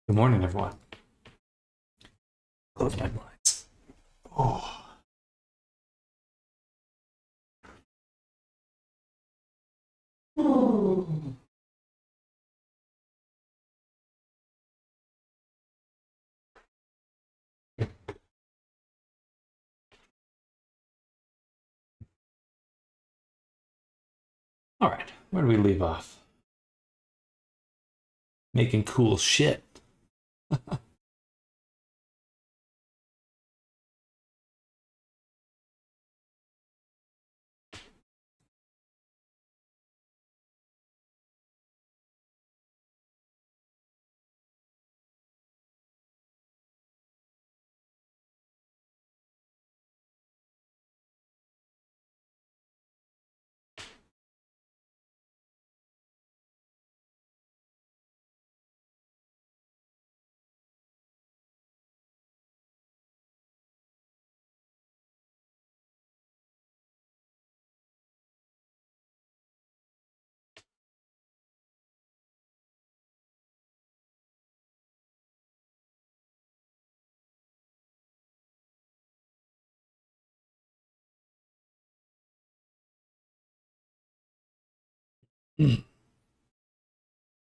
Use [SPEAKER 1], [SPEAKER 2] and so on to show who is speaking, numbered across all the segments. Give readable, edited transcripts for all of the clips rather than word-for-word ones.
[SPEAKER 1] Good morning, everyone. Close my blinds. Oh. All right, where do we leave off? Making cool shit.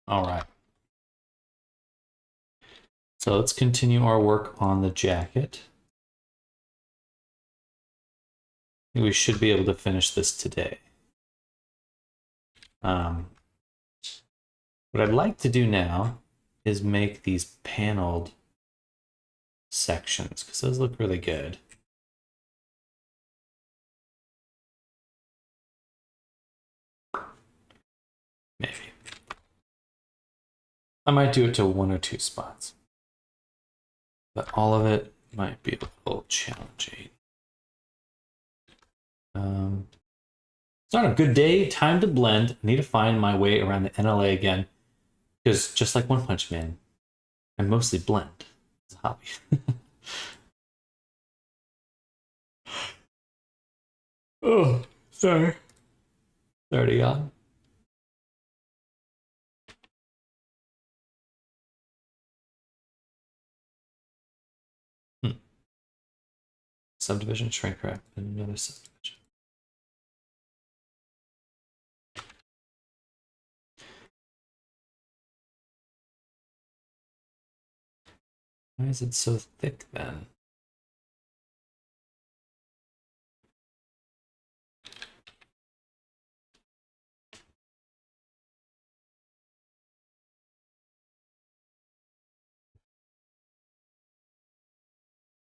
[SPEAKER 1] All right. So let's continue our work on the jacket. We should be able to finish this today. What I'd like to do now is make these paneled sections because those look really good. Maybe. I might do it to one or two spots, but all of it might be a little challenging. It's not a good day. Time to blend. I need to find my way around the NLA again. Because just like One Punch Man, I mostly blend. It's a hobby. Oh, sorry. 30 on. Subdivision, shrink wrap, and another subdivision. Why is it so thick then?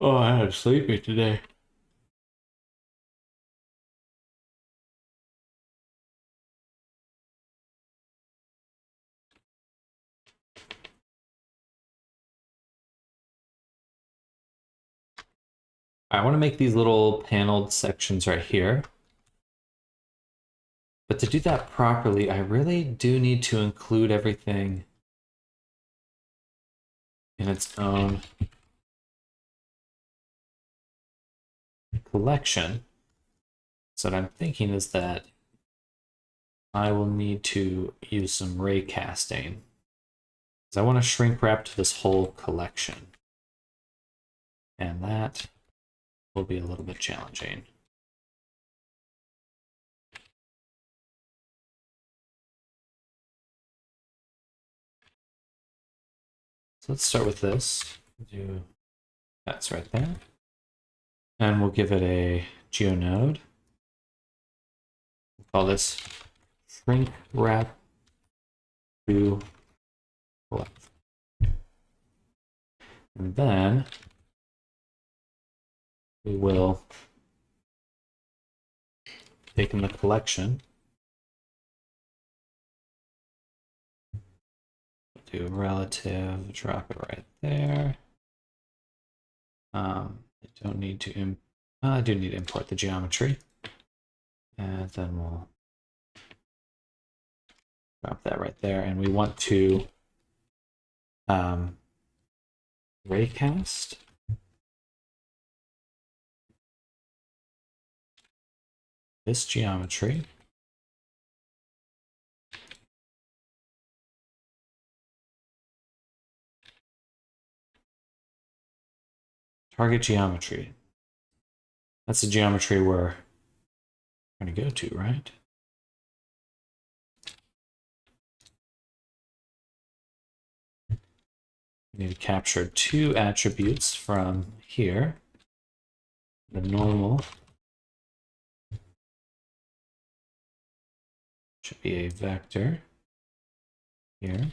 [SPEAKER 1] Oh, I had sleepy today. I want to make these little paneled sections right here. But to do that properly, I really do need to include everything in its own collection. So what I'm thinking is that I will need to use some ray casting. Because I want to shrink wrap to this whole collection. And that will be a little bit challenging. So let's start with this. That's right there. And we'll give it a geonode. We'll call this shrink wrap to left. And then we will take in the collection. Do relative, drop it right there. I don't need to, I do need to import the geometry. And then we'll drop that right there. And we want to raycast this geometry. Target geometry. That's the geometry we're going to go to, right? We need to capture two attributes from here. The normal should be a vector here,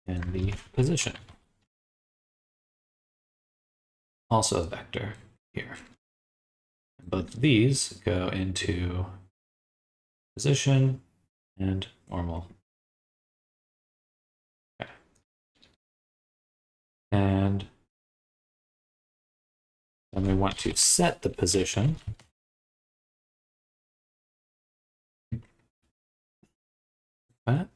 [SPEAKER 1] and the position. Also a vector here. And both of these go into position and normal. Okay. And then we want to set the position. That.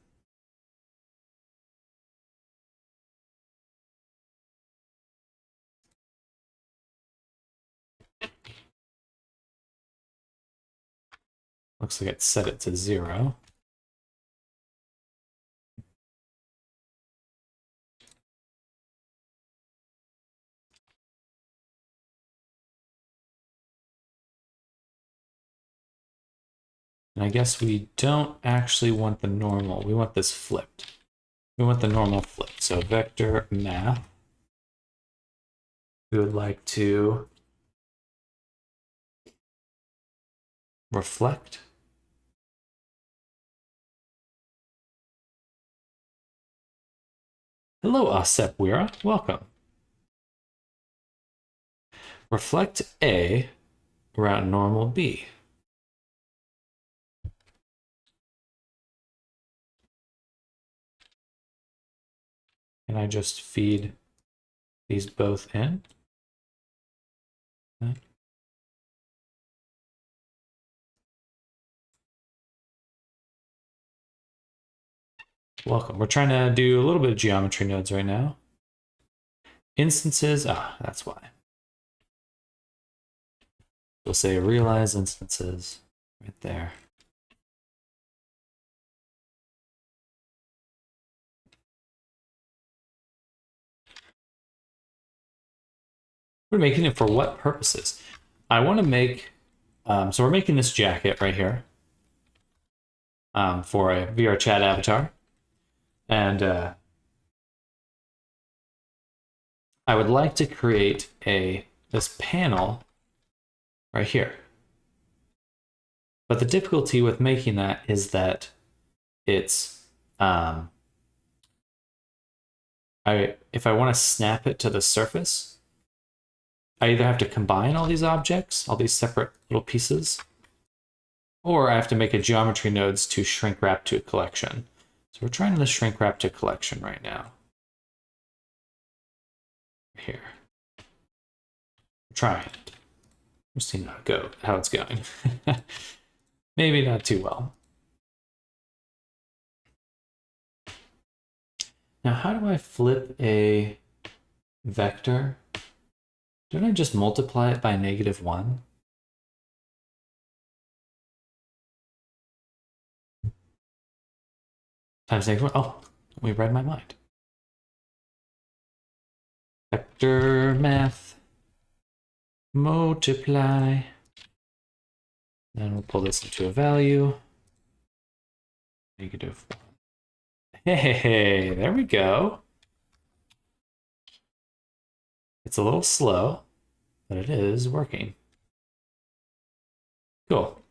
[SPEAKER 1] Looks like it set it to 0. And I guess we don't actually want the normal. We want this flipped. We want the normal flipped. So vector math. We would like to reflect. Hello, Asepwira. Welcome. Reflect A around normal B. Can I just feed these both in? Okay. Welcome. We're trying to do a little bit of geometry nodes right now. Instances, that's why. We'll say realize instances right there. We're making it for what purposes? I want to make, so we're making this jacket right here for a VR chat avatar. And I would like to create this panel right here. But the difficulty with making that is that it's, if I want to snap it to the surface, I either have to combine all these objects, all these separate little pieces, or I have to make a geometry nodes to shrink wrap to a collection. So we're trying to shrink wrap to collection right now. Here. We're trying. We're seeing how it's going. Maybe not too well. Now, how do I flip a vector? Don't I just multiply it by -1? Times -1. Oh, we read my mind. Vector math. Multiply. Then we'll pull this into a value. -1. Hey, there we go. It's a little slow, but it is working. Cool.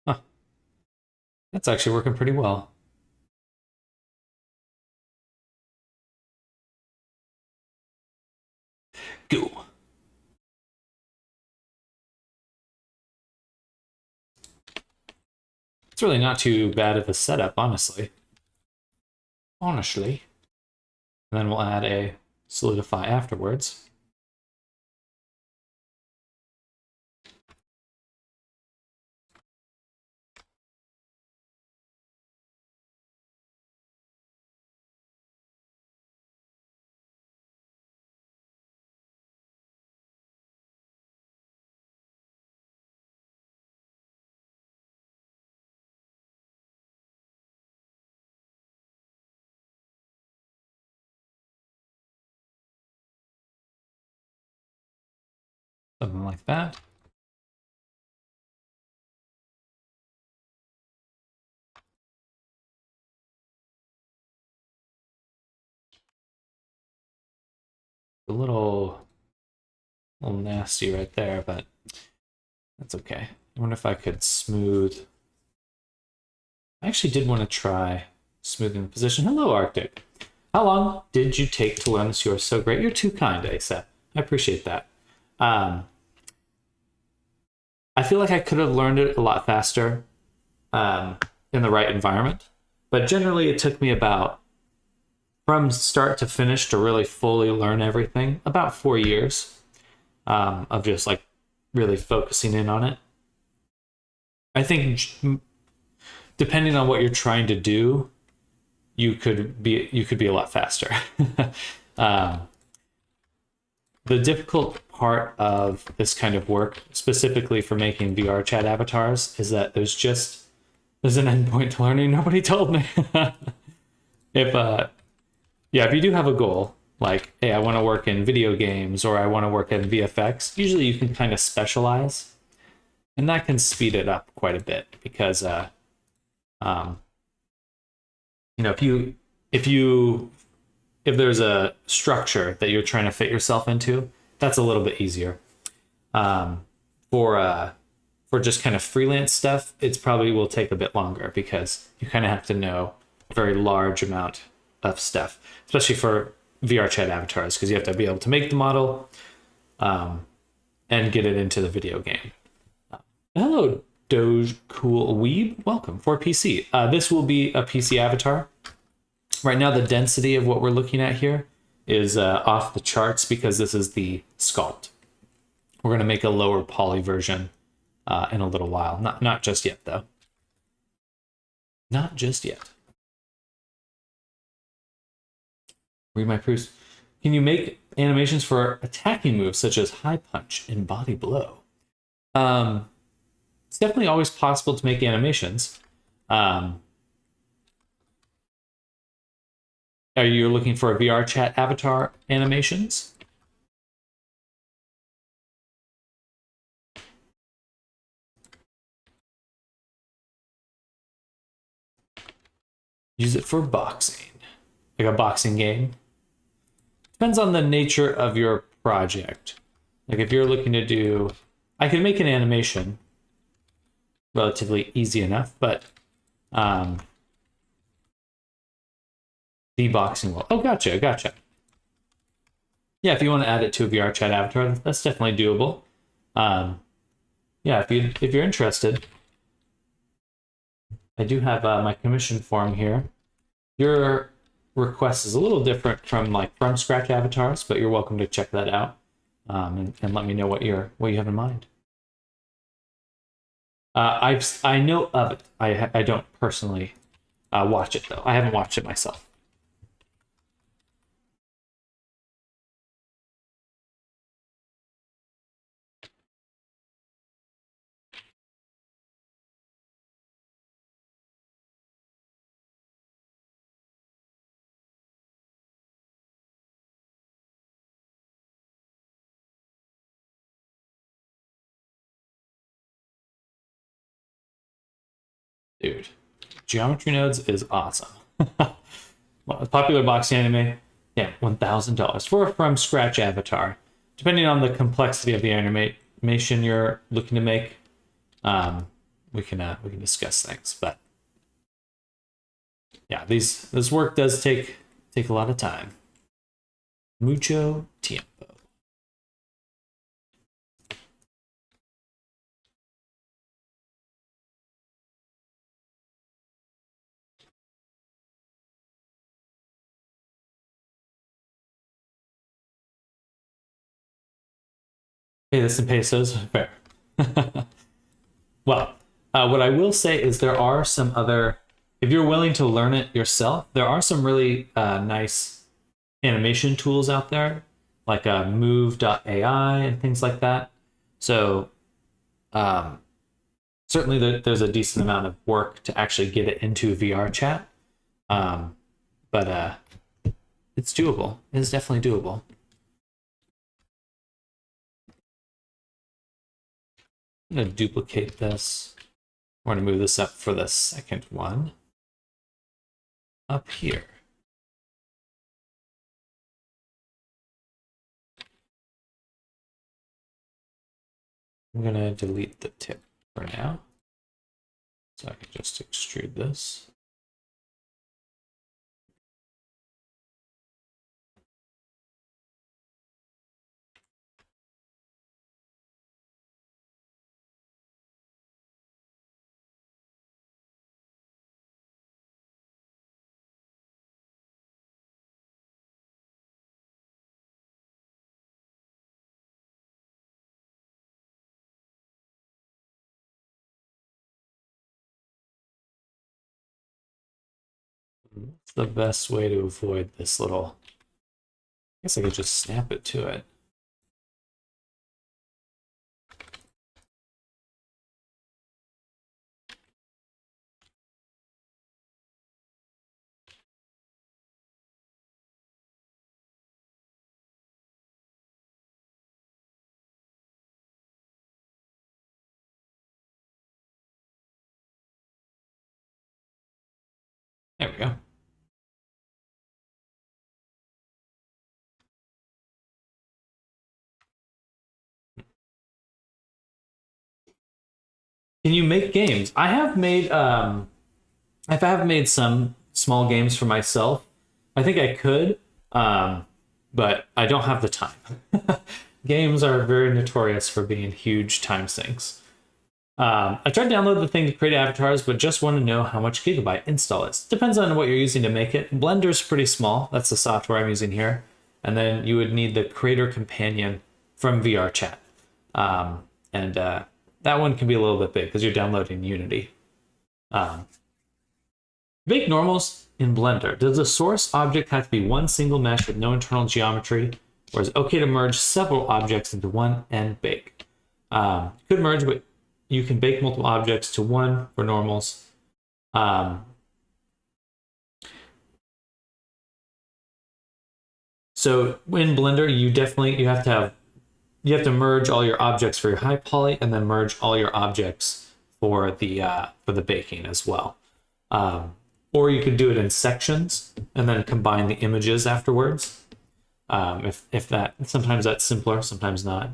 [SPEAKER 1] Huh. That's actually working pretty well. Go. It's really not too bad of a setup, honestly. Honestly. And then we'll add a solidify afterwards. Something like that. A little nasty right there, but that's okay. I wonder if I could smooth. I actually did want to try smoothing the position. Hello, Arctic. How long did you take to learn this? You are so great. You're too kind, Asa. I appreciate that. I feel like I could have learned it a lot faster in the right environment, but generally it took me about, from start to finish, to really fully learn everything, about 4 years of just like really focusing in on it. I think depending on what you're trying to do, you could be a lot faster. The difficult part of this kind of work, specifically for making VR chat avatars, is that there's an endpoint to learning. Nobody told me. If you do have a goal, like, hey, I want to work in video games or I want to work in VFX, usually you can kind of specialize, and that can speed it up quite a bit because if there's a structure that you're trying to fit yourself into, that's a little bit easier. For just kind of freelance stuff, it's probably will take a bit longer because you kind of have to know a very large amount of stuff, especially for VR chat avatars, because you have to be able to make the model and get it into the video game. Hello, Doge Cool Weeb. Welcome for PC. This will be a PC avatar. Right now, the density of what we're looking at here is off the charts because this is the sculpt. We're going to make a lower poly version in a little while. Not just yet, though. Not just yet. Read my proofs. Can you make animations for attacking moves such as high punch and body blow? It's definitely always possible to make animations. Are you looking for a VR chat avatar animations? Use it for boxing, like a boxing game. Depends on the nature of your project. Like if you're looking to do, I can make an animation relatively easy enough, but the boxing will. Oh, gotcha. Yeah, if you want to add it to a VR chat avatar, that's definitely doable. Yeah, if you're interested, I do have my commission form here. Your request is a little different from from scratch avatars, but you're welcome to check that out and let me know what you have in mind. I know of it. I don't personally watch it though. I haven't watched it myself. Dude, Geometry Nodes is awesome. Popular boxing anime, yeah, $1,000 for a from scratch avatar. Depending on the complexity of the animation you're looking to make, we can discuss things. But yeah, this work does take a lot of time. Mucho tiempo. Pay this in pesos. Fair. Well, what I will say is there are some other, if you're willing to learn it yourself, there are some really nice animation tools out there, like move.ai and things like that. So certainly there's a decent amount of work to actually get it into VR chat. But it's doable. It's definitely doable. I'm going to duplicate this. We're going to move this up for the second one. Up here. I'm going to delete the tip for now. So I can just extrude this. What's the best way to avoid this little... I guess I could just snap it to it. There we go. Can you make games? I have made some small games for myself. I think I could, but I don't have the time. Games are very notorious for being huge time sinks. I tried to download the thing to create avatars, but just want to know how much gigabyte install is. Depends on what you're using to make it. Blender's pretty small. That's the software I'm using here. And then you would need the Creator Companion from VRChat. That one can be a little bit big because you're downloading Unity. Make normals in Blender. Does the source object have to be one single mesh with no internal geometry, or is it okay to merge several objects into one and bake? You could merge, but you can bake multiple objects to one for normals. So in Blender, you have to merge all your objects for your high poly, and then merge all your objects for the baking as well. Or you could do it in sections and then combine the images afterwards. If that, sometimes that's simpler, sometimes not.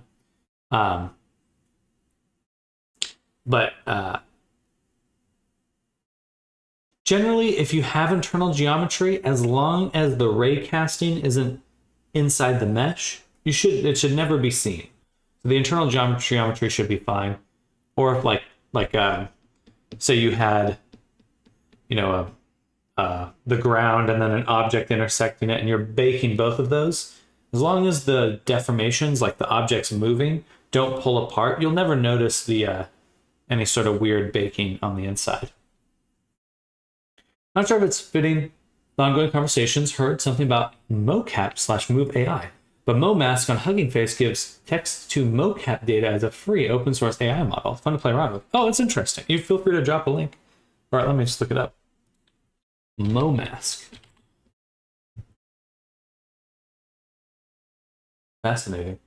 [SPEAKER 1] Generally, if you have internal geometry, as long as the ray casting isn't inside the mesh, it should never be seen. So the internal geometry should be fine. Or if say you had, the ground and then an object intersecting it, and you're baking both of those, as long as the deformations, like the objects moving, don't pull apart, you'll never notice the any sort of weird baking on the inside. Not sure if it's fitting. The ongoing conversations heard something about mocap/move AI, but MoMask on Hugging Face gives text to mocap data as a free open source AI model. It's fun to play around with. Oh, it's interesting. You feel free to drop a link. All right, let me just look it up. MoMask. Fascinating.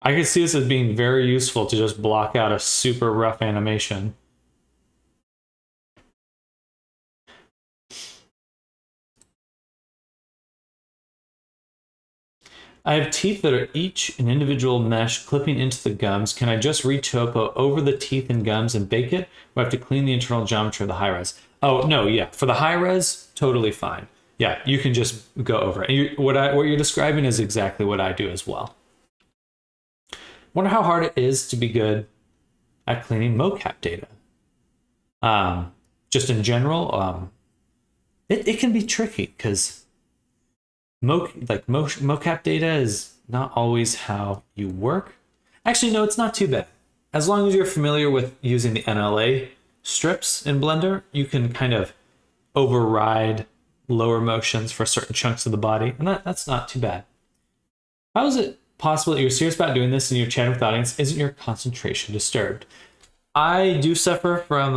[SPEAKER 1] I could see this as being very useful to just block out a super rough animation. I have teeth that are each an individual mesh clipping into the gums. Can I just retopo over the teeth and gums and bake it? Or I have to clean the internal geometry of the high res? Oh, no, yeah. For the high res, totally fine. Yeah, you can just go over it. What you're describing is exactly what I do as well. Wonder how hard it is to be good at cleaning mocap data. Just in general, it can be tricky because mocap data is not always how you work. Actually, no, it's not too bad. As long as you're familiar with using the NLA strips in Blender, you can kind of override lower motions for certain chunks of the body, and that's not too bad. How is it possible that you're serious about doing this and you're chatting with the audience? Isn't your concentration disturbed? I do suffer from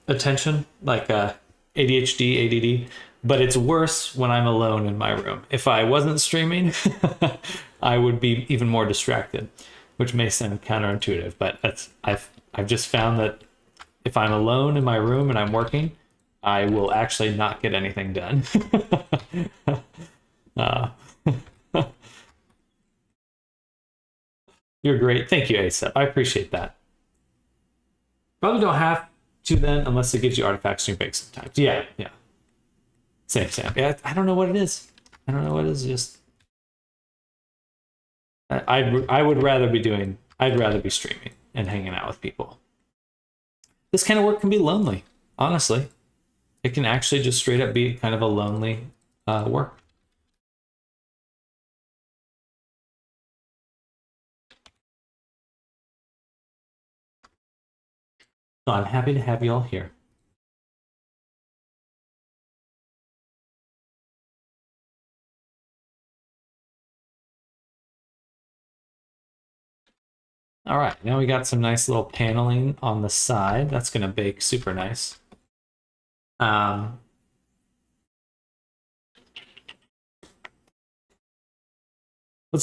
[SPEAKER 1] attention, like ADHD, ADD, but it's worse when I'm alone in my room. If I wasn't streaming, I would be even more distracted, which may sound counterintuitive, but I've just found that if I'm alone in my room and I'm working, I will actually not get anything done. uh, you're great. Thank you, ASAP. I appreciate that. Probably don't have to then, unless it gives you artifacts in your bake sometimes. Yeah, yeah. Same, Sam. Yeah, I don't know what it is. I don't know what it is. Just I would rather be doing. I'd rather be streaming and hanging out with people. This kind of work can be lonely. Honestly, it can actually just straight up be kind of a lonely work. So I'm happy to have you all here. All right, now we got some nice little paneling on the side. That's gonna bake super nice. Let's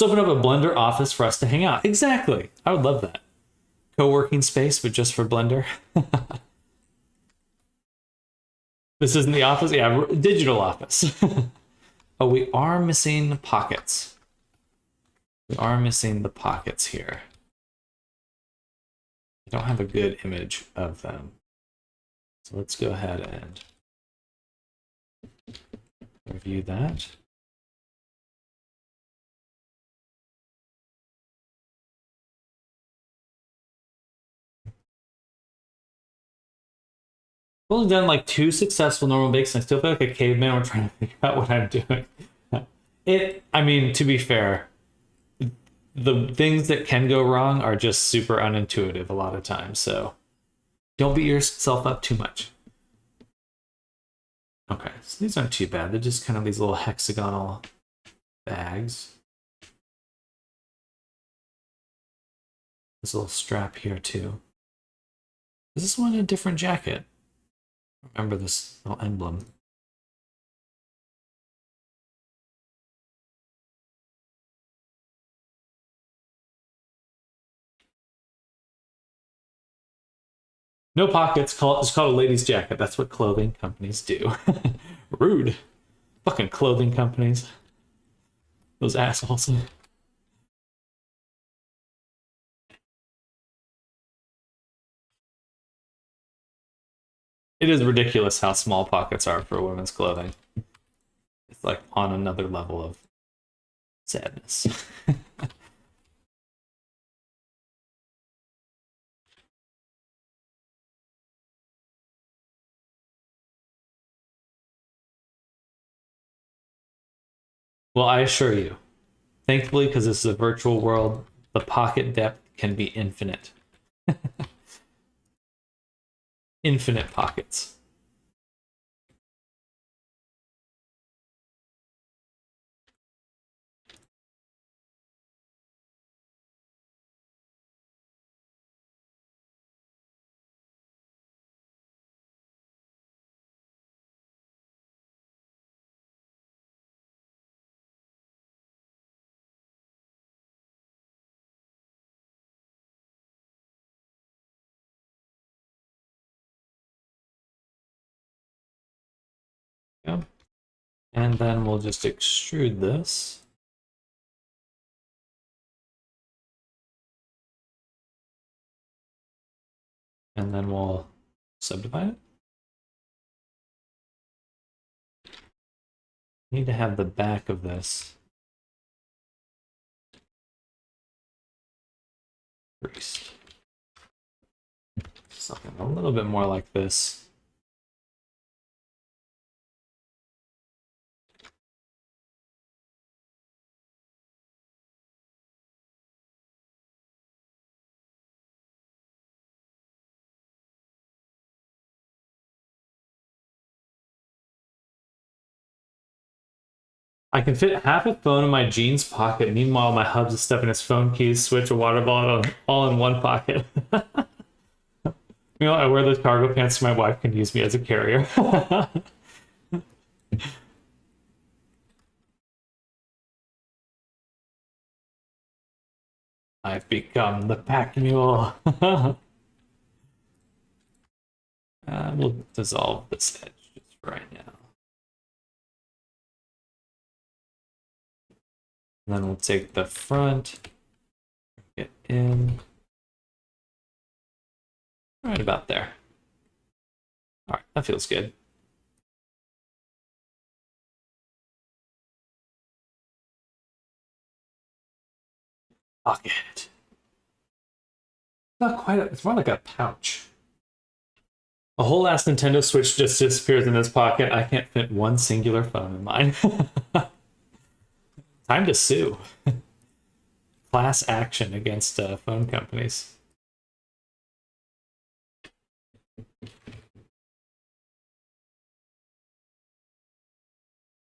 [SPEAKER 1] open up a Blender office for us to hang out. Exactly. I would love that. Co-working space, but just for Blender. This isn't the office? Yeah, digital office. Oh, we are missing pockets. We are missing the pockets here. I don't have a good image of them. So let's go ahead and review that. I've only done like 2 successful normal bakes, and I still feel like a caveman when trying to figure out what I'm doing. I mean, to be fair, the things that can go wrong are just super unintuitive a lot of times, so don't beat yourself up too much. Okay, so these aren't too bad. They're just kind of these little hexagonal bags. This little strap here too. Is this one a different jacket? Remember this little emblem. No pockets. It's called a lady's jacket. That's what clothing companies do. Rude. Fucking clothing companies. Those assholes. It is ridiculous how small pockets are for women's clothing. It's like on another level of sadness. Well, I assure you, thankfully, because this is a virtual world, the pocket depth can be infinite. Infinite pockets. Yeah. And then we'll just extrude this. And then we'll subdivide it. Need to have the back of this creased. Something a little bit more like this. I can fit half a phone in my jeans pocket. Meanwhile, my hubs is stuffing his phone keys, switch, a water bottle, all in one pocket. Meanwhile, I wear those cargo pants so my wife can use me as a carrier. I've become the pack mule. We'll dissolve this edge just right now. And then we'll take the front, get in, right about there. All right, that feels good. Pocket. Not quite, it's more like a pouch. A whole ass Nintendo Switch just disappears in this pocket. I can't fit one singular phone in mine. Time to sue. Class action against phone companies.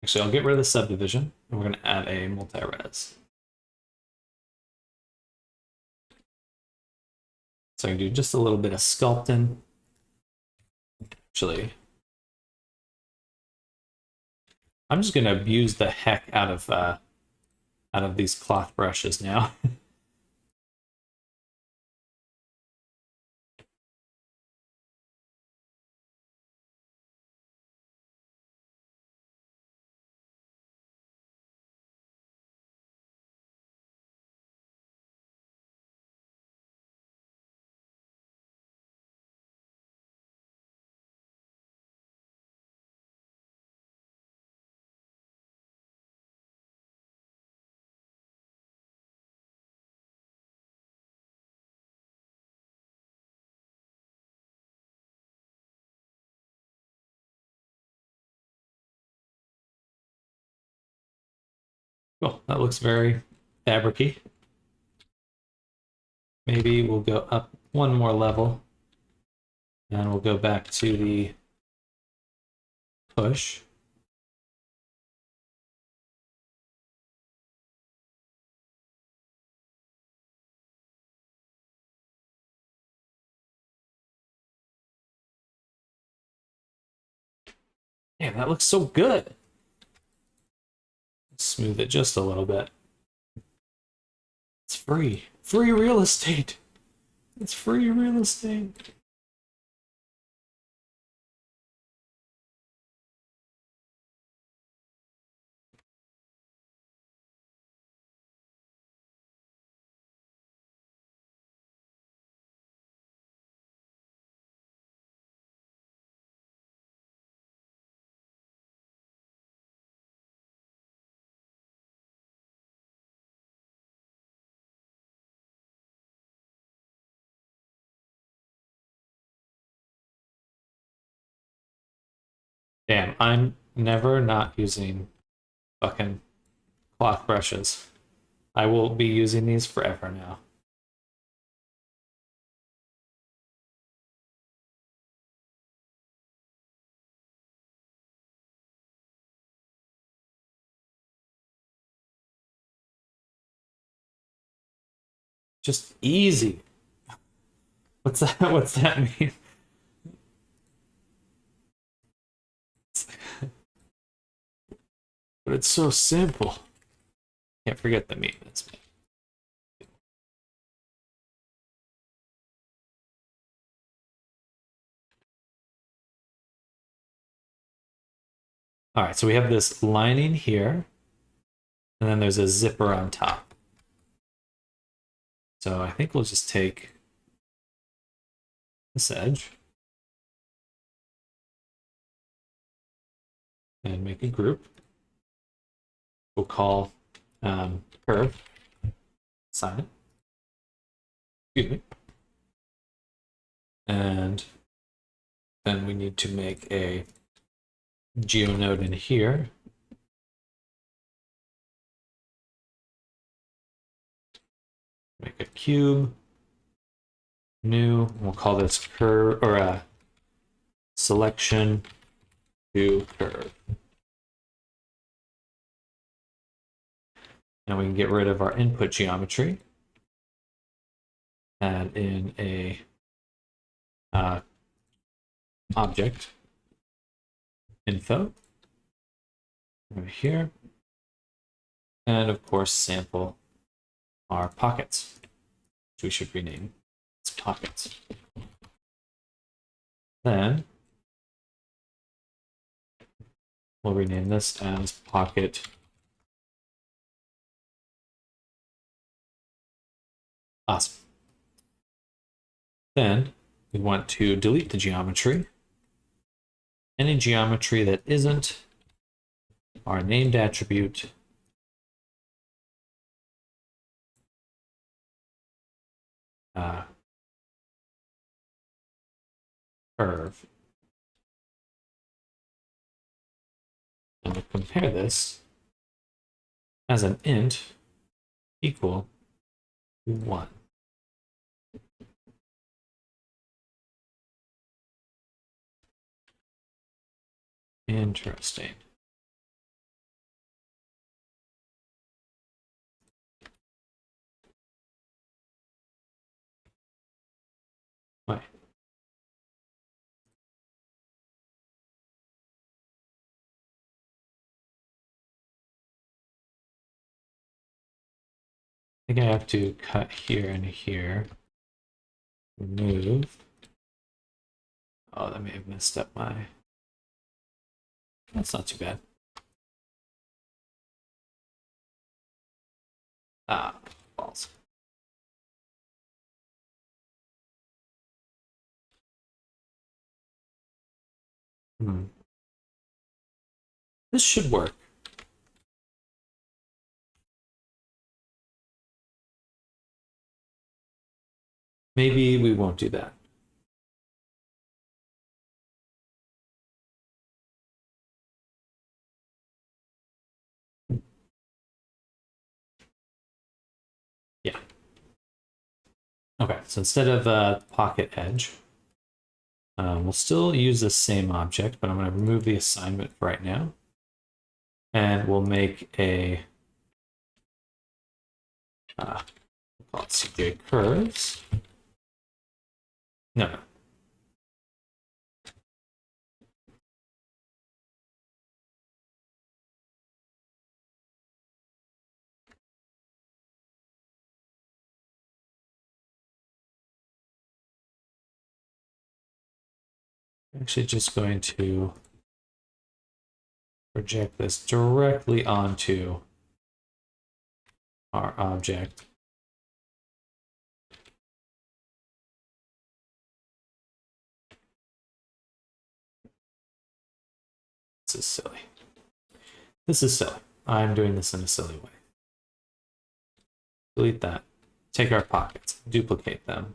[SPEAKER 1] Actually, I'll get rid of the subdivision, and we're going to add a multi-res. So I can do just a little bit of sculpting. Actually, I'm just going to abuse the heck out of these cloth brushes now. Cool, that looks very fabric-y. Maybe we'll go up one more level, and we'll go back to the push. Damn, that looks so good. Smooth it just a little bit. It's free. Free real estate. It's free real estate. Damn, I'm never not using fucking cloth brushes. I will be using these forever now. Just easy. What's that? What's that mean? But it's so simple. Can't forget the maintenance. All right, so we have this lining here, and then there's a zipper on top. So I think we'll just take this edge and make a group. We'll call curve, sign it. Excuse me. And then we need to make a geonode in here. Make a cube, new, we'll call this curve, or a selection to curve. Now we can get rid of our input geometry. Add in a object info over here. And of course, sample our pockets, which we should rename as pockets. Then we'll rename this as pocket awesome. Then we want to delete the geometry. Any geometry that isn't our named attribute curve. And we'll compare this as an int equal to 1. Interesting. Why? I think I have to cut here and here. Remove. Oh, that may have messed up my... That's not too bad. Ah, false. This should work. Maybe we won't do that. Yeah. Okay, so instead of pocket edge, we'll still use the same object, but I'm going to remove the assignment for right now. And we'll make a we'll call it CJ curves. No. I'm actually just going to project this directly onto our object. This is silly. This is silly. I'm doing this in a silly way. Delete that. Take our pockets, duplicate them.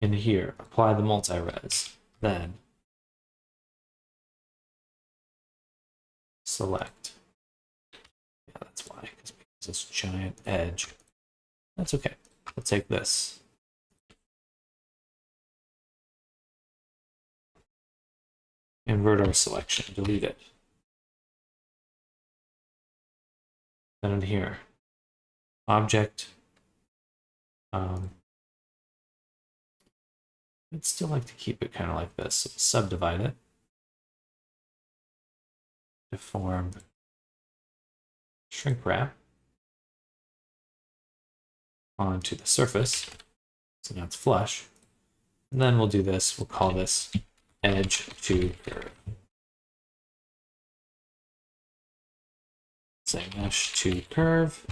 [SPEAKER 1] In here, apply the multi-res. Then select. Yeah, that's why, because this giant edge. That's okay. We'll take this. Invert our selection, delete it. Then in here, object. I'd still like to keep it kind of like this. So subdivide it. Deform. Shrink wrap onto the surface. So now it's flush. And then we'll do this. We'll call this edge to curve. Say mesh to curve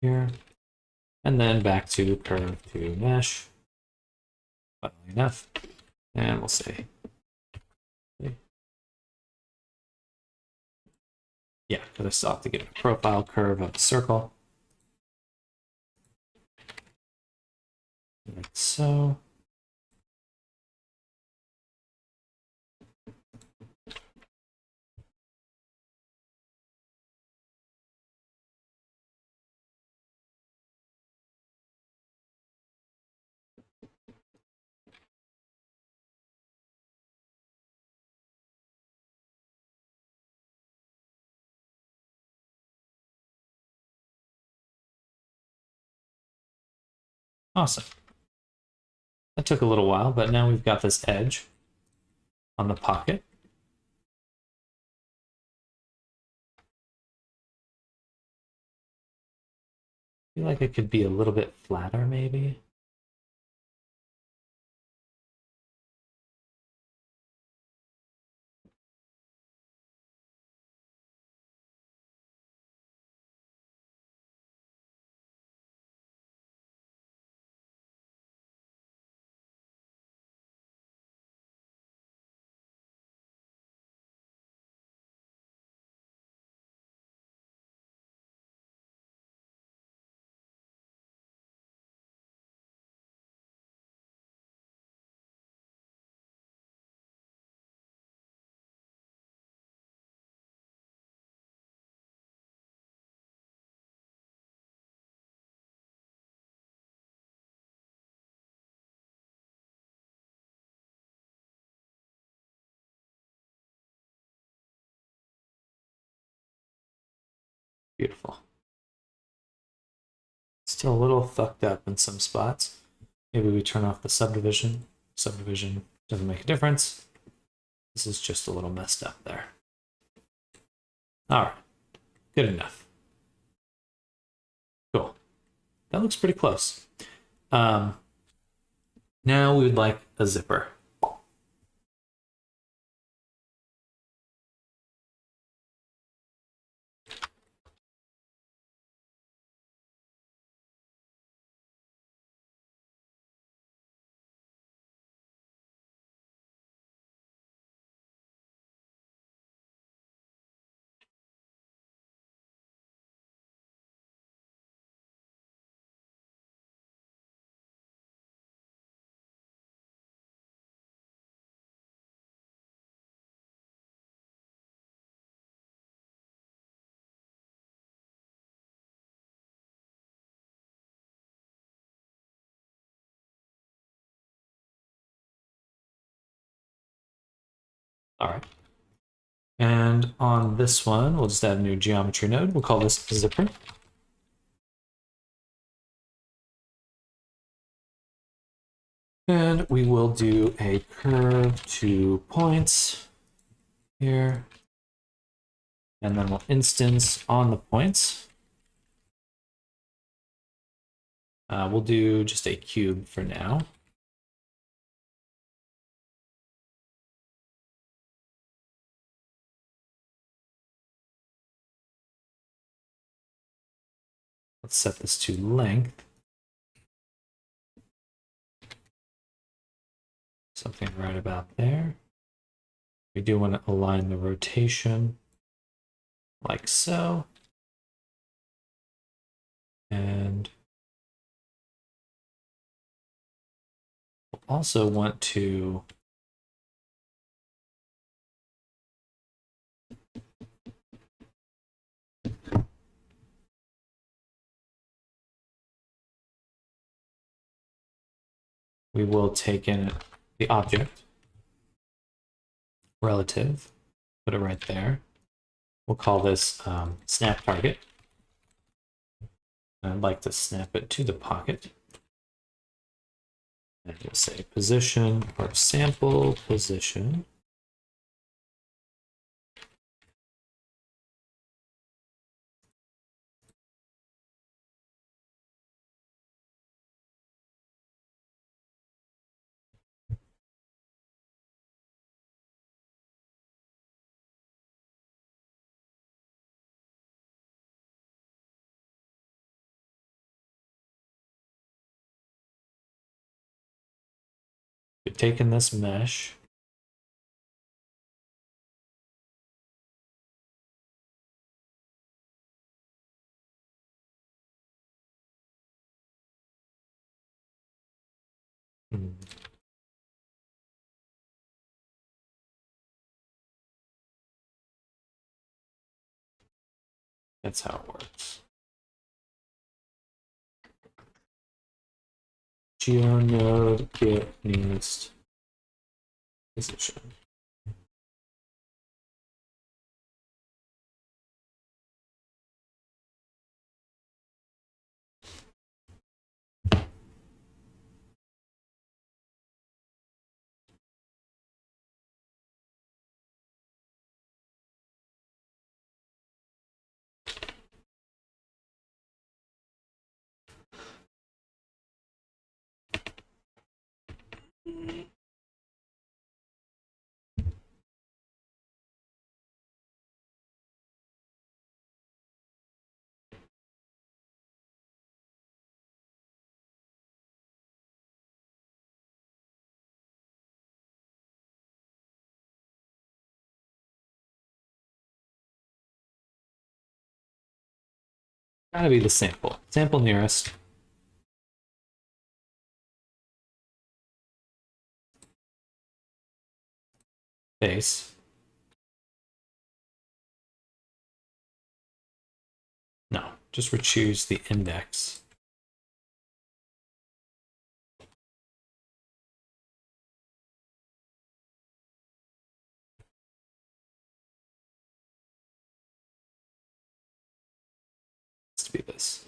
[SPEAKER 1] here. And then back to curve to mesh. Funnily enough. And we'll say, yeah, because I still have to get a profile curve of the circle. Like so. Awesome. That took a little while, but now we've got this edge on the pocket. I feel like it could be a little bit flatter, maybe. Beautiful. Still a little fucked up in some spots. Maybe we turn off the subdivision. Subdivision doesn't make a difference. This is just a little messed up there. All right, good enough. Cool. That looks pretty close. Now we would like a zipper. All right. And on this one, we'll just add a new geometry node. We'll call this zipper. And we will do a curve to points here. And then we'll instance on the points. We'll do just a cube for now. Let's set this to length. Something right about there. We do want to align the rotation like so. And we'll also want to we will take in the object relative, put it right there. We'll call this snap target. I'd like to snap it to the pocket. And we'll say position or sample position. We've taken this mesh. That's how it works. GeoNode get nearest position. Gotta be the sample. Sample nearest. Base. No, just choose the index. To be this.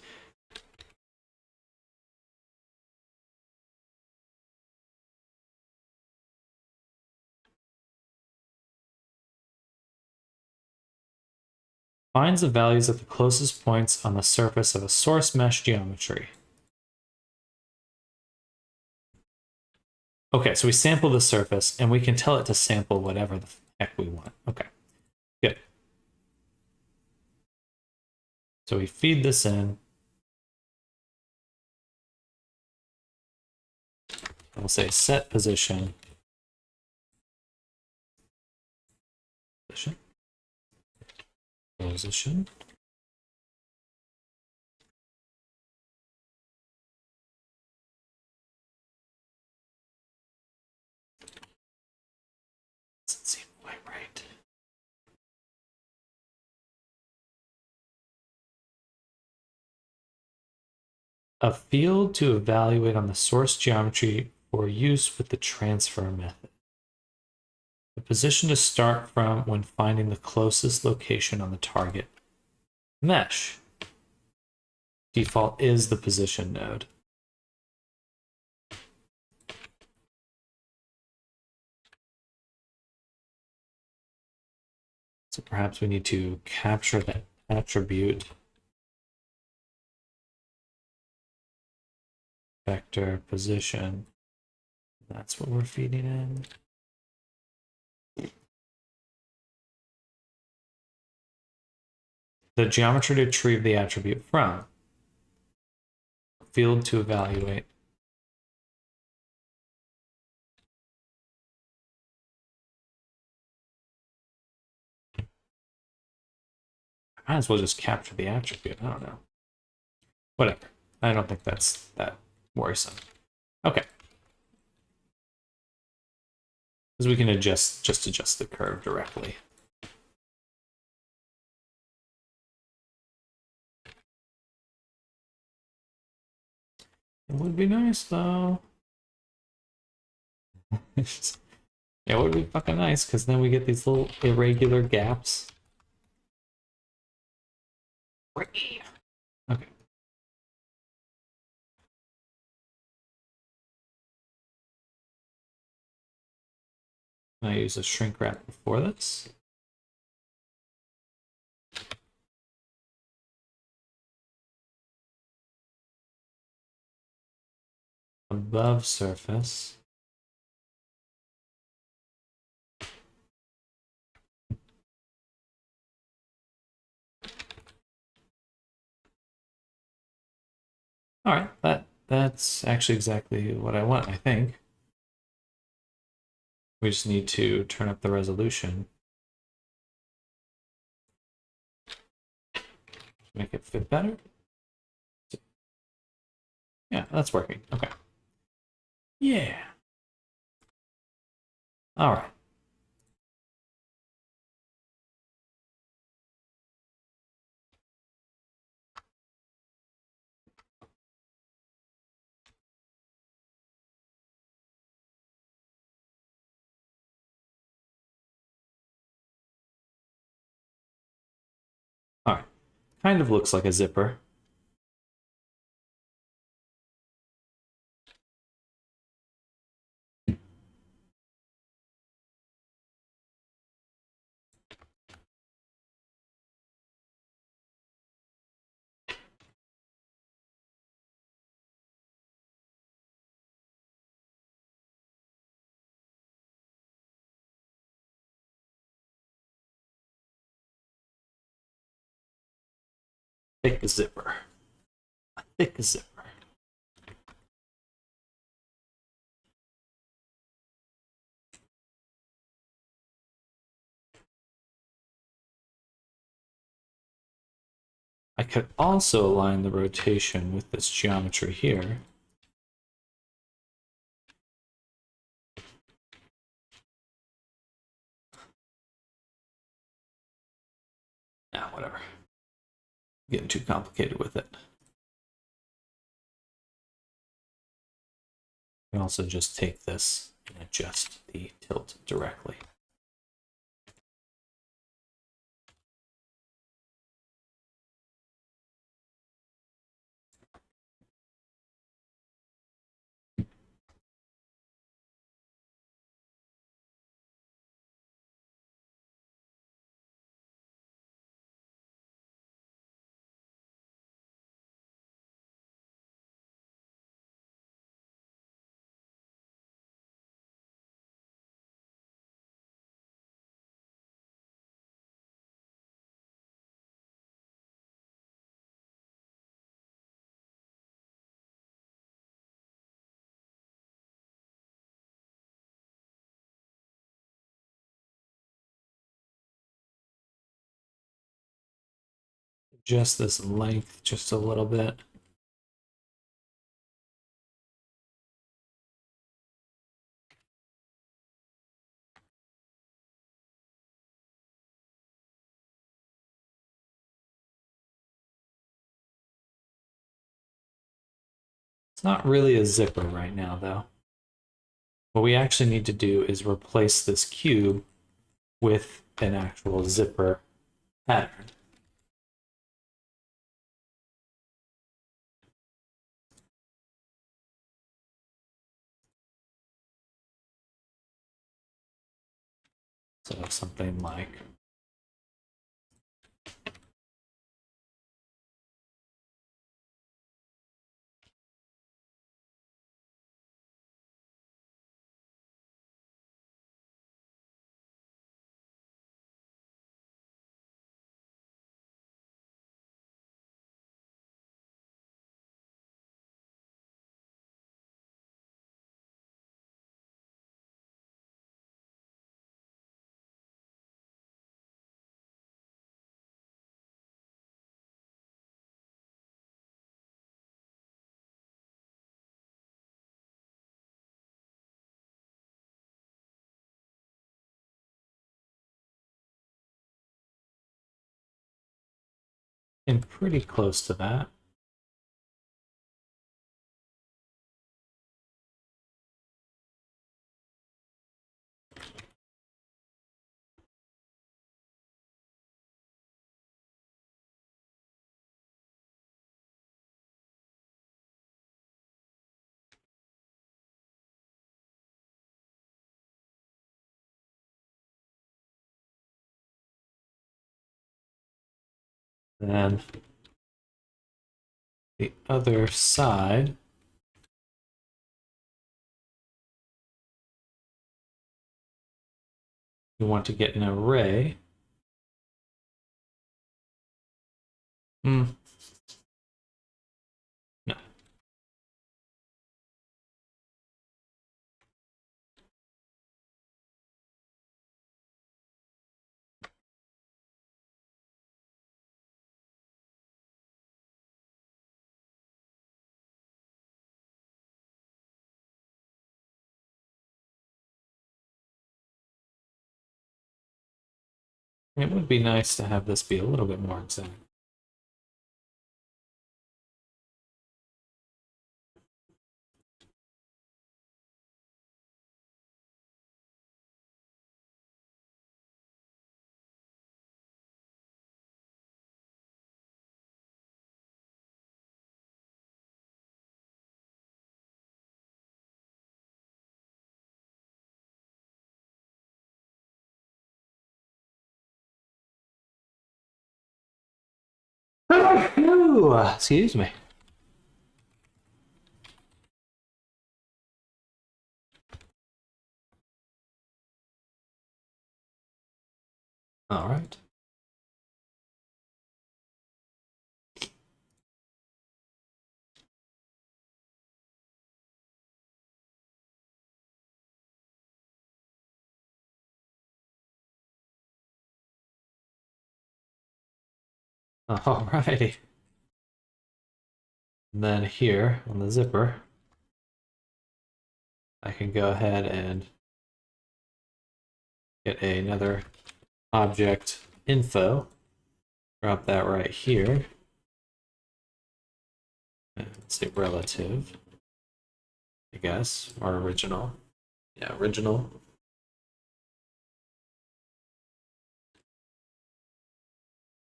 [SPEAKER 1] Finds the values of the closest points on the surface of a source mesh geometry. Okay, so we sample the surface and we can tell it to sample whatever the heck we want. Okay, good. So we feed this in. We'll say set position. Position. Doesn't seem quite right. A field to evaluate on the source geometry for use with the transfer method. The position to start from when finding the closest location on the target mesh. Default is the position node. So perhaps we need to capture that attribute. Vector position. That's what we're feeding in. The geometry to retrieve the attribute from. Field to evaluate. I might as well just capture the attribute. I don't know. Whatever. I don't think that's that worrisome. Okay. Because we can just adjust the curve directly. It would be nice though. It would be fucking nice because then we get these little irregular gaps. Okay. I use a shrink wrap before this. Above surface. All right, that's actually exactly what I want, I think. We just need to turn up the resolution. Make it fit better. Yeah, that's working. Okay. Yeah. All right. All right. Kind of looks like a zipper. thick zipper. A thick zipper. I could also align the rotation with this geometry here. Nah, whatever. I'm getting too complicated with it. You can also just take this and adjust the tilt directly. Adjust this length just a little bit. It's not really a zipper right now, though. What we actually need to do is replace this cube with an actual zipper pattern. So something like and pretty close to that. Then the other side, you want to get an array. No. It would be nice to have this be a little bit more exact. Ooh, excuse me. All right. Alrighty. And then here on the zipper, I can go ahead and get another object info. Drop that right here. And say relative, I guess, or original. Yeah, original.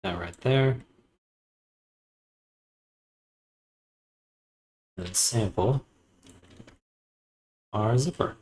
[SPEAKER 1] That right there. And sample our zipper.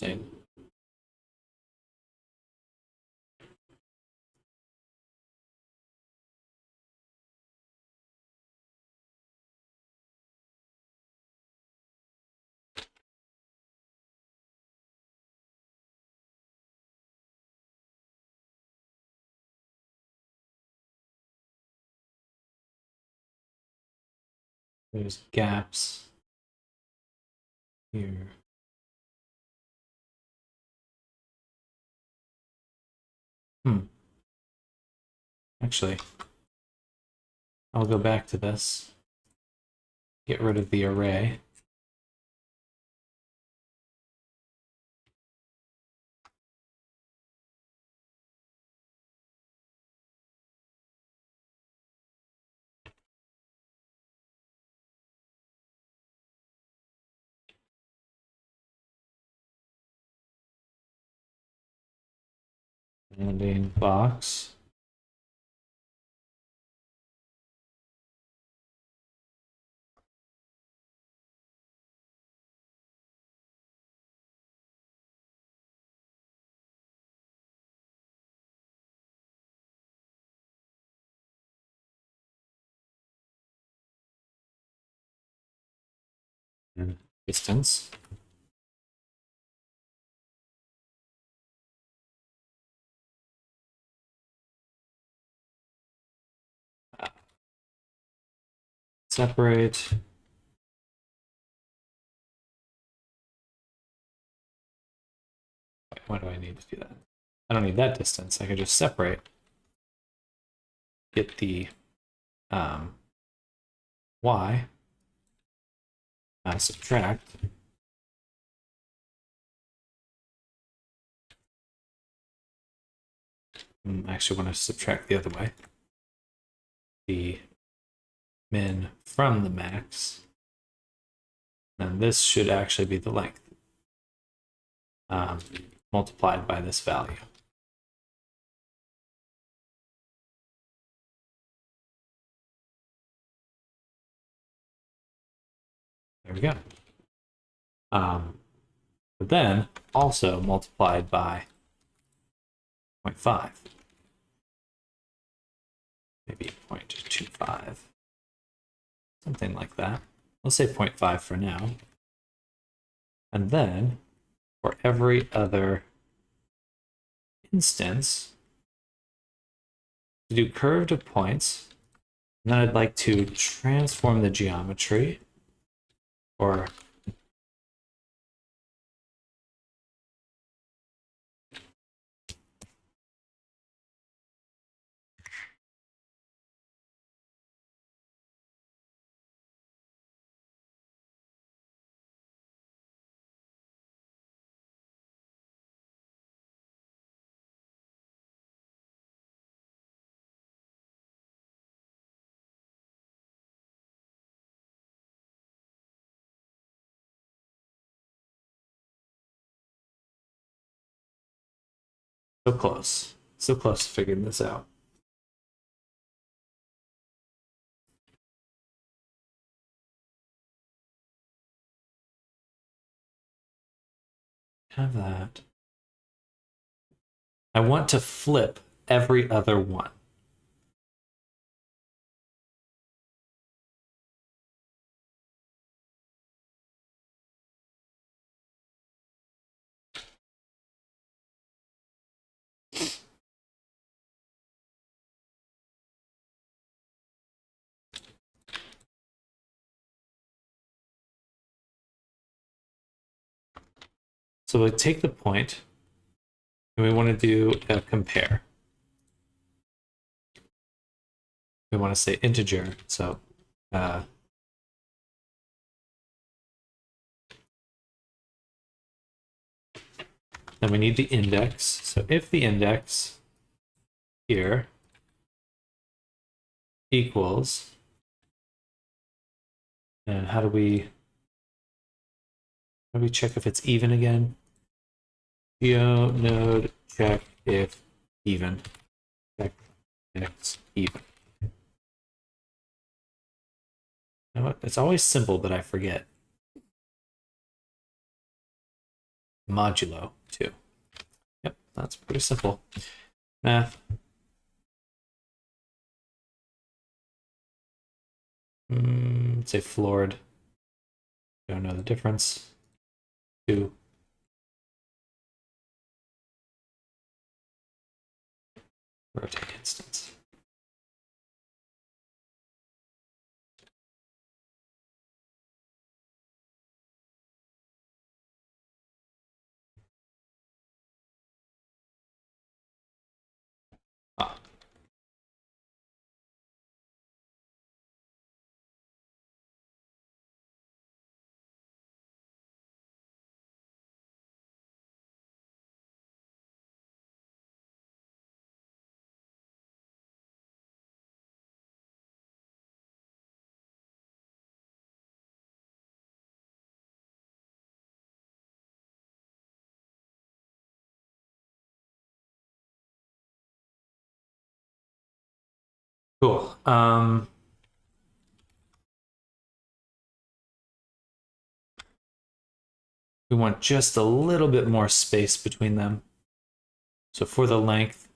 [SPEAKER 1] Interesting. There's gaps here. Actually, I'll go back to this. Get rid of the array. Landing box. And distance. Separate. Why do I need to do that? I don't need that distance. I can just separate. Get the y. Subtract. I actually want to subtract the other way. The min from the max. And this should actually be the length multiplied by this value. There we go. But then also multiplied by 0.5. Maybe 0.25. Something like that. Let's say 0.5 for now. And then for every other instance, to do curve to points, and then I'd like to transform the geometry, or So close. So close to figuring this out. Have that. I want to flip every other one. So we take the point, and we want to do a compare. We want to say integer, so then we need the index. So if the index here equals, and how do we check if it's even again? Geo node check if even. Check index even. You know what? It's always simple, but I forget. Modulo too. Yep, that's pretty simple. Math. Say floored. Don't know the difference. 2. Rotate instance. Ah. Cool. We want just a little bit more space between them. So for the length,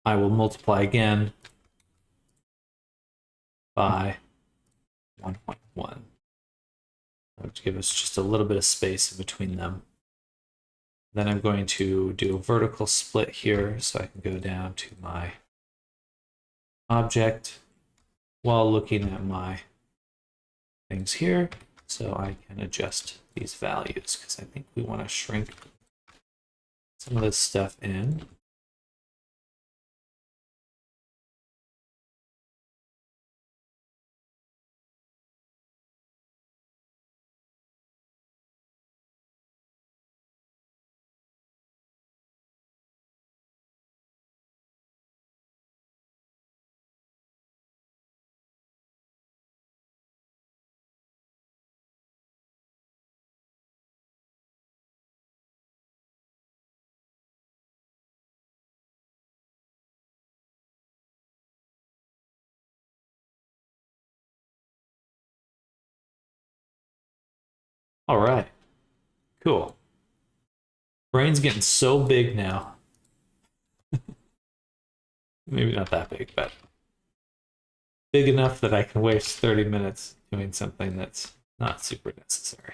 [SPEAKER 1] I will multiply again by 1.1. That would give us just a little bit of space in between them. Then I'm going to do a vertical split here so I can go down to my object while looking at my things here, so I can adjust these values because I think we want to shrink some of this stuff in. All right, cool. Brain's getting so big now. Maybe not that big, but big enough that I can waste 30 minutes doing something that's not super necessary.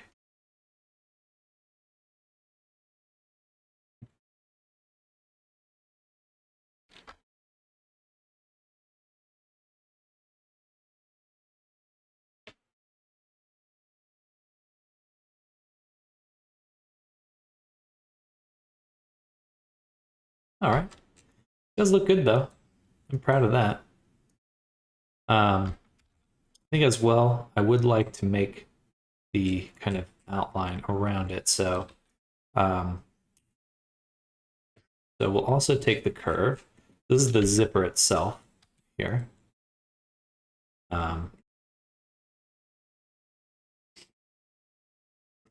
[SPEAKER 1] All right. Does look good though. I'm proud of that. I think as well, I would like to make the kind of outline around it. So we'll also take the curve. This is the zipper itself here. But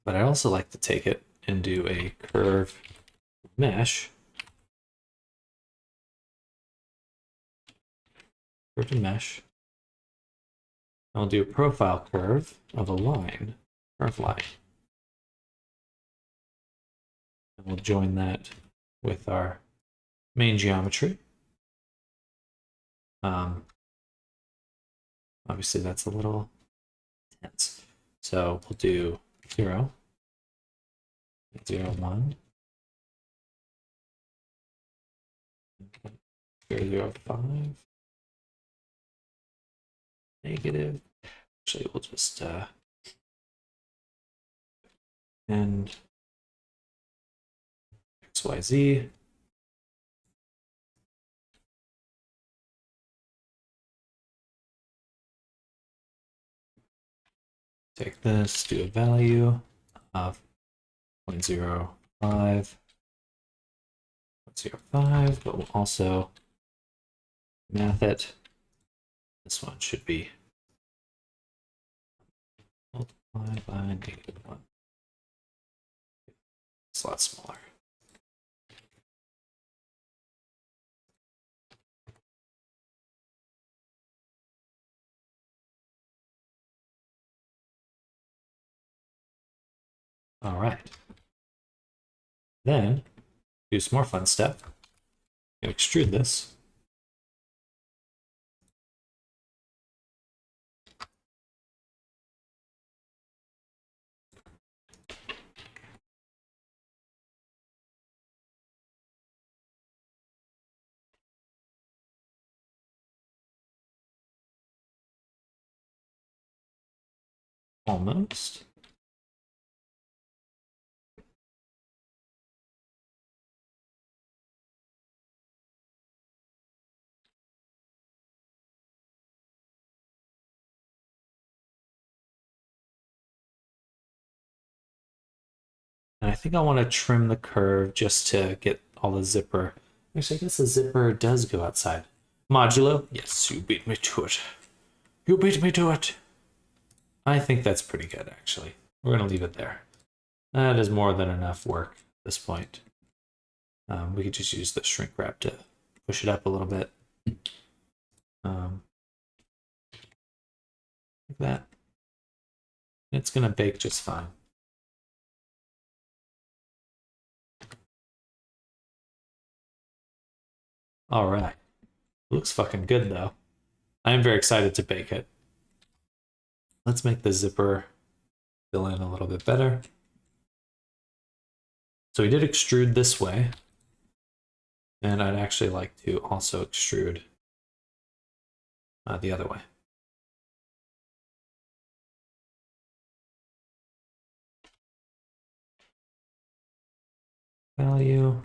[SPEAKER 1] I also like to take it and do a curve mesh. Curve to mesh. I'll do a profile curve of a line, curve line. And we'll join that with our main geometry. Obviously that's a little tense. So we'll do 0, 0, 1, 0, 0, 5, negative. Actually, we'll just and XYZ. Take this, do a value of 0.05, 0.05, but we'll also math it. This one should be multiplied by -1. It's a lot smaller. All right. Then do some more fun stuff. Extrude this. Almost. And I think I want to trim the curve just to get all the zipper. Actually, I guess the zipper does go outside. Modulo? Yes, you beat me to it. You beat me to it. I think that's pretty good, actually. We're going to leave it there. That is more than enough work at this point. We could just use the shrink wrap to push it up a little bit. Like that. It's going to bake just fine. All right. Looks fucking good, though. I'm very excited to bake it. Let's make the zipper fill in a little bit better. So we did extrude this way. And I'd actually like to also extrude the other way. Value.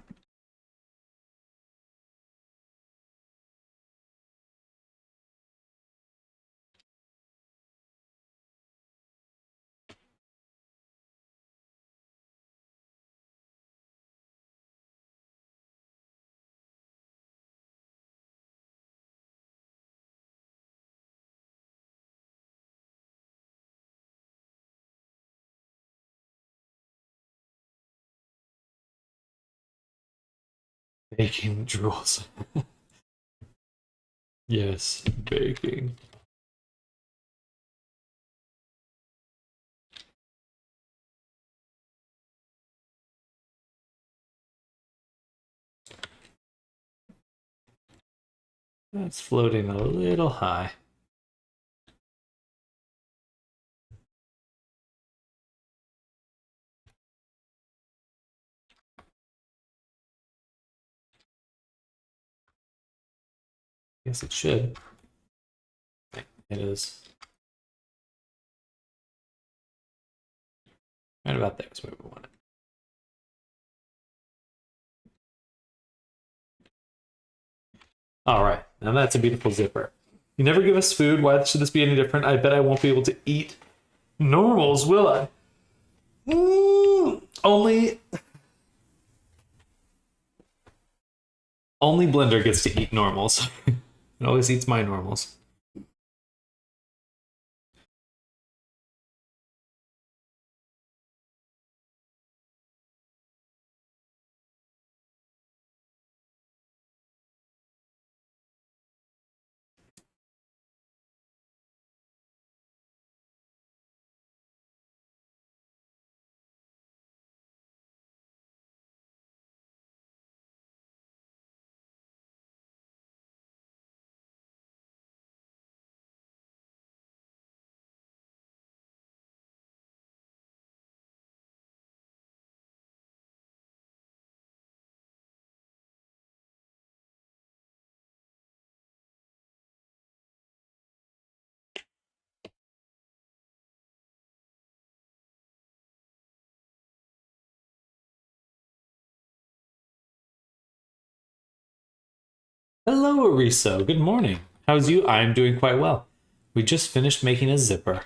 [SPEAKER 1] Baking drools. Yes, baking. That's floating a little high. Guess it should. It is. Right about there is where we want it. All right, now that's a beautiful zipper. You never give us food. Why should this be any different? I bet I won't be able to eat normals, will I? Only Blender gets to eat normals. It always eats my normals. Hello, Ariso. Good morning. How's you? I'm doing quite well. We just finished making a zipper.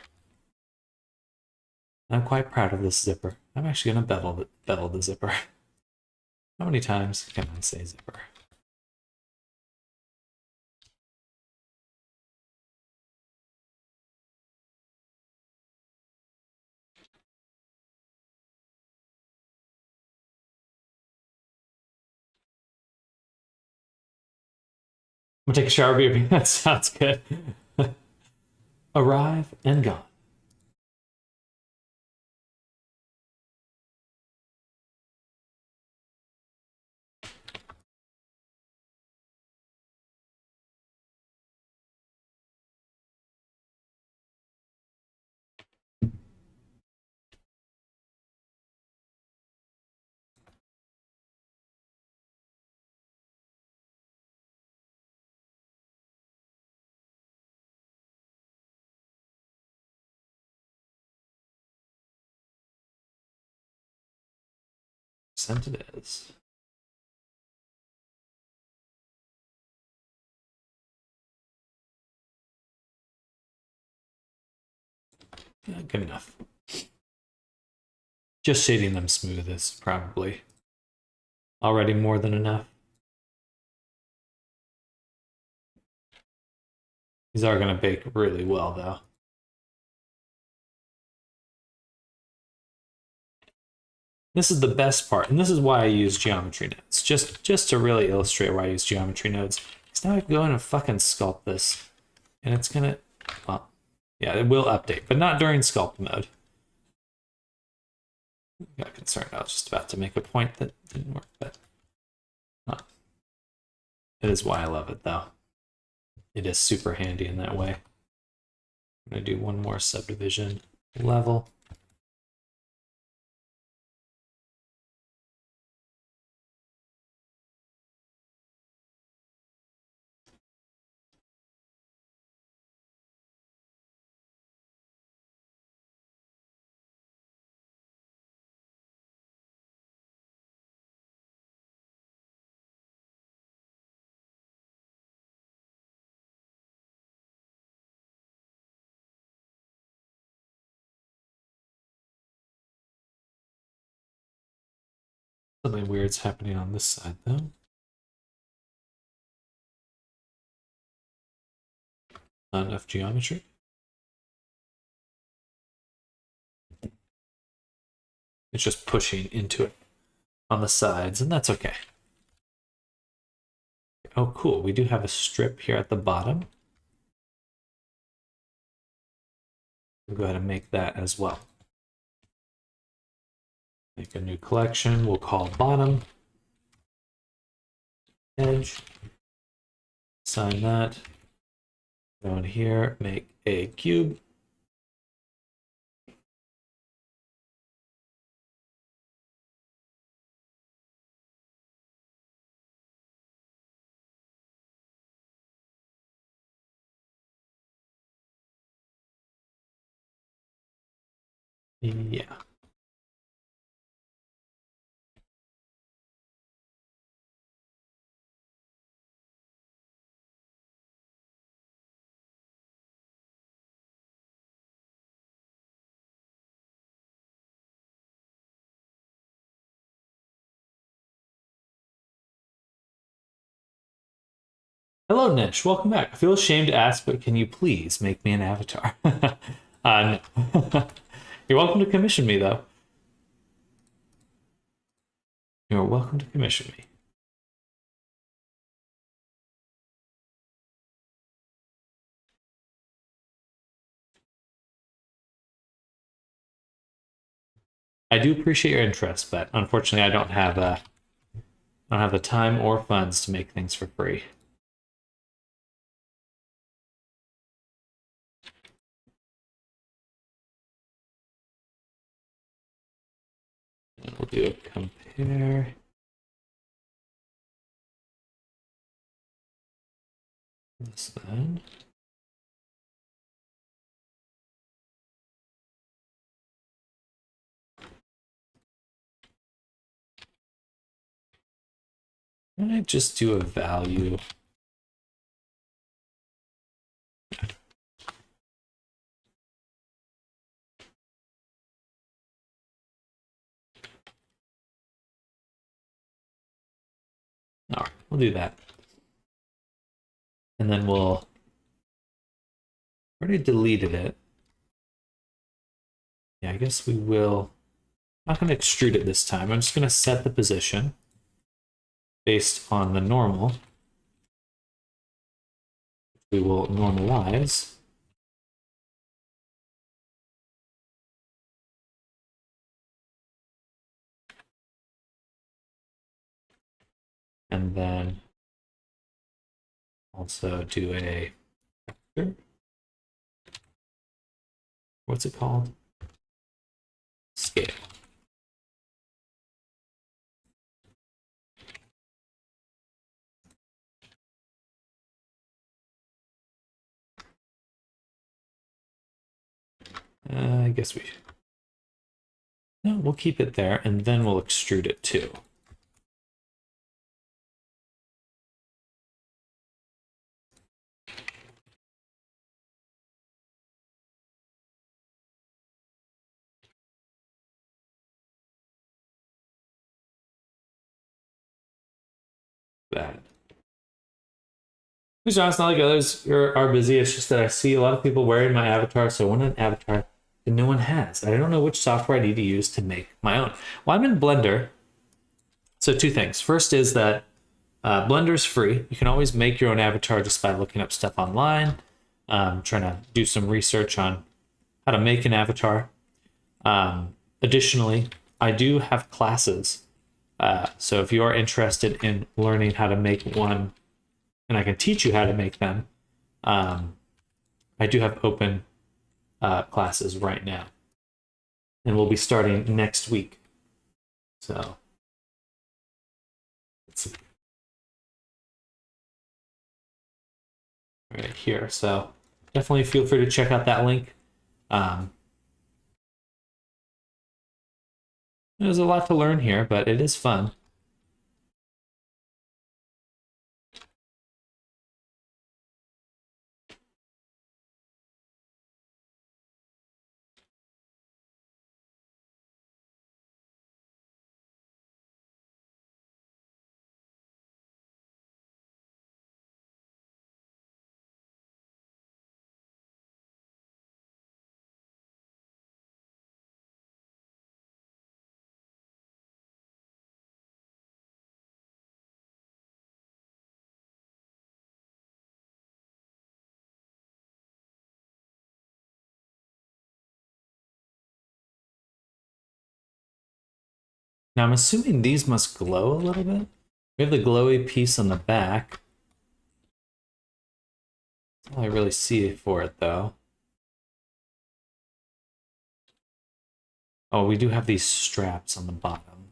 [SPEAKER 1] I'm quite proud of this zipper. I'm actually gonna bevel the zipper. How many times can I say zipper? I'm gonna take a shower, baby. That sounds good. Arrive and gone. Sent it is. Yeah, good enough. Just shading them smooth is probably already more than enough. These are gonna bake really well though. This is the best part, and this is why I use geometry nodes. Just to really illustrate why I use geometry nodes. Because now I can go in and fucking sculpt this. And it's gonna, well, yeah, it will update, but not during sculpt mode. I got concerned. I was just about to make a point that didn't work, but it is why I love it though. It is super handy in that way. I'm gonna do one more subdivision level. Something weird's happening on this side though. Not enough geometry. It's just pushing into it on the sides, and that's okay. Oh, cool. We do have a strip here at the bottom. We'll go ahead and make that as well. Make a new collection. We'll call bottom. Edge. Assign that. Go in here, make a cube. Yeah. Hello, Nish. Welcome back. I feel ashamed to ask, but can you please make me an avatar? No. You're welcome to commission me, though. You're welcome to commission me. I do appreciate your interest, but unfortunately, I don't have the time or funds to make things for free. And we'll do a compare. This then. And I just do a value we'll do that. And then we'll already deleted it. Yeah, I guess we will. I'm not going to extrude it this time. I'm just going to set the position based on the normal. We will normalize. And then also do a vector. What's it called? Scale. I guess we should. No, we'll keep it there, and then we'll extrude it too. That. It's not like others are busy. It's just that I see a lot of people wearing my avatar, so I want an avatar that no one has. I don't know which software I need to use to make my own. Well, I'm in Blender. So two things. First is that Blender's free. You can always make your own avatar just by looking up stuff online, trying to do some research on how to make an avatar. Additionally, I do have classes. So if you are interested in learning how to make one, and I can teach you how to make them, I do have open classes right now. And we'll be starting next week. So it's right here. So definitely feel free to check out that link. There's a lot to learn here, but it is fun. Now I'm assuming these must glow a little bit. We have the glowy piece on the back. That's all I really see for it though. Oh, we do have these straps on the bottom.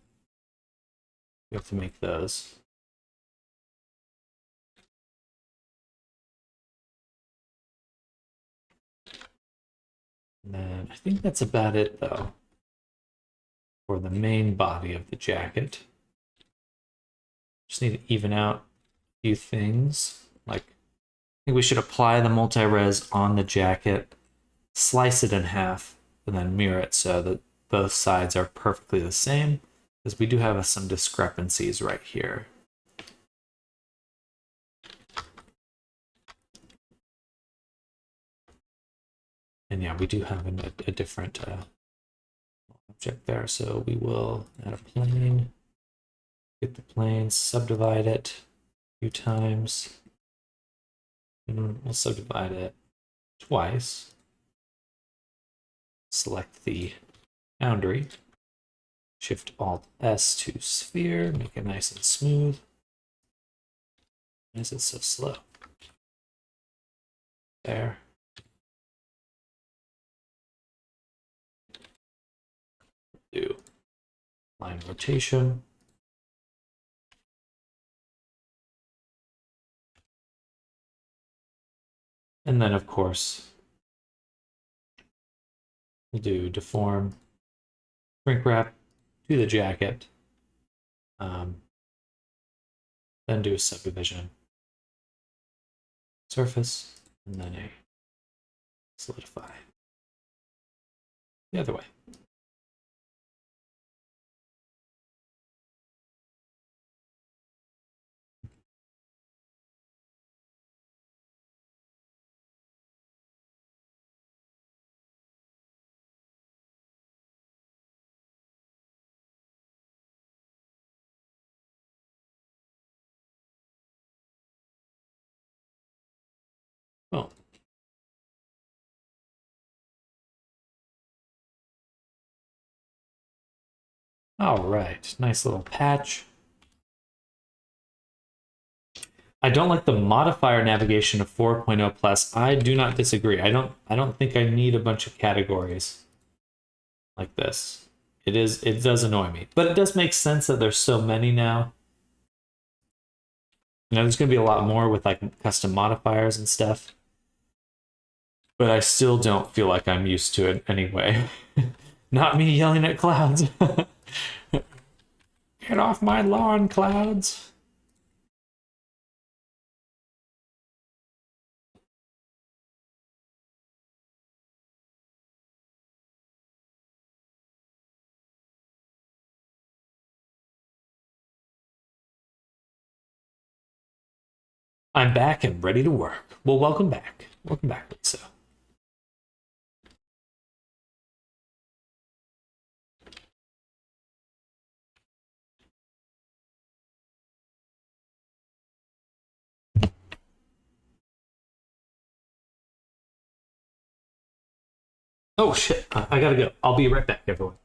[SPEAKER 1] We have to make those. And then I think that's about it though for the main body of the jacket. Just need to even out a few things. Like, I think we should apply the multi-res on the jacket, slice it in half, and then mirror it so that both sides are perfectly the same, because we do have some discrepancies right here. And yeah, we do have a different object there, so we will add a plane, get the plane, subdivide it a few times, and we'll subdivide it twice. Select the boundary, Shift Alt S to sphere, make it nice and smooth. Why is it so slow? There. Do line rotation. And then, of course, we'll do deform, shrink wrap to the jacket, then do a subdivision surface, and then a solidify the other way. Oh. All right, nice little patch. I don't like the modifier navigation of 4.0 plus. I do not disagree. I don't think I need a bunch of categories like this. It does annoy me. But it does make sense that there's so many now. You know, there's gonna be a lot more with like custom modifiers and stuff. But I still don't feel like I'm used to it anyway. Not me yelling at clouds. Get off my lawn, clouds. I'm back and ready to work. Well, welcome back. Welcome back, Lisa. Oh shit, I gotta go. I'll be right back, everyone.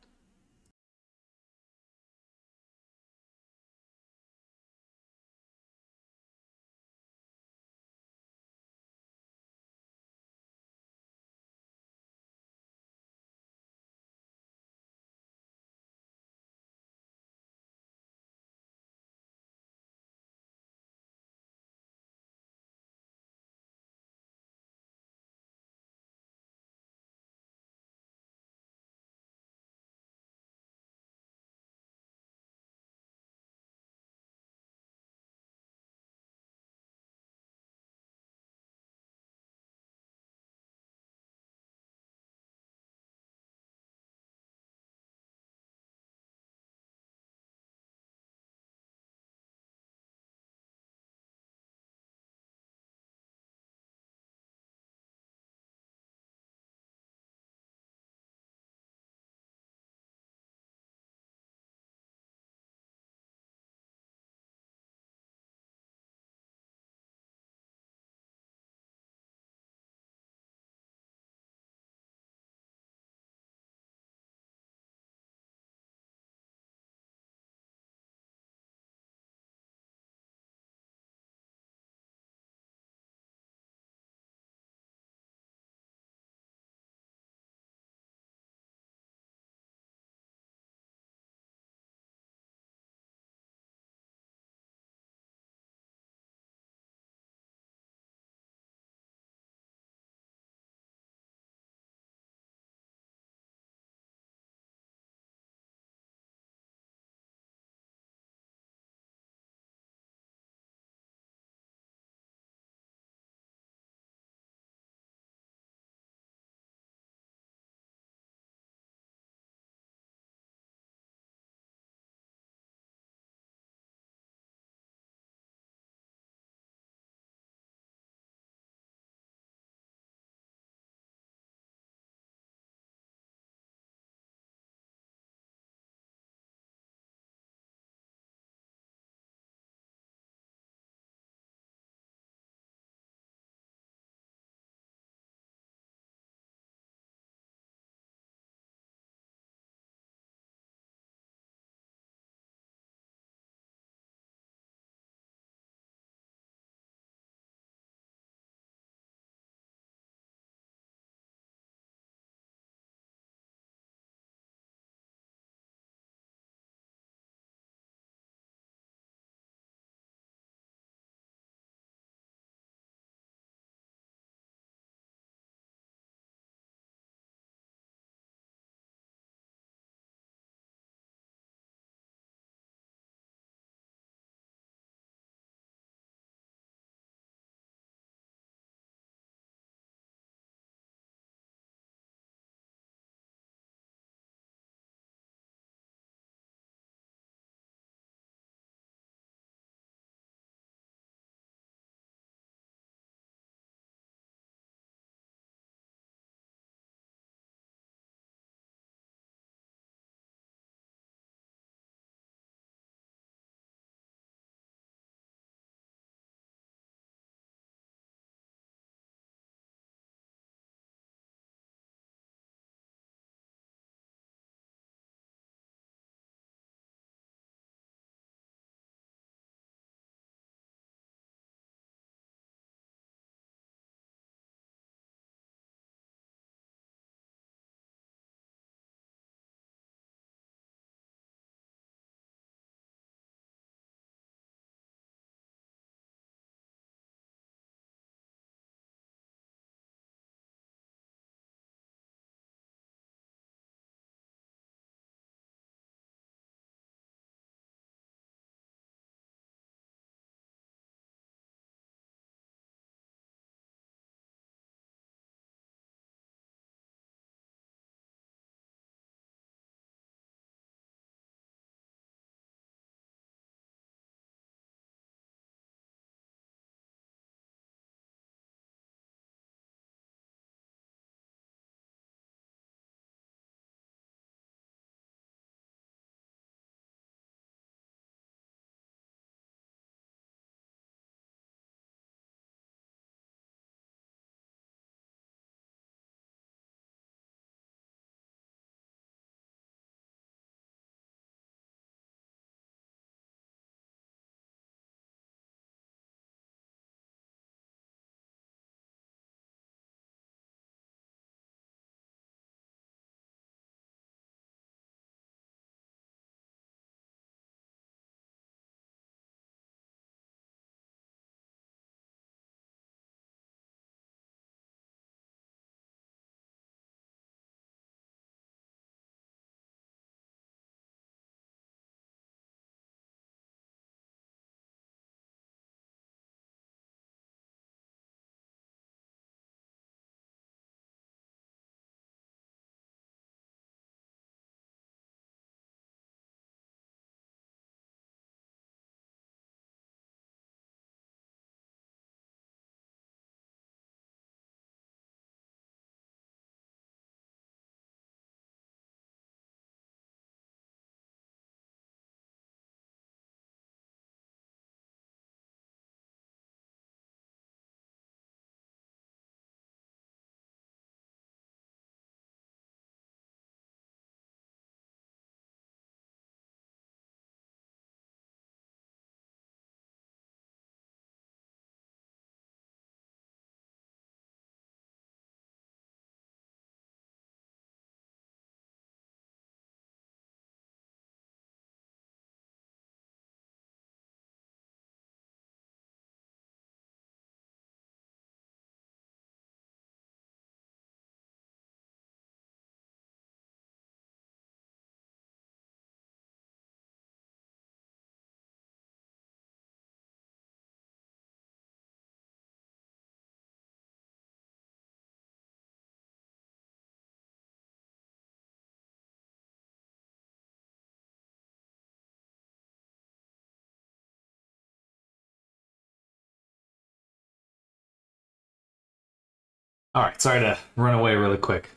[SPEAKER 1] All right, sorry to run away really quick.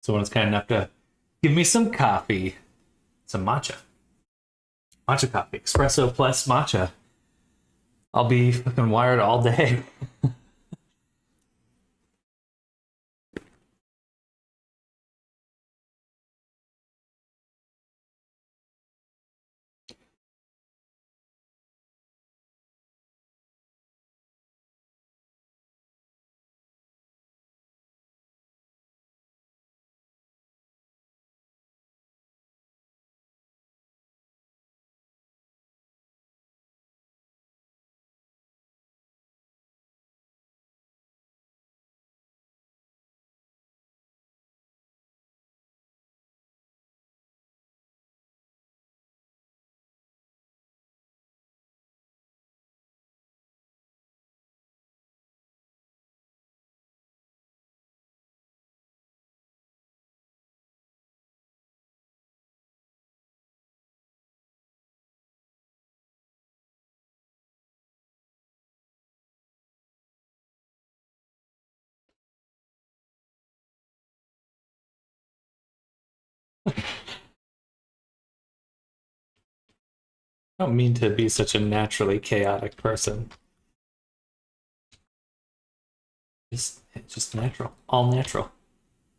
[SPEAKER 1] Someone's kind enough to give me some coffee, some matcha. Matcha coffee, espresso plus matcha. I'll be fucking wired all day. I don't mean to be such a naturally chaotic person. Just natural. All natural.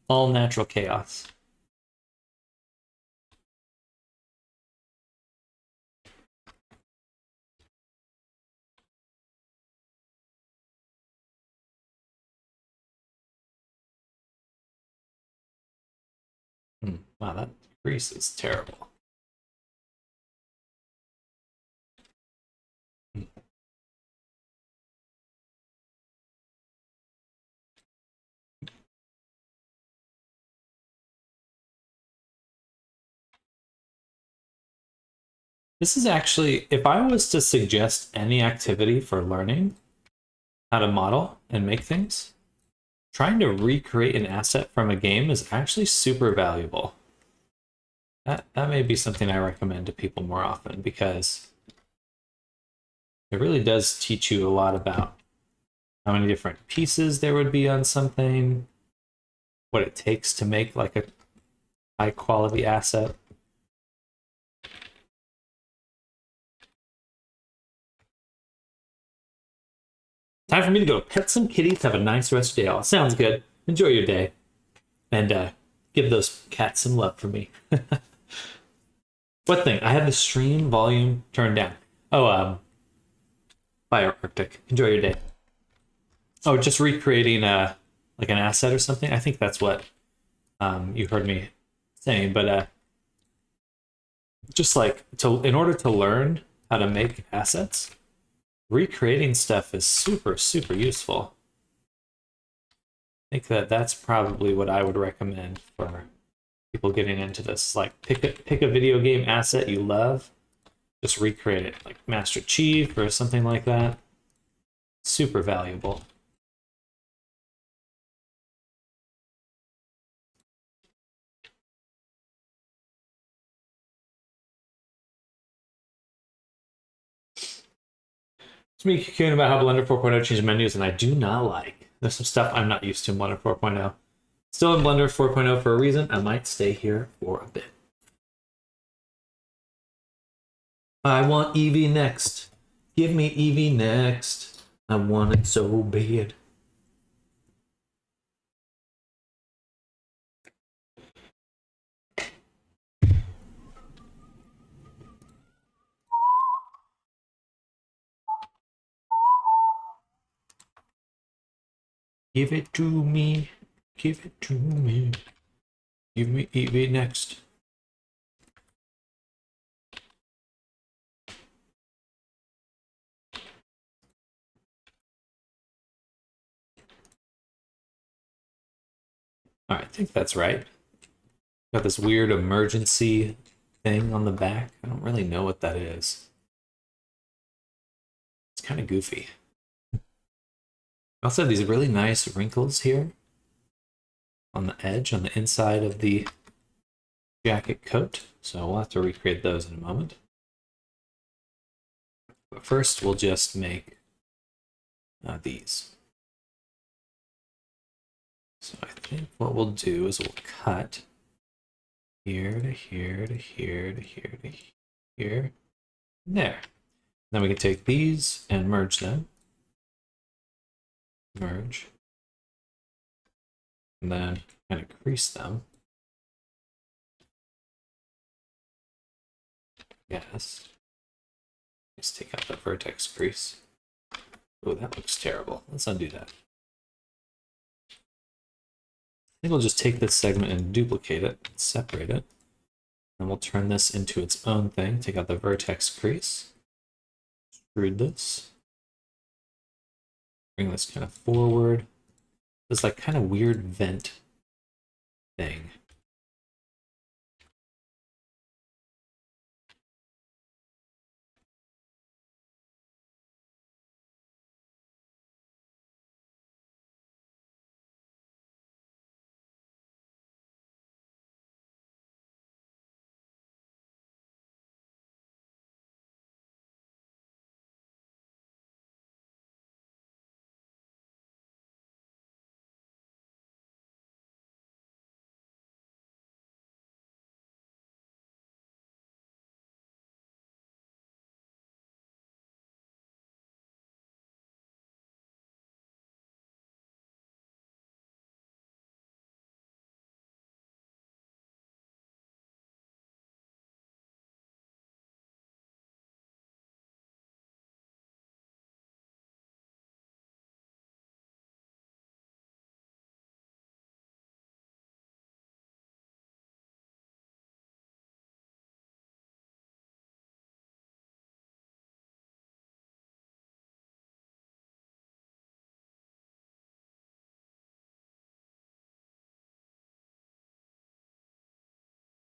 [SPEAKER 1] All natural chaos. Wow, that grease is terrible. This is actually, if I was to suggest any activity for learning how to model and make things, trying to recreate an asset from a game is actually super valuable. That may be something I recommend to people more often because it really does teach you a lot about how many different pieces there would be on something, what it takes to make like a high quality asset. Time for me to go pet some kitties, have a nice rest of the day. Sounds good. Enjoy your day. And give those cats some love for me. What thing? I have the stream volume turned down. Oh, Fire Arctic. Enjoy your day. Oh, just recreating like an asset or something. I think that's what you heard me saying. But just like in order to learn how to make assets, recreating stuff is super, super useful. I think that's probably what I would recommend for people getting into this. Like pick a video game asset you love, just recreate it, like Master Chief or something like that. Super valuable. It's me caring about how Blender 4.0 changed menus, and I do not like. There's some stuff I'm not used to in Blender 4.0. Still in Blender 4.0 for a reason. I might stay here for a bit. I want Eevee next. Give me Eevee next. I want it so bad. Give it to me. Give it to me. Give me Eevee next. All right, I think that's right. Got this weird emergency thing on the back. I don't really know what that is. It's kind of goofy. I also have these really nice wrinkles here on the edge, on the inside of the jacket coat. So we'll have to recreate those in a moment. But first, we'll just make these. So I think what we'll do is we'll cut here to here to here to here to here. There. Then we can take these and merge them. Merge. And then kind of crease them. Yes. Let's take out the vertex crease. Oh, that looks terrible. Let's undo that. I think we'll just take this segment and duplicate it, separate it. And we'll turn this into its own thing. Take out the vertex crease. Extrude this. Bring this kind of forward. This like kind of weird vent thing.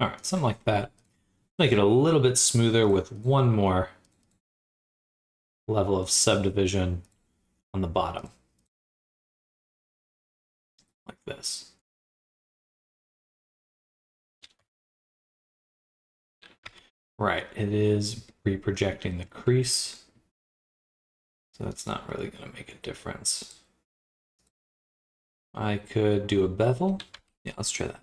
[SPEAKER 1] All right, something like that. Make it a little bit smoother with one more level of subdivision on the bottom. Like this. Right, it is reprojecting the crease. So that's not really going to make a difference. I could do a bevel. Yeah, let's try that.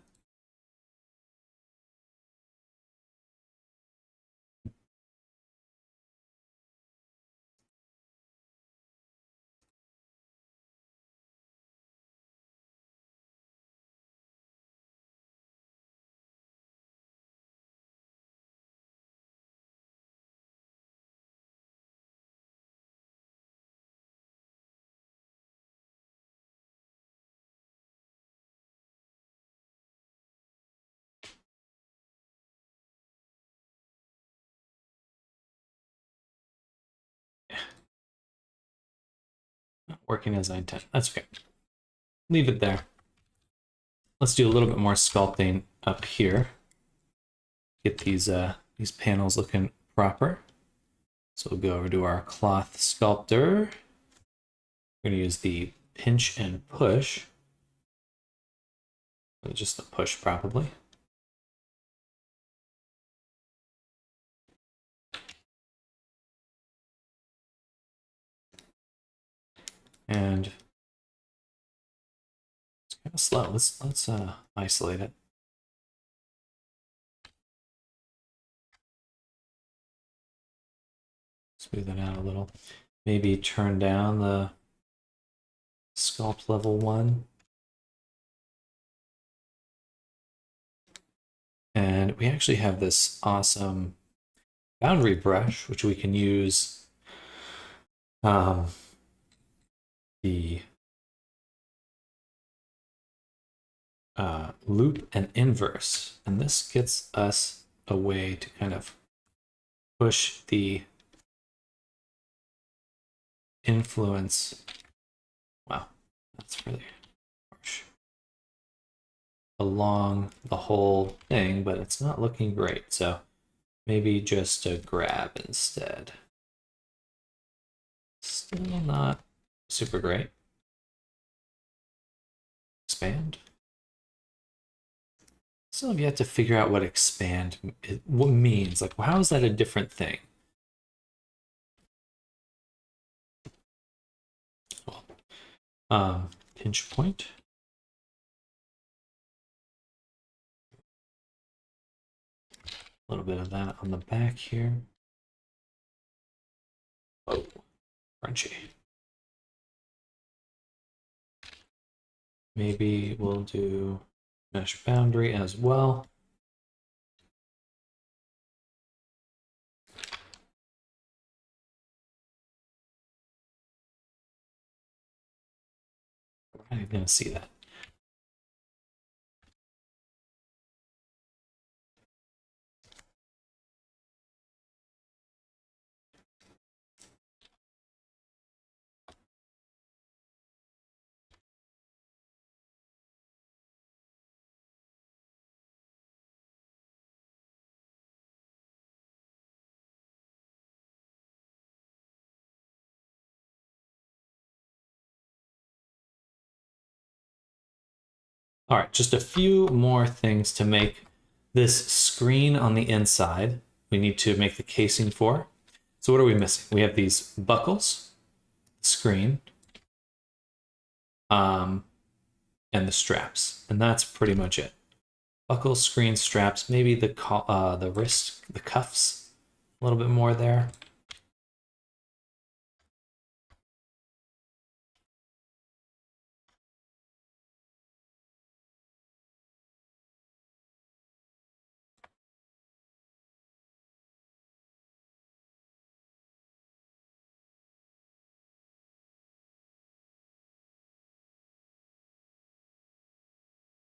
[SPEAKER 1] Not working as I intend. That's okay. Leave it there. Let's do a little bit more sculpting up here. Get these panels looking proper. So we'll go over to our cloth sculptor. We're going to use the pinch and push. Just the push, probably. And it's kind of slow. Let's isolate it. Smooth it out a little. Maybe turn down the sculpt level 1. And we actually have this awesome boundary brush, which we can use the loop and inverse. And this gets us a way to kind of push the influence. Wow, that's really harsh. Along the whole thing, but it's not looking great. So maybe just a grab instead. Still not super great. Expand. Still have yet to figure out what expand what means. Like, how is that a different thing? Pinch point. A little bit of that on the back here. Oh, crunchy. Maybe we'll do mesh boundary as well. I'm going to see that. All right, just a few more things to make this screen on the inside. We need to make the casing for. So what are we missing? We have these buckles, screen, and the straps, and that's pretty much it. Buckles, screen, straps, maybe the wrist, the cuffs, a little bit more there.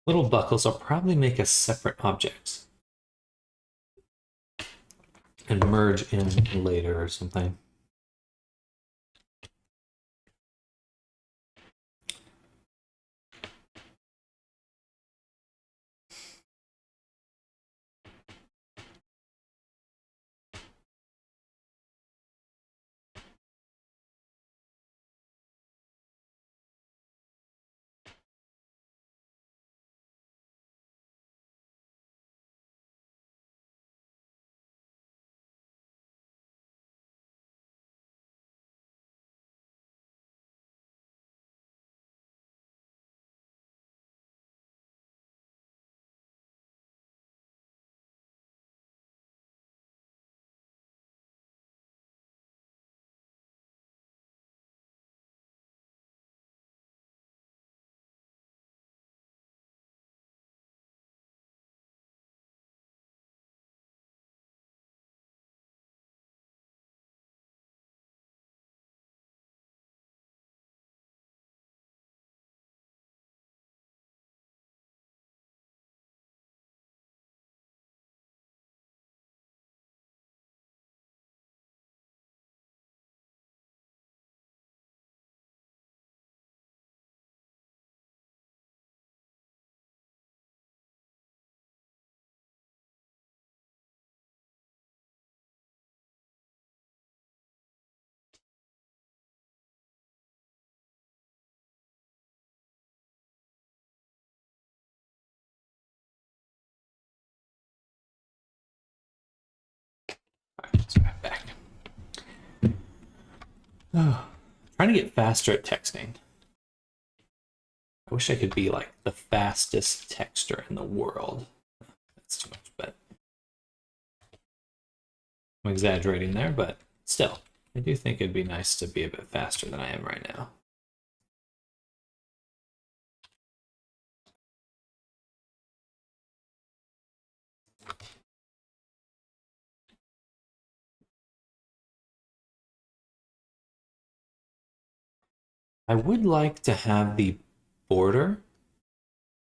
[SPEAKER 1] Little buckles, I'll probably make a separate object and merge in later or something. All right, let's get back. Oh, trying to get faster at texting. I wish I could be like the fastest texter in the world. That's too much, but I'm exaggerating there, but still, I do think it'd be nice to be a bit faster than I am right now. I would like to have the border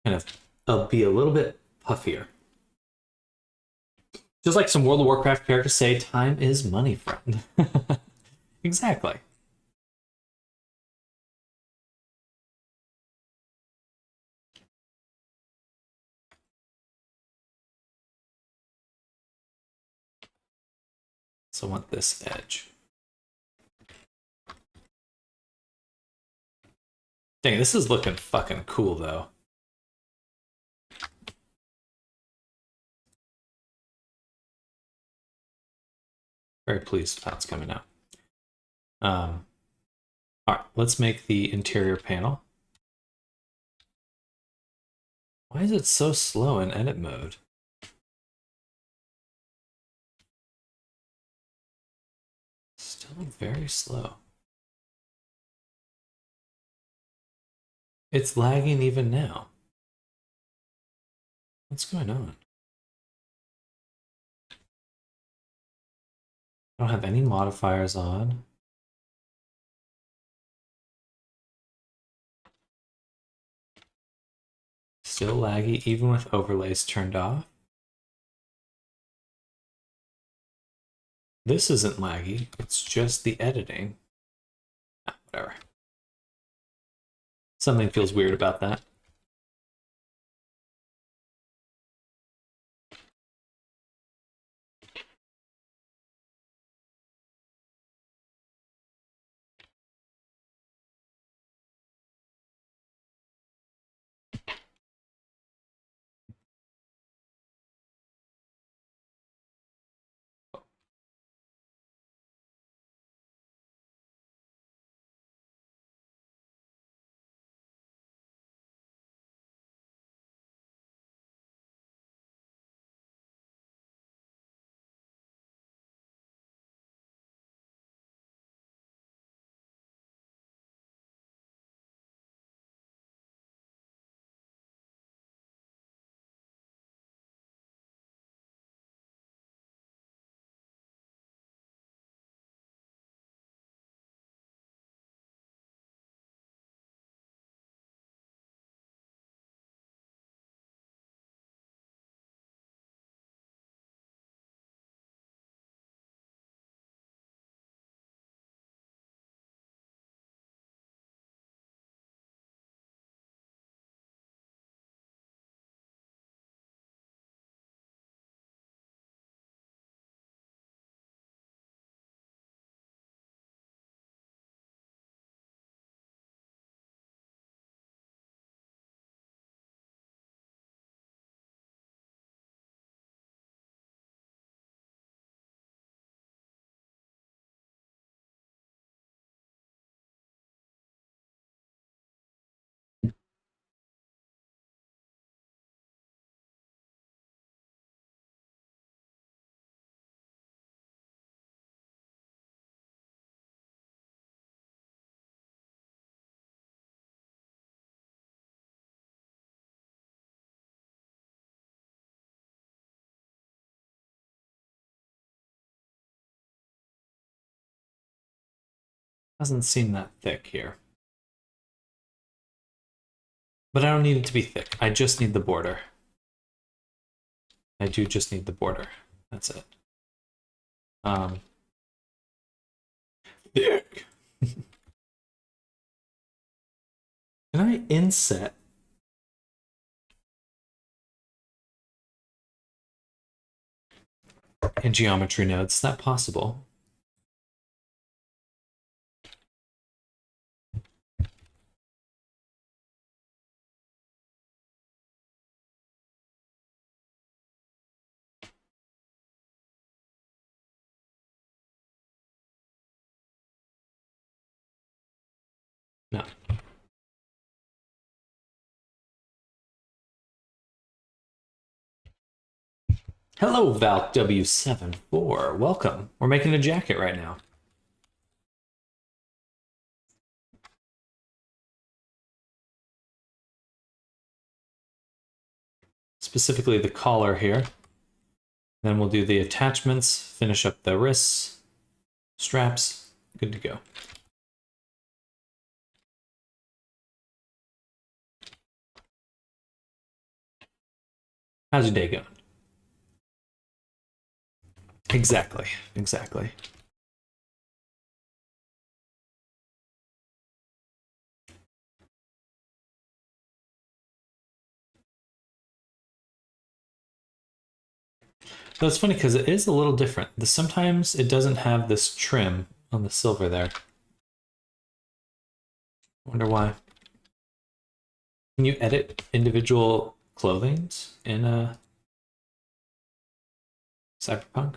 [SPEAKER 1] kind of be a little bit puffier. Just like some World of Warcraft characters say, time is money, friend. Exactly. So I want this edge. Dang, this is looking fucking cool, though. Very pleased with how it's coming out. All right, let's make the interior panel. Why is it so slow in edit mode? Still very slow. It's lagging even now. What's going on? I don't have any modifiers on. Still laggy even with overlays turned off. This isn't laggy, it's just the editing. Whatever. Something feels weird about that. Doesn't seem that thick here. But I don't need it to be thick. I just need the border. I do just need the border. That's it. Thick. Can I inset? In geometry nodes, is that possible? No. Hello, Valk W74. Welcome. We're making a jacket right now. Specifically the collar here. Then we'll do the attachments, finish up the wrists, straps, good to go. How's your day going? Exactly, exactly. So it's funny because it is a little different. Sometimes it doesn't have this trim on the silver there. Wonder why. Can you edit individual clothings in a Cyberpunk?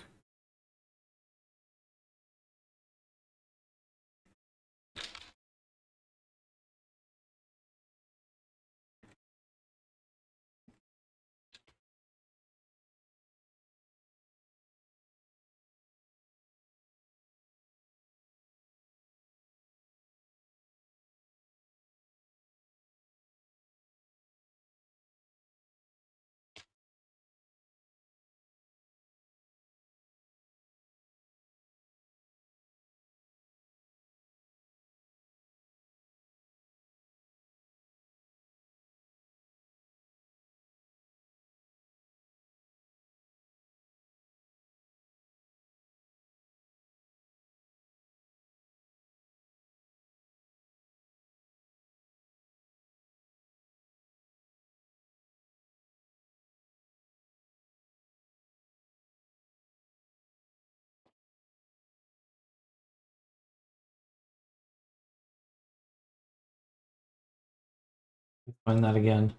[SPEAKER 1] Find that again.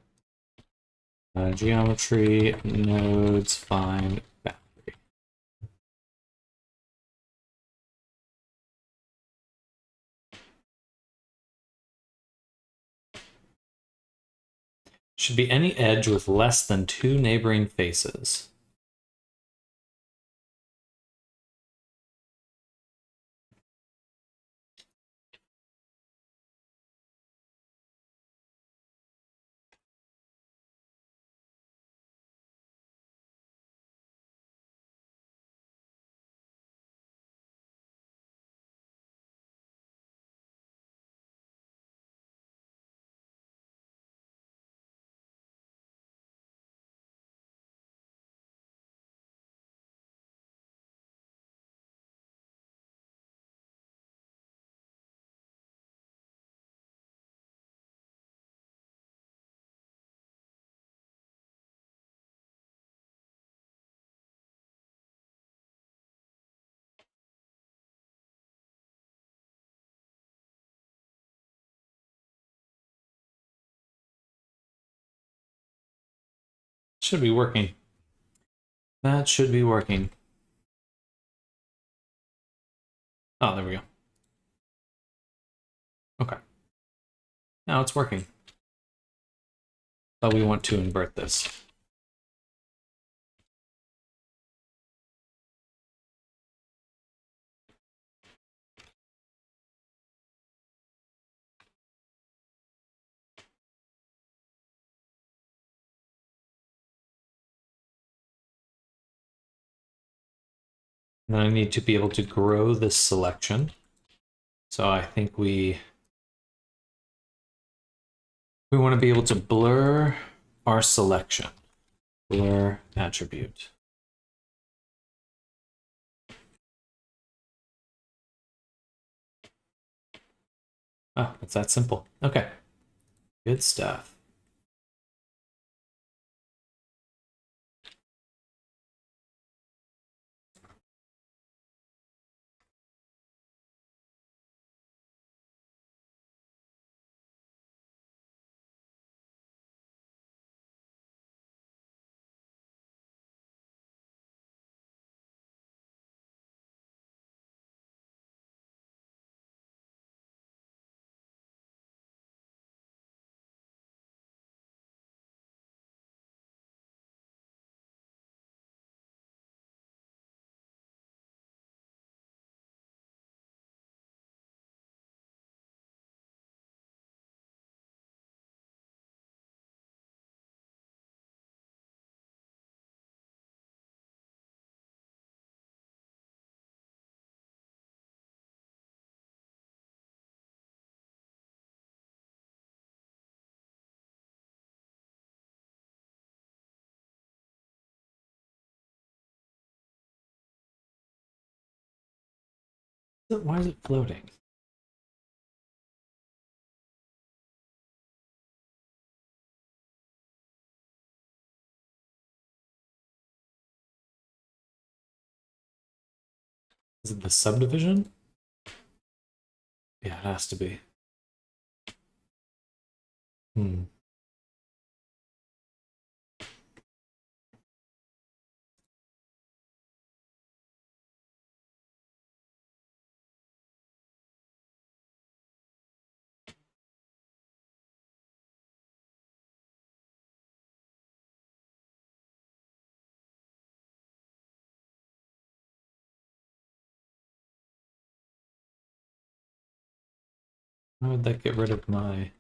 [SPEAKER 1] Geometry, nodes, find boundary. Should be any edge with less than 2 neighboring faces. Should be working. That should be working. Oh, there we go. Okay. Now it's working. But we want to invert this. And then I need to be able to grow this selection. So I think we want to be able to blur our selection. Blur attribute. Oh, it's that simple. Okay. Good stuff. Why is it floating? Is it the subdivision? Yeah, it has to be. Hmm. How would that get rid of my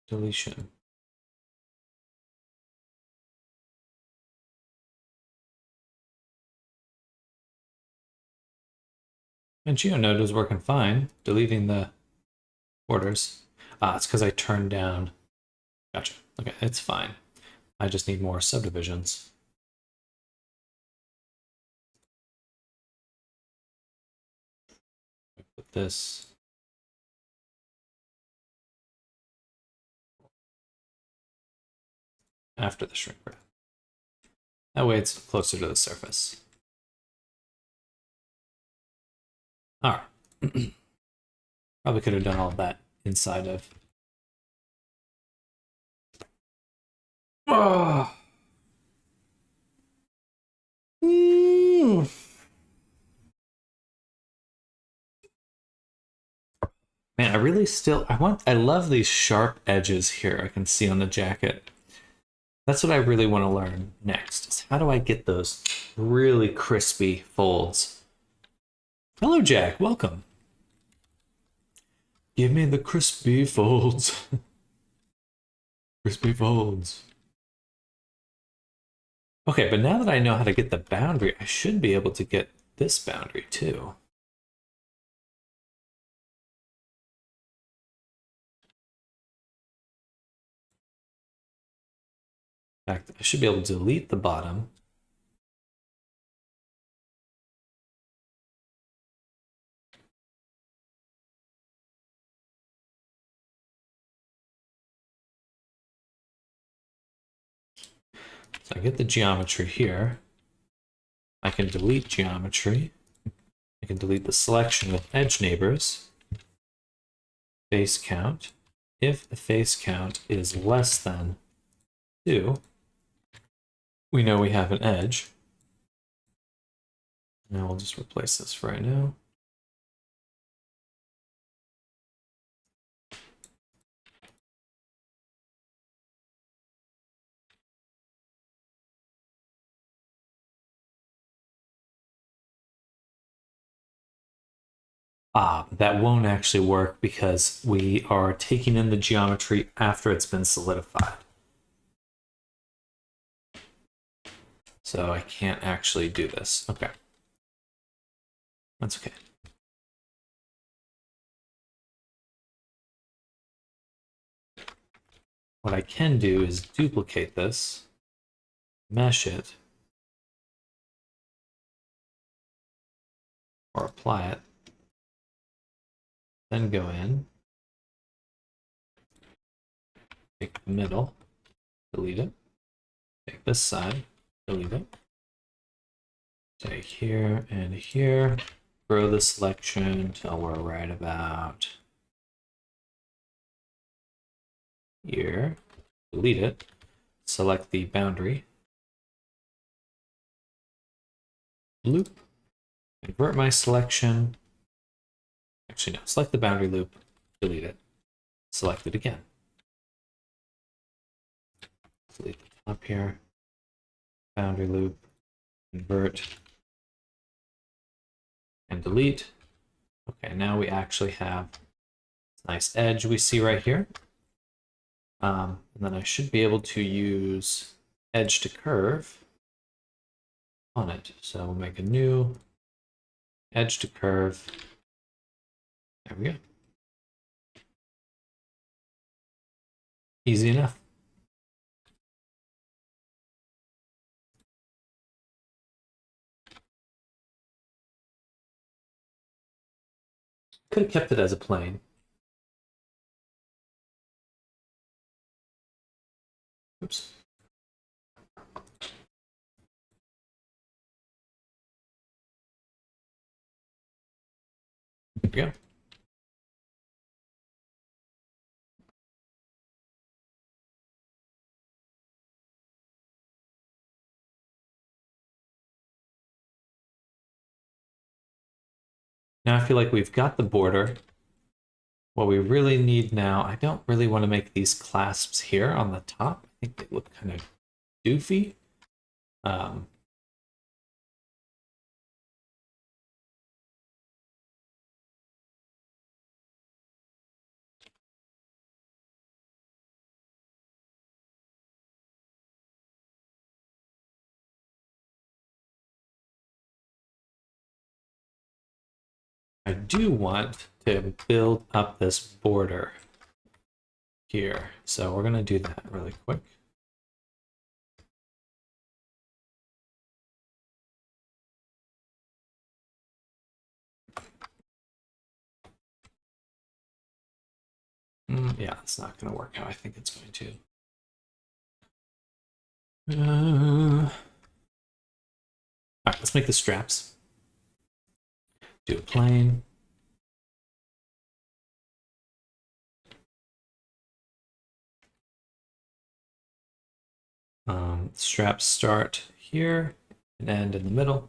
[SPEAKER 1] deletion? And GeoNode was working fine, deleting the borders. Ah, it's because I turned down. Gotcha. Okay, it's fine. I just need more subdivisions. Put this. After the shrink wrap. That way it's closer to the surface. All right. Probably could have done all of that inside of. Oh. Mm. Man, I love these sharp edges here I can see on the jacket. That's what I really want to learn next, is how do I get those really crispy folds? Hello, Jack. Welcome. Give me the crispy folds. Crispy folds. Okay, but now that I know how to get the boundary, I should be able to get this boundary too. In fact, I should be able to delete the bottom. So I get the geometry here. I can delete geometry. I can delete the selection with edge neighbors. Face count. If the face count is less than 2, we know we have an edge. Now we'll just replace this for right now. That won't actually work because we are taking in the geometry after it's been solidified. So I can't actually do this. Okay. That's okay. What I can do is duplicate this, mesh it, or apply it, then go in, take the middle, delete it, take this side, delete it, take here and here, grow the selection until we're right about here, delete it, select the boundary, loop, convert my selection, actually no, select the boundary loop, delete it, select it again. Delete the top here, boundary loop, convert, and delete. Okay, now we actually have this nice edge we see right here. And then I should be able to use edge to curve on it. So we'll make a new edge to curve. There we go. Easy enough. Could have kept it as a plane. Oops. There we go. Now I feel like we've got the border. What we really need now, I don't really want to make these clasps here on the top. I think they look kind of doofy. I do want to build up this border here. So we're going to do that really quick. Yeah, it's not going to work how I think it's going to. All right, let's make the straps. Do a plane. Straps start here and end in the middle.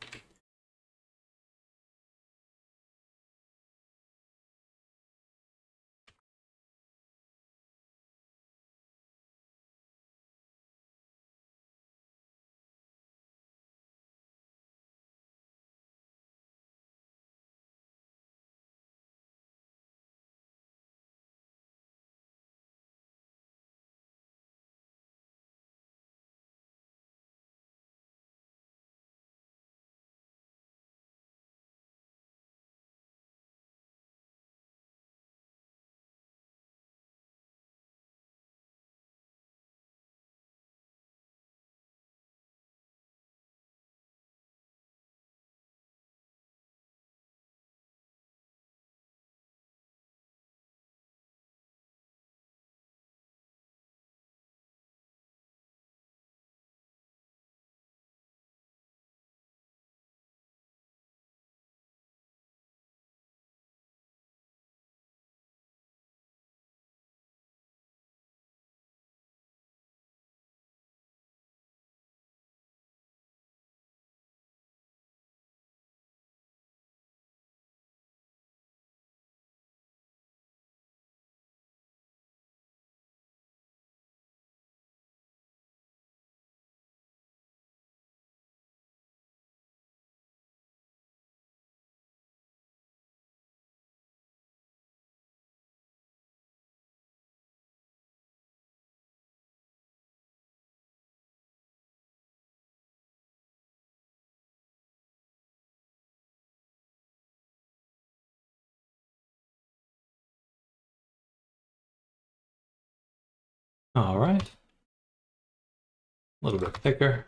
[SPEAKER 1] All right. A little bit thicker.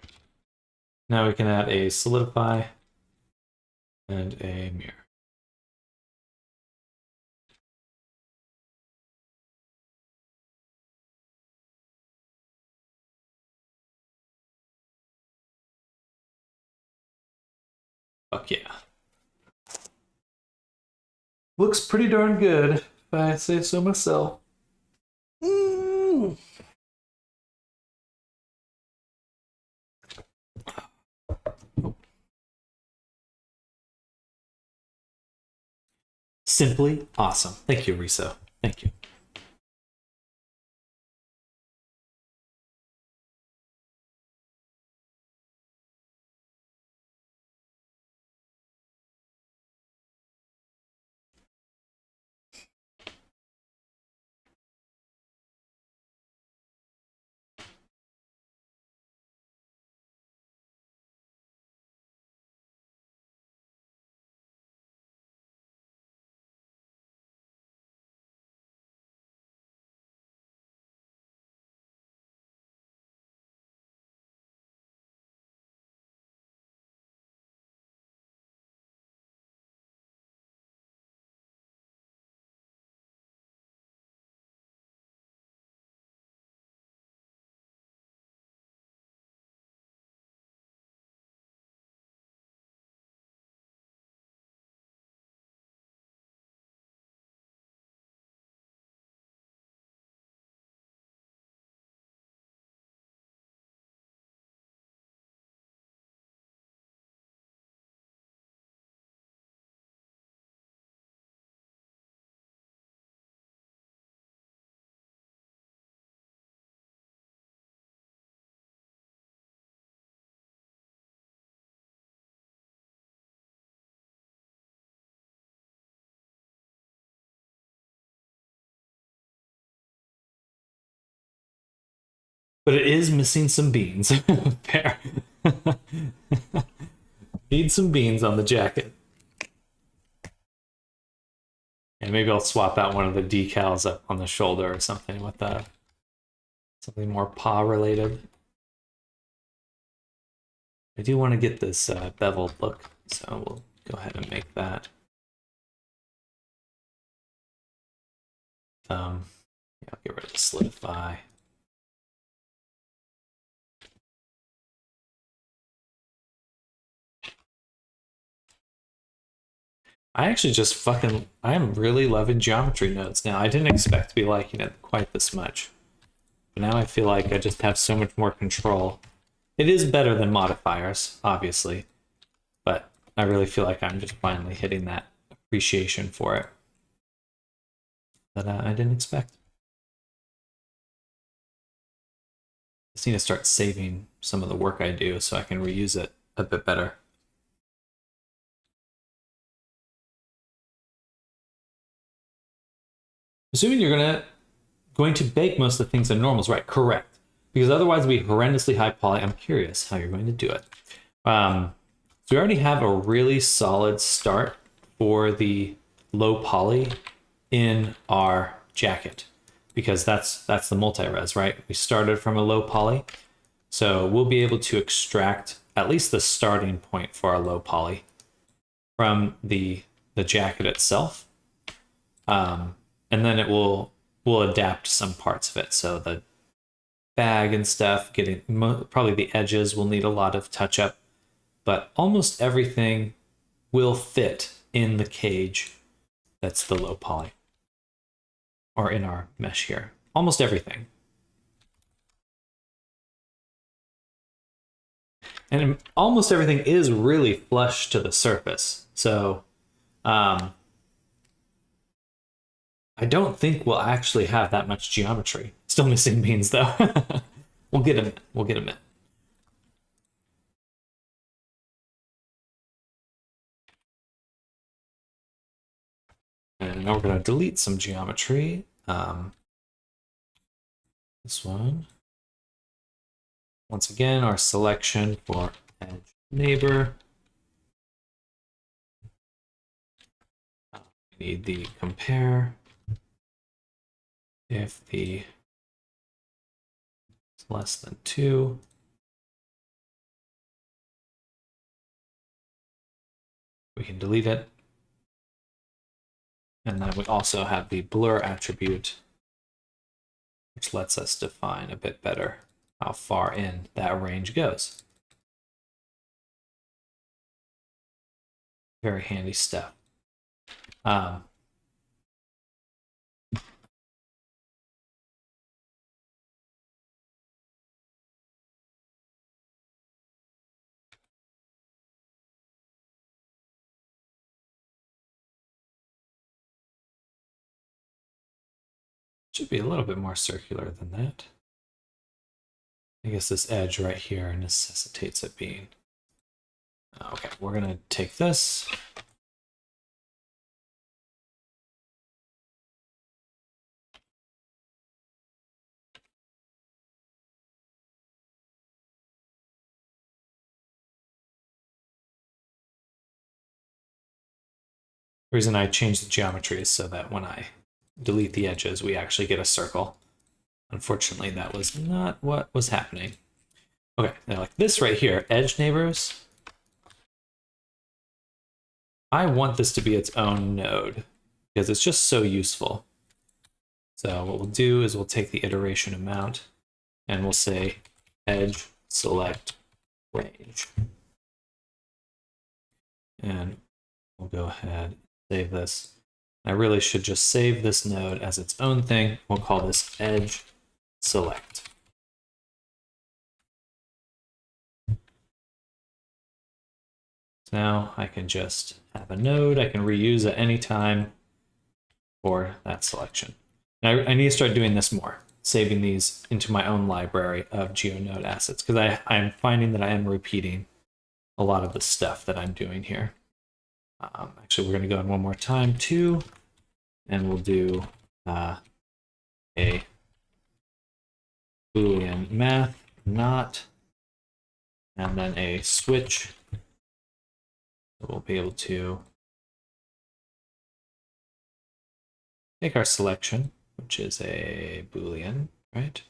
[SPEAKER 1] Now we can add a solidify and a mirror. Fuck yeah. Looks pretty darn good, if I say so myself. Simply awesome. Thank you, Riso. Thank you. But it is missing some beans. Fair. Need some beans on the jacket. And maybe I'll swap out one of the decals up on the shoulder or something with that. Something more paw related. I do want to get this beveled look, so we'll go ahead and make that. Yeah, I'll get rid of the solidify. I actually just I'm really loving geometry nodes now. I didn't expect to be liking it quite this much. But now I feel like I just have so much more control. It is better than modifiers, obviously, but I really feel like I'm just finally hitting that appreciation for it that I didn't expect. I just need to start saving some of the work I do so I can reuse it a bit better. Assuming you're going to bake most of the things in normals, right? Correct. Because otherwise it'd be horrendously high poly. I'm curious how you're going to do it. So we already have a really solid start for the low poly in our jacket, because that's the multi-res, right? We started from a low poly, so we'll be able to extract at least the starting point for our low poly from the jacket itself, and then it will adapt some parts of it. So the bag and stuff, probably the edges will need a lot of touch up, but almost everything will fit in the cage that's the low poly, or in our mesh here. Almost everything. And almost everything is really flush to the surface. So I don't think we'll actually have that much geometry. Still missing beans though. We'll get them. We'll get them in. And now we're going to delete some geometry. This one. Once again, our selection for edge neighbor. We need the compare. If the is less than 2. We can delete it. And then we also have the blur attribute, which lets us define a bit better how far in that range goes. Very handy stuff. Should be a little bit more circular than that. I guess this edge right here necessitates it being. Okay, we're gonna take this. The reason I changed the geometry is so that when I delete the edges, we actually get a circle. Unfortunately, that was not what was happening. Okay, now like this right here, edge neighbors. I want this to be its own node because it's just so useful. So what we'll do is we'll take the iteration amount and we'll say edge select range. And we'll go ahead and save this. I really should just save this node as its own thing. We'll call this edge select. So now I can just have a node I can reuse at any time for that selection. Now I need to start doing this more, saving these into my own library of GeoNode assets, because I'm finding that I am repeating a lot of the stuff that I'm doing here. Actually, we're going to go in one more time too, and we'll do a Boolean math not, and then a switch. We'll be able to take our selection, which is a Boolean, right?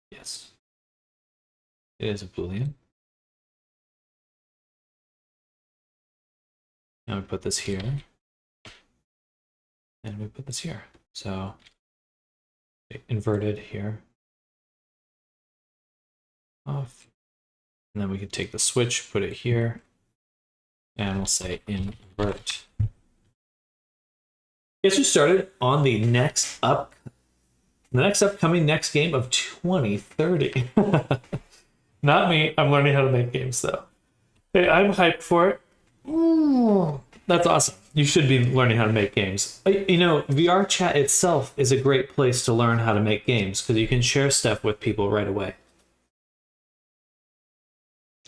[SPEAKER 1] Yes, it is a Boolean. Now we put this here, and we put this here. So inverted here, off. And then we can take the switch, put it here, and we'll say invert Guess who started on the next upcoming next game of 2030? Not me. I'm learning how to make games though. Hey, I'm hyped for it. Ooh, that's awesome. You should be learning how to make games. You know, VR chat itself is a great place to learn how to make games because you can share stuff with people right away.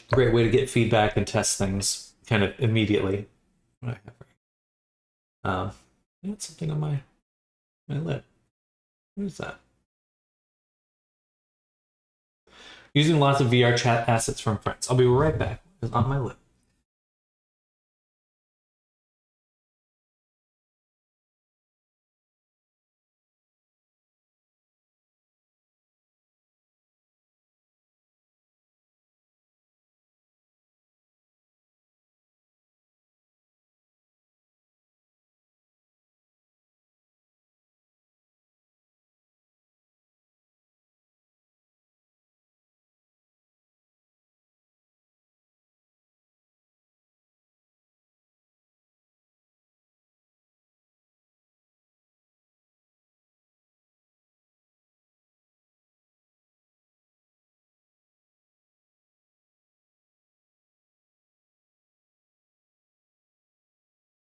[SPEAKER 1] Great way to get feedback and test things kind of immediately. What I have right. I got something on my lip. What is that? Using lots of VR chat assets from friends. I'll be right back. It's on my lip.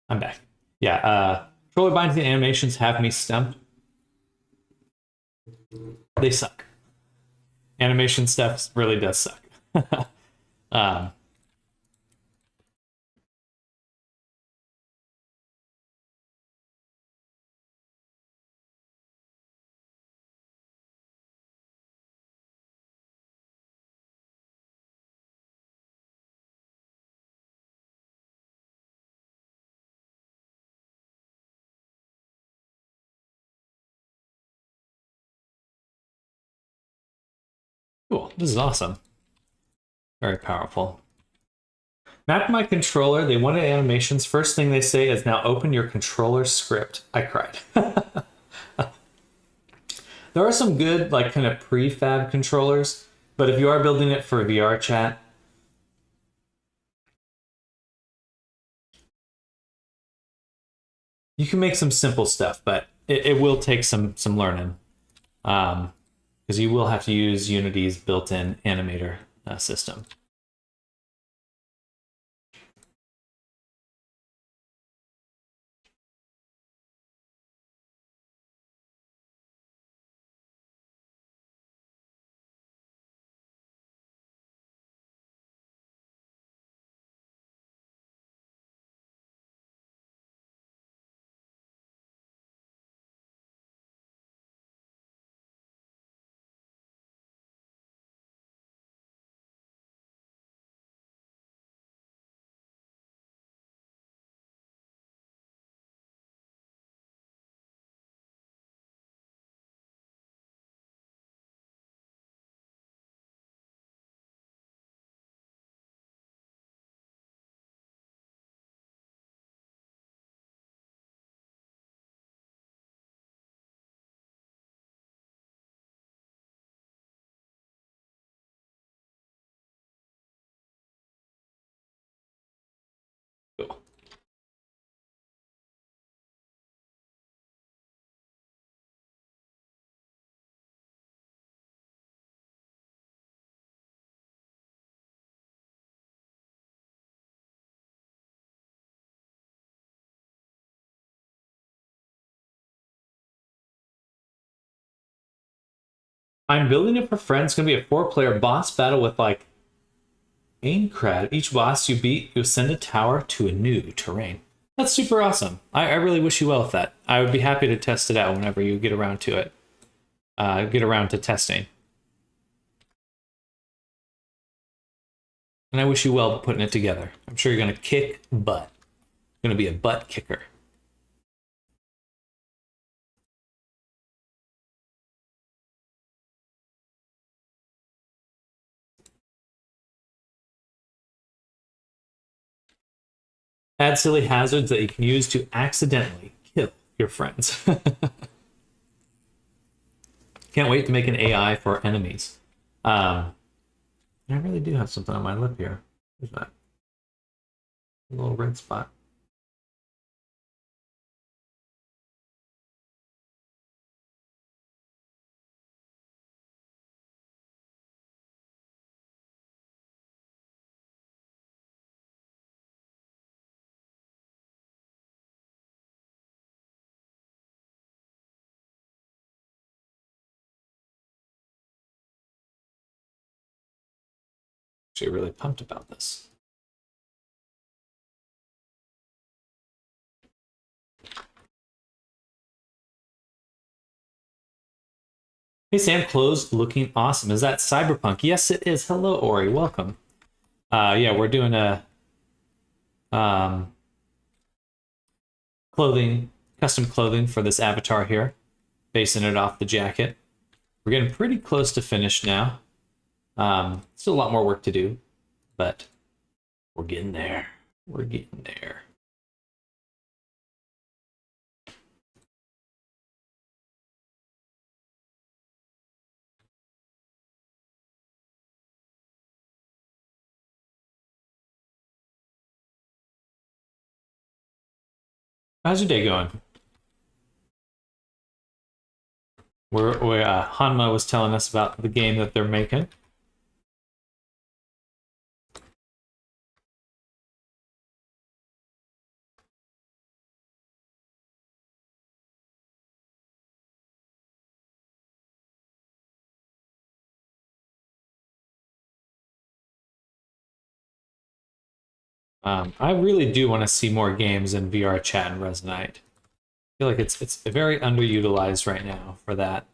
[SPEAKER 1] I'm back. Yeah, controller binding animations have me stumped. They suck. Animation stuff really does suck. um, cool. This is awesome. Very powerful. Map my controller. They wanted animations. First thing they say is now open your controller script. I cried. There are some good, like, kind of prefab controllers, but if you are building it for VR chat, you can make some simple stuff, but it will take some learning. Because you will have to use Unity's built-in animator system. Cool. I'm building it for friends. It's gonna be a 4-player boss battle with like Aincrad. Each boss you beat, you'll send a tower to a new terrain. That's super awesome. I really wish you well with that. I would be happy to test it out whenever you get around to it. Get around to testing. And I wish you well putting it together. I'm sure you're gonna kick butt. You're gonna be a butt kicker. Add silly hazards that you can use to accidentally kill your friends. Can't wait to make an AI for enemies. I really do have something on my lip here. Where's that? A little red spot. actually really pumped about this. Hey Sam, clothes looking awesome. Is that Cyberpunk? Yes, it is. Hello, Ori. Welcome. Yeah, we're doing a custom clothing for this avatar here, basing it off the jacket. We're getting pretty close to finished now. Still a lot more work to do, but we're getting there. We're getting there. How's your day going? Hanma was telling us about the game that they're making. I really do want to see more games in VR chat and Resonite. I feel like it's very underutilized right now for that.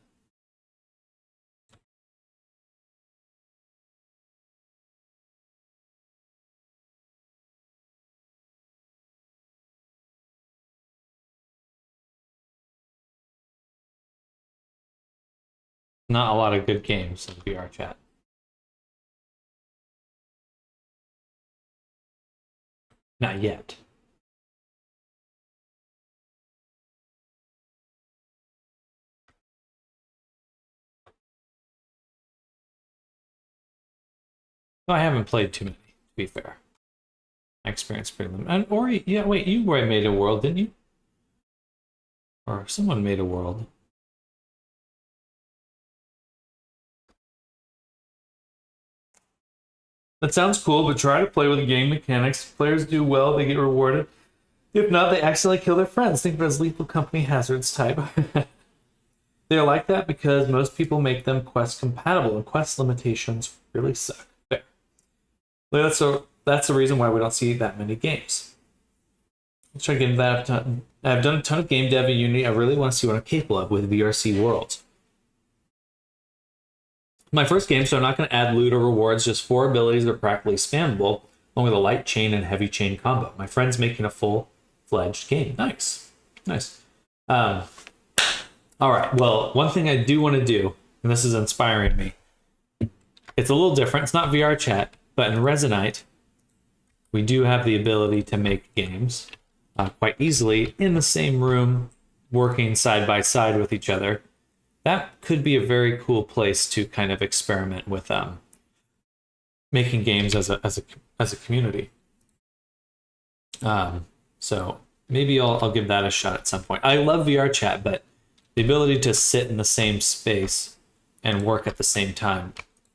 [SPEAKER 1] Not a lot of good games in VR chat. Not yet. Well, I haven't played too many, to be fair. My experience pretty limited. And Ori, yeah, wait, you made a world, didn't you? Or someone made a world. That sounds cool, but try to play with game mechanics. If players do well, they get rewarded. If not, they accidentally kill their friends. Think of it as lethal company hazards type. They're like that because most people make them quest compatible, and quest limitations really suck. Fair. That's the reason why we don't see that many games. Let's try getting that. I've done a ton of game dev in Unity. I really want to see what I'm capable of with VRC Worlds. My first game, so I'm not going to add loot or rewards, just 4 abilities that are practically spammable, along with a light chain and heavy chain combo. My friend's making a full-fledged game. Nice. Nice. All right, well, one thing I do want to do, and this is inspiring me, it's a little different. It's not VR chat, but in Resonite, we do have the ability to make games quite easily in the same room, working side by side with each other. That could be a very cool place to kind of experiment with making games as a community. So maybe I'll give that a shot at some point. I love VR chat, but the ability to sit in the same space and work at the same time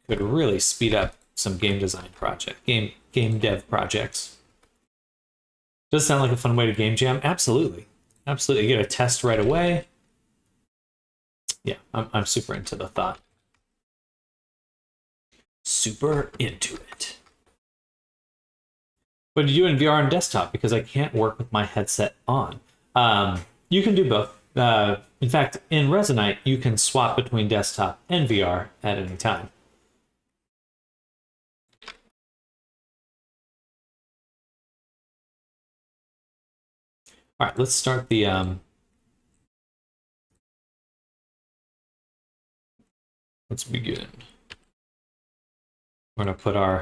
[SPEAKER 1] could really speed up some game design game dev projects. Does it sound like a fun way to game jam? Absolutely. Absolutely. You get a test right away. Yeah, I'm super into the thought. Super into it. But you do in VR and desktop because I can't work with my headset on. You can do both. In fact, in Resonite, you can swap between desktop and VR at any time. All right, let's start the let's begin. We're gonna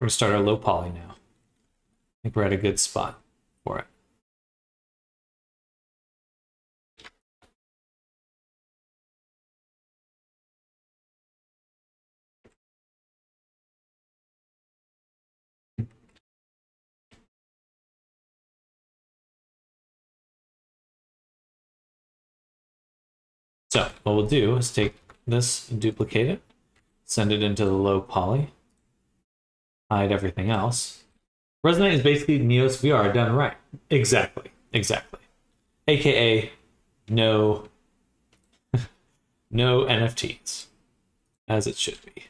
[SPEAKER 1] start our low poly now. I think we're at a good spot for it. So what we'll do is take this and duplicate it, send it into the low poly, hide everything else. Resonite is basically Neos VR done right. Exactly. AKA no no NFTs, as it should be.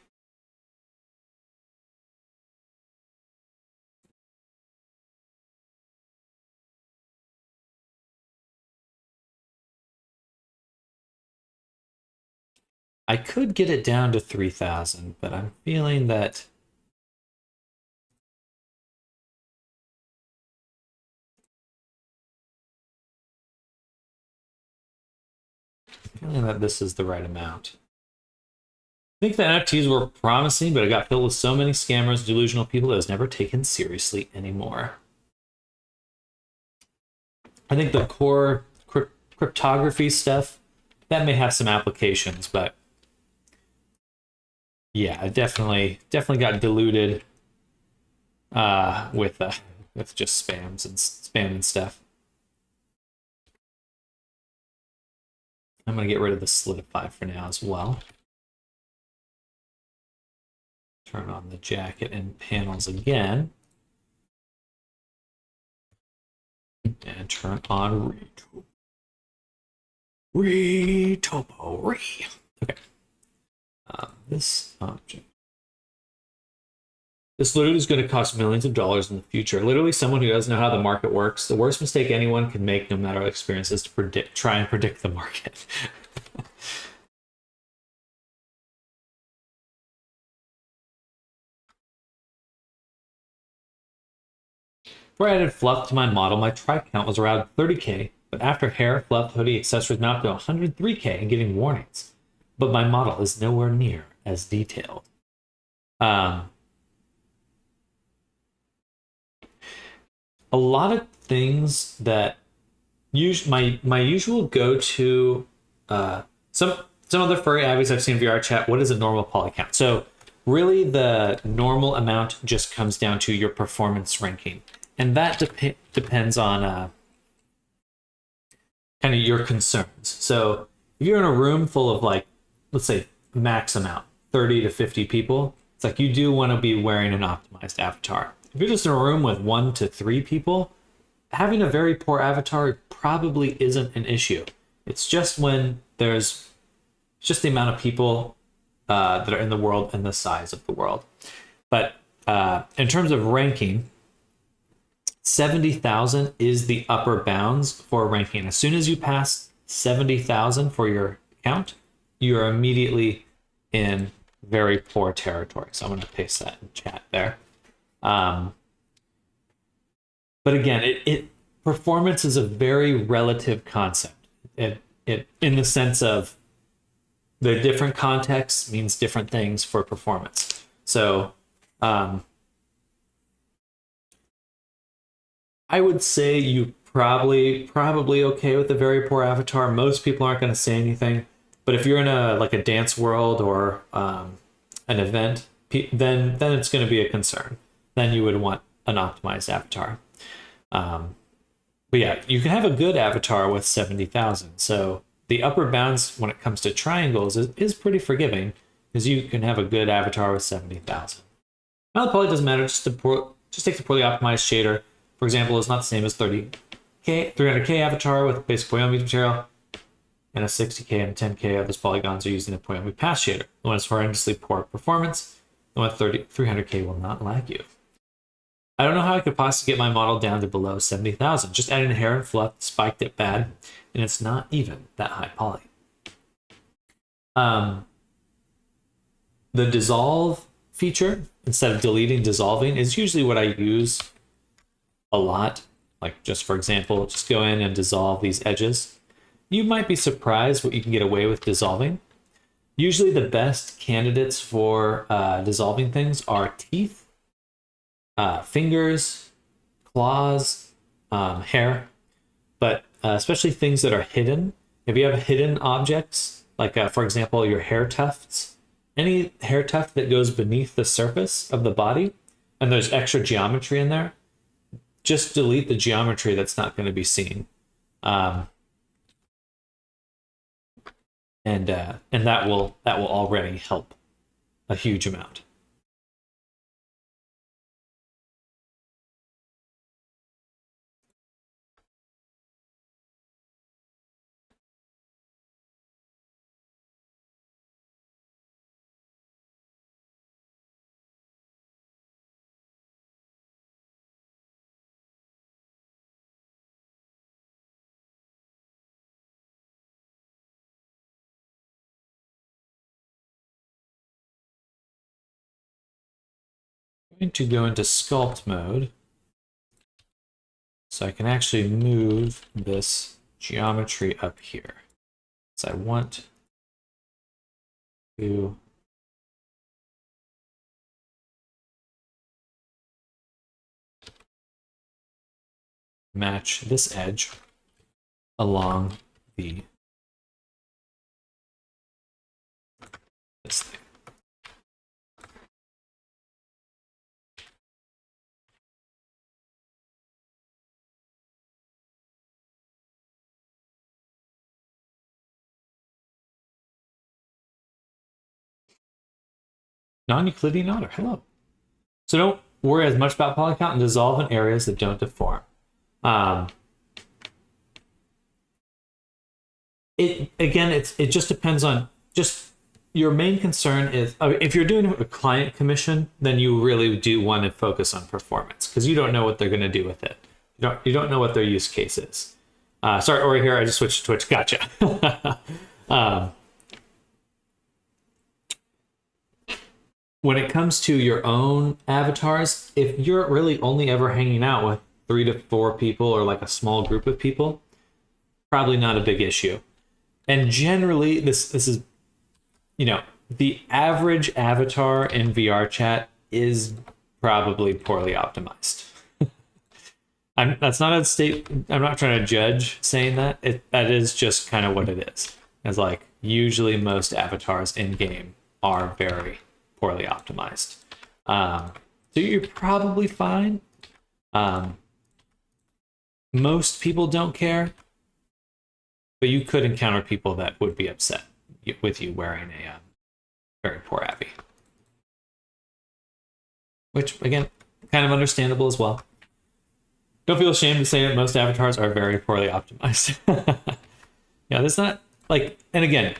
[SPEAKER 1] I could get it down to 3,000, but I'm feeling that this is the right amount. I think the NFTs were promising, but it got filled with so many scammers, delusional people that it was never taken seriously anymore. I think the core cryptography stuff, that may have some applications, but yeah, it definitely got diluted with just spam and stuff. I'm gonna get rid of the solidify for now as well. Turn on the jacket and panels again. And turn on retopo. Okay. This object. This literally is going to cost millions of dollars in the future. Literally, someone who doesn't know how the market works. The worst mistake anyone can make, no matter what experience, is to try and predict the market. Before I added fluff to my model, my try count was around 30k, but after hair, fluff, hoodie, accessories, now up to 103k and getting warnings. But my model is nowhere near as detailed. A lot of things that my usual go-to some other furry avies I've seen in VR chat, what is a normal poly count? So really the normal amount just comes down to your performance ranking. And that depends on kind of your concerns. So if you're in a room full of, like, let's say max amount, 30 to 50 people, it's like you do want to be wearing an optimized avatar. If you're just in a room with 1 to 3 people, having a very poor avatar probably isn't an issue. It's just when there's just the amount of people that are in the world and the size of the world. But in terms of ranking, 70,000 is the upper bounds for ranking. As soon as you pass 70,000 for your account, you are immediately in very poor territory. So I'm going to paste that in chat there. But again, performance is a very relative concept. It in the sense of the different contexts means different things for performance. So I would say you probably okay with a very poor avatar. Most people aren't going to say anything, but if you're in a dance world or an event, then it's going to be a concern. Then you would want an optimized avatar. But yeah, you can have a good avatar with 70,000. So the upper bounds when it comes to triangles is pretty forgiving, because you can have a good avatar with 70,000. Now, it probably doesn't matter. Just take the poorly optimized shader. For example, it's not the same as 300k avatar with basic Poyomi material, and a 60k and 10k of those polygons are using a Poyomi pass shader. The one is horrendously poor performance. The one with 300k will not lag you. I don't know how I could possibly get my model down to below 70,000. Just adding hair and fluff spiked it bad, and it's not even that high poly. The dissolve feature, instead of deleting, dissolving, is usually what I use a lot. Like, just for example, just go in and dissolve these edges. You might be surprised what you can get away with dissolving. Usually the best candidates for dissolving things are teeth, fingers, claws, hair, but especially things that are hidden. If you have hidden objects, like for example, your hair tufts, any hair tuft that goes beneath the surface of the body, and there's extra geometry in there, just delete the geometry that's not going to be seen. And that will already help a huge amount. going to go into sculpt mode so I can actually move this geometry up here. So I want to match this edge along this thing. Non-Euclidean order, hello. So don't worry as much about poly count and dissolve in areas that don't deform. It just depends on just your main concern is if you're doing a client commission, then you really do want to focus on performance because you don't know what they're going to do with it. You don't know what their use case is. Sorry, Ori here. I just switched to Twitch. Gotcha. When it comes to your own avatars, if you're really only ever hanging out with 3 to 4 people or like a small group of people, probably not a big issue. And generally, this is, you know, the average avatar in VR chat is probably poorly optimized. That's not a state. I'm not trying to judge saying that. That is just kind of what it is. It's like usually most avatars in game are very poorly optimized. So you're probably fine. Most people don't care, but you could encounter people that would be upset with you wearing a very poor Abby. Which, again, kind of understandable as well. Don't feel ashamed to say that most avatars are very poorly optimized. Yeah, there's not, like, and again,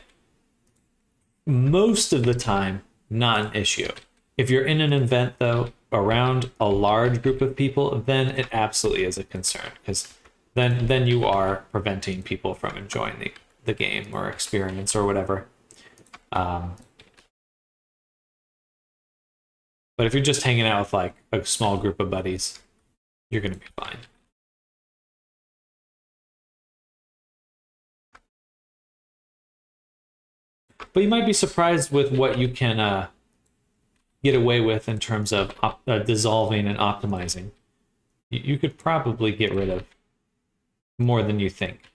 [SPEAKER 1] most of the time, not an issue. If you're in an event, though, around a large group of people, then it absolutely is a concern, because then you are preventing people from enjoying the game or experience or whatever. But if you're just hanging out with like a small group of buddies, you're going to be fine. But you might be surprised with what you can get away with in terms of dissolving and optimizing. You could probably get rid of more than you think.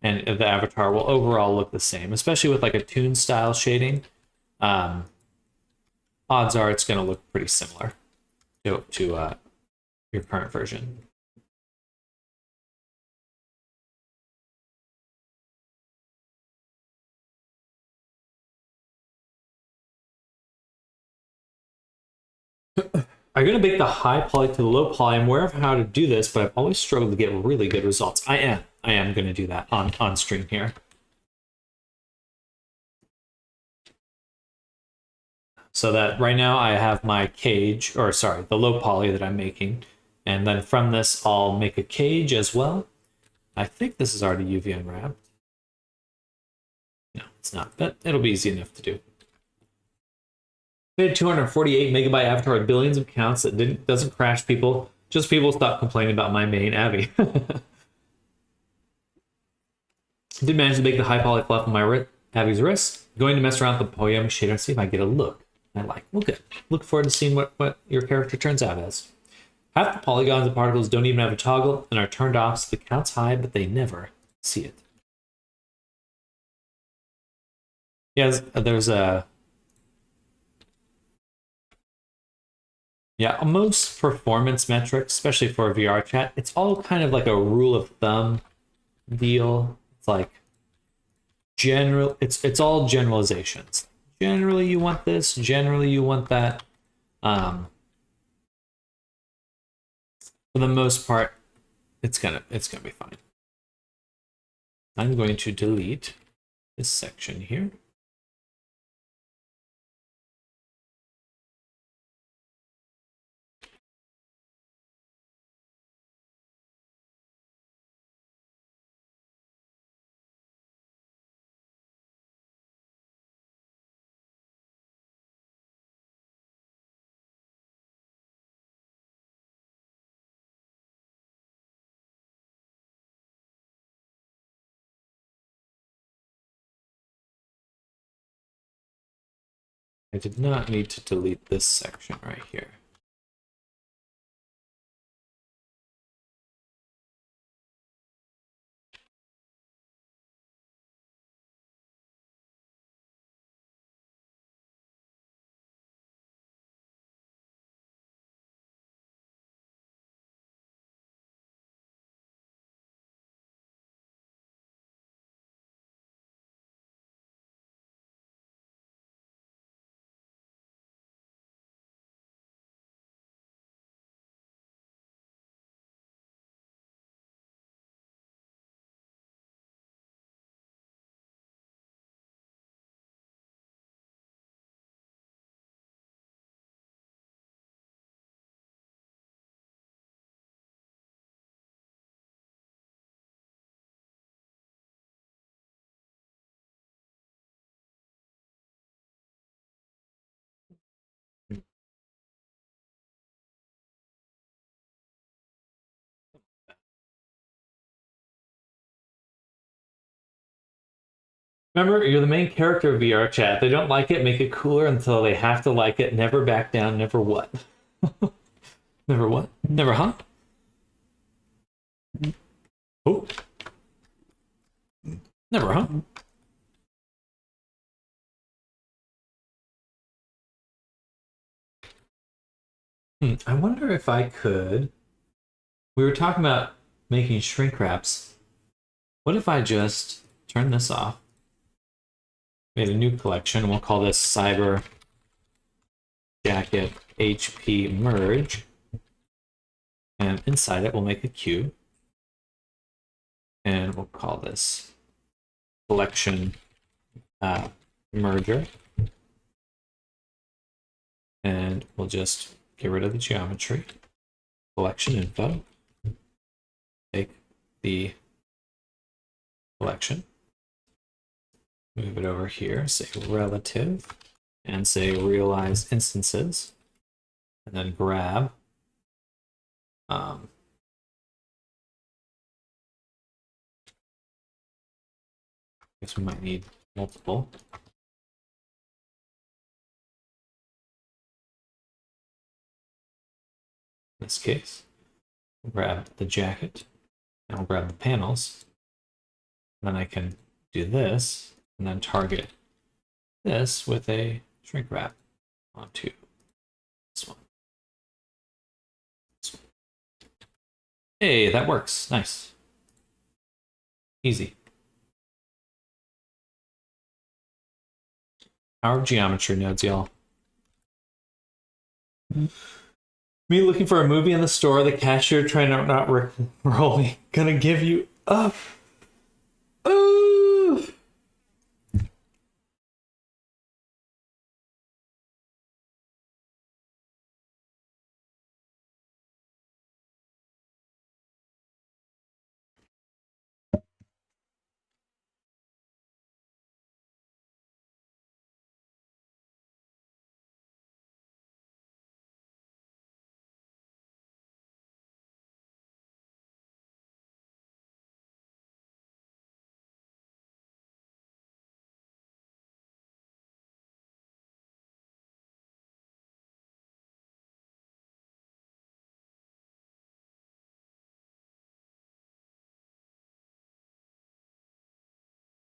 [SPEAKER 1] And the avatar will overall look the same, especially with like a toon style shading. Odds are it's going to look pretty similar to your current version. I'm going to bake the high poly to the low poly. I'm aware of how to do this, but I've always struggled to get really good results. I am going to do that on stream here. So that right now I have my cage, or sorry, the low poly that I'm making. And then from this, I'll make a cage as well. I think this is already UV unwrapped. No, it's not, but it'll be easy enough to do. We had 248 megabyte avatar with billions of counts that doesn't crash people. Just people stop complaining about my main Abby. Did manage to make the high poly fluff on my Abby's wrist. Going to mess around with the Polyami shader and see if I get a look. I like, well, good. Look forward to seeing what your character turns out as. Half the polygons and particles don't even have a toggle and are turned off so the count's high, but they never see it. Yeah, there's a... Yeah, most performance metrics, especially for a VR chat, it's all kind of like a rule of thumb deal. It's like it's all generalizations. Generally you want this, generally you want that. For the most part, it's gonna be fine. I'm going to delete this section here. I did not need to delete this section right here. Remember, you're the main character of VR chat. They don't like it, make it cooler until they have to like it. Never back down, never what? Never what? Never huh? Oh. Never huh? I wonder if I could. We were talking about making shrink wraps. What if I just turn this off? Made a new collection. We'll call this Cyber Jacket HP Merge. And inside it, we'll make a cube. And we'll call this Collection Merger. And we'll just get rid of the geometry. Collection info. Take the collection. Move it over here, say relative, and say realize instances. And then grab guess we might need multiple. In this case, we'll grab the jacket, and I'll grab the panels. And then I can do this, and then target this with a shrink wrap onto this one. Hey, that works. Nice. Easy. Our geometry nodes, y'all. Me looking for a movie in the store, the cashier trying to not roll me. Gonna give you up. Ooh.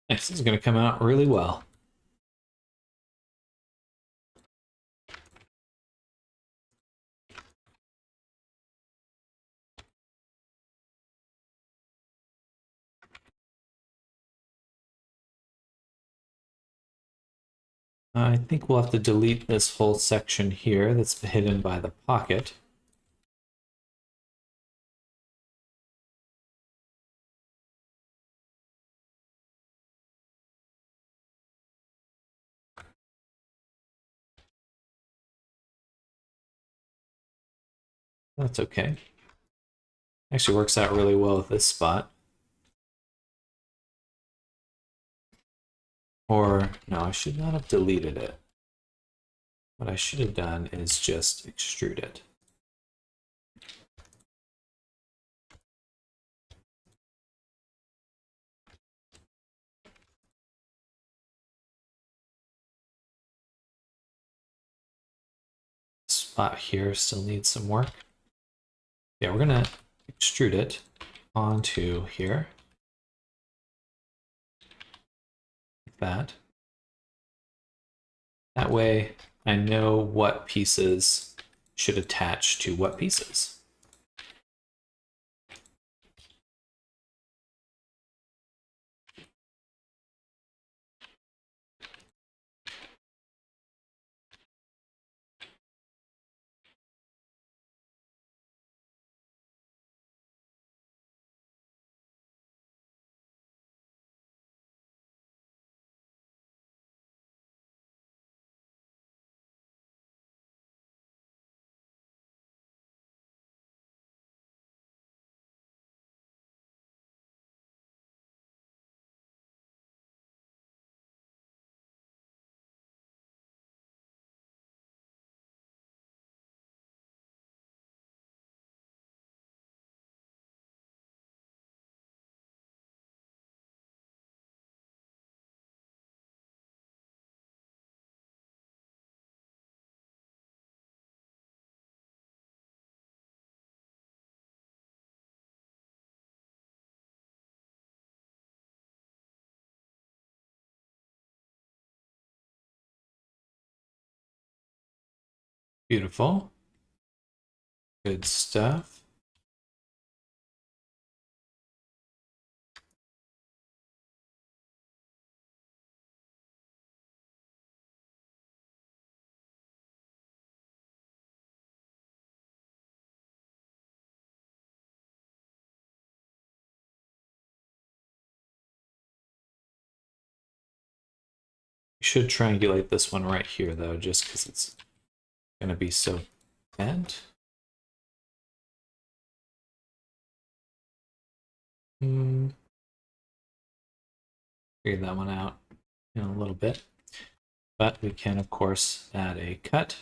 [SPEAKER 1] This is going to come out really well. I think we'll have to delete this whole section here that's hidden by the pocket. That's okay. Actually works out really well with this spot. Or, no, I should not have deleted it. What I should have done is just extrude it. spot here still needs some work. Yeah, we're gonna extrude it onto here. Like that. That way I know what pieces should attach to what pieces. Beautiful. Good stuff. You should triangulate this one right here though, just because it's gonna be so bent. Figure that one out in a little bit. But we can, of course, add a cut.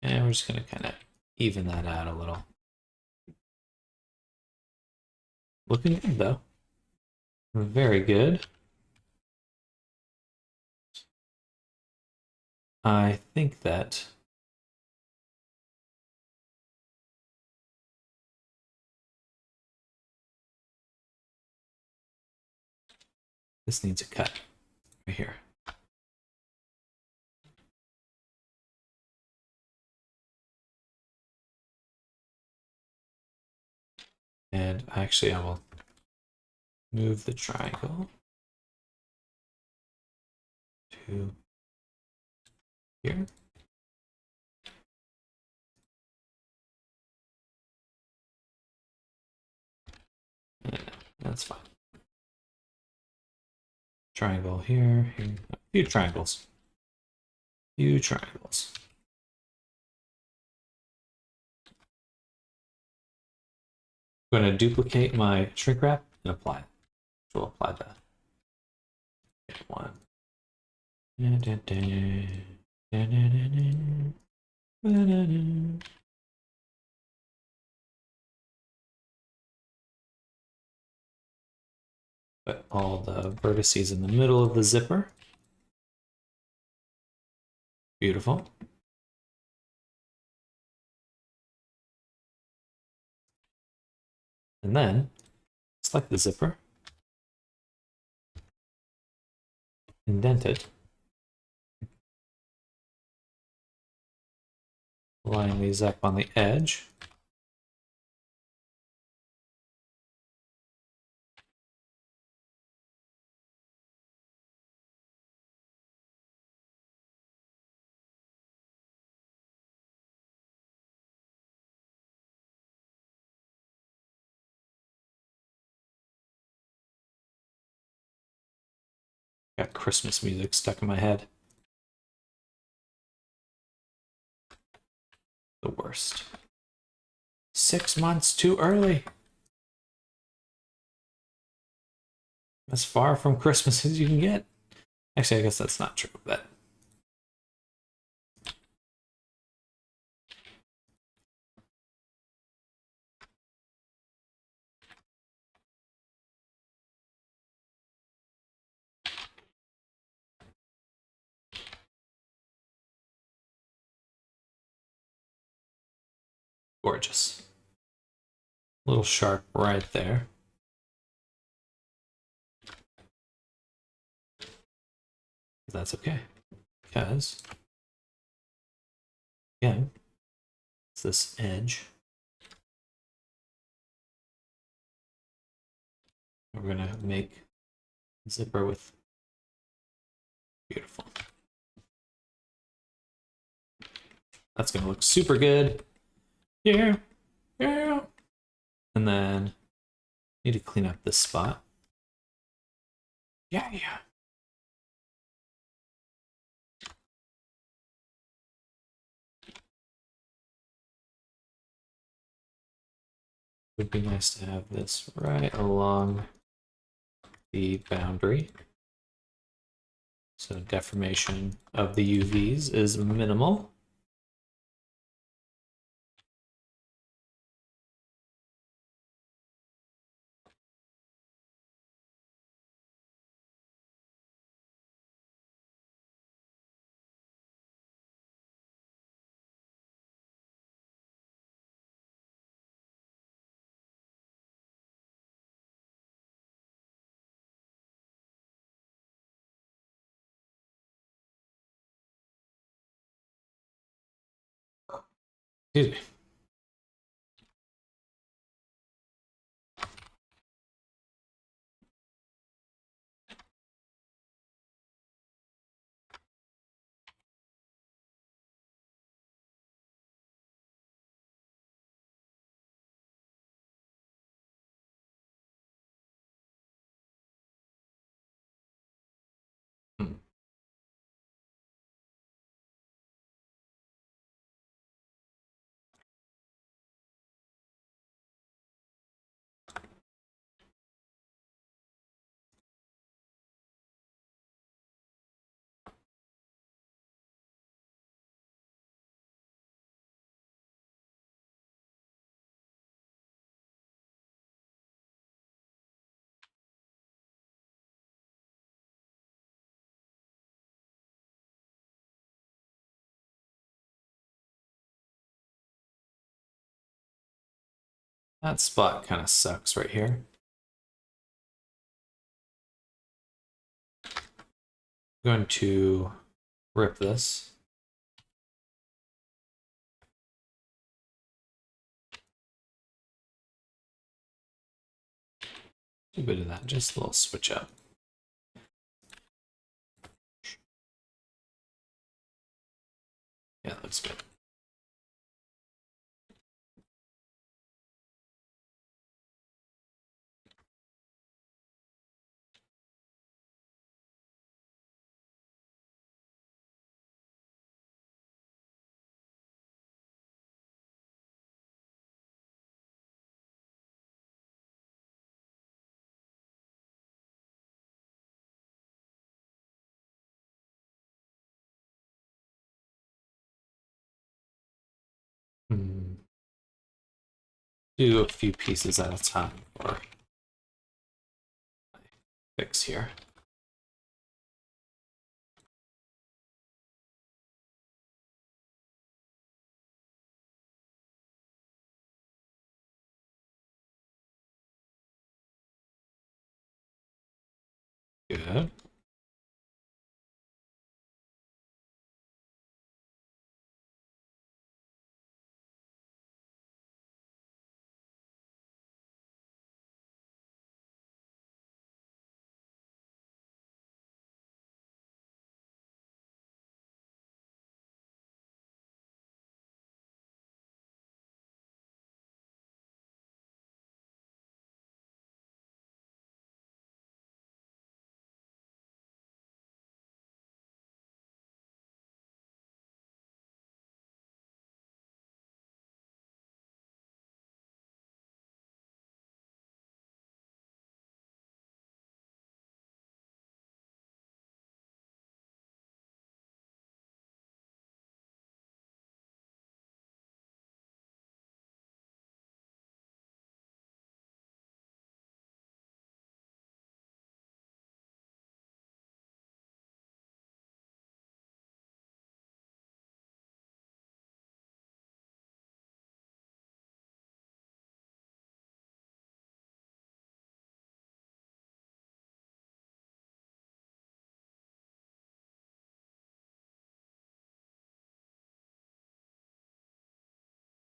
[SPEAKER 1] And we're just going to kind of even that out a little. Looking good, though. Very good. I think that this needs a cut right here. And actually, I will move the triangle to here. No, that's fine. Triangle here, here. A few triangles. Few triangles. I'm going to duplicate my shrink wrap and apply it. So we'll apply that. One. Put all the vertices in the middle of the zipper. Beautiful. And then select the zipper, indent it, line these up on the edge. Got Christmas music stuck in my head. The worst. 6 months too early. As far from Christmas as you can get. Actually, I guess that's not true, but Gorgeous. Little sharp right there. That's okay, because again, it's this edge. We're gonna make a zipper with beautiful. That's gonna look super good. Yeah, yeah. And then need to clean up this spot. Yeah, yeah. Would be nice to have this right along the boundary. So deformation of the UVs is minimal. Excuse me. Hmm. That spot kind of sucks right here. I'm going to rip this. Do a bit of that, just a little switch up. Yeah, that looks good. Hmm. Do a few pieces at a time or fix here. Good.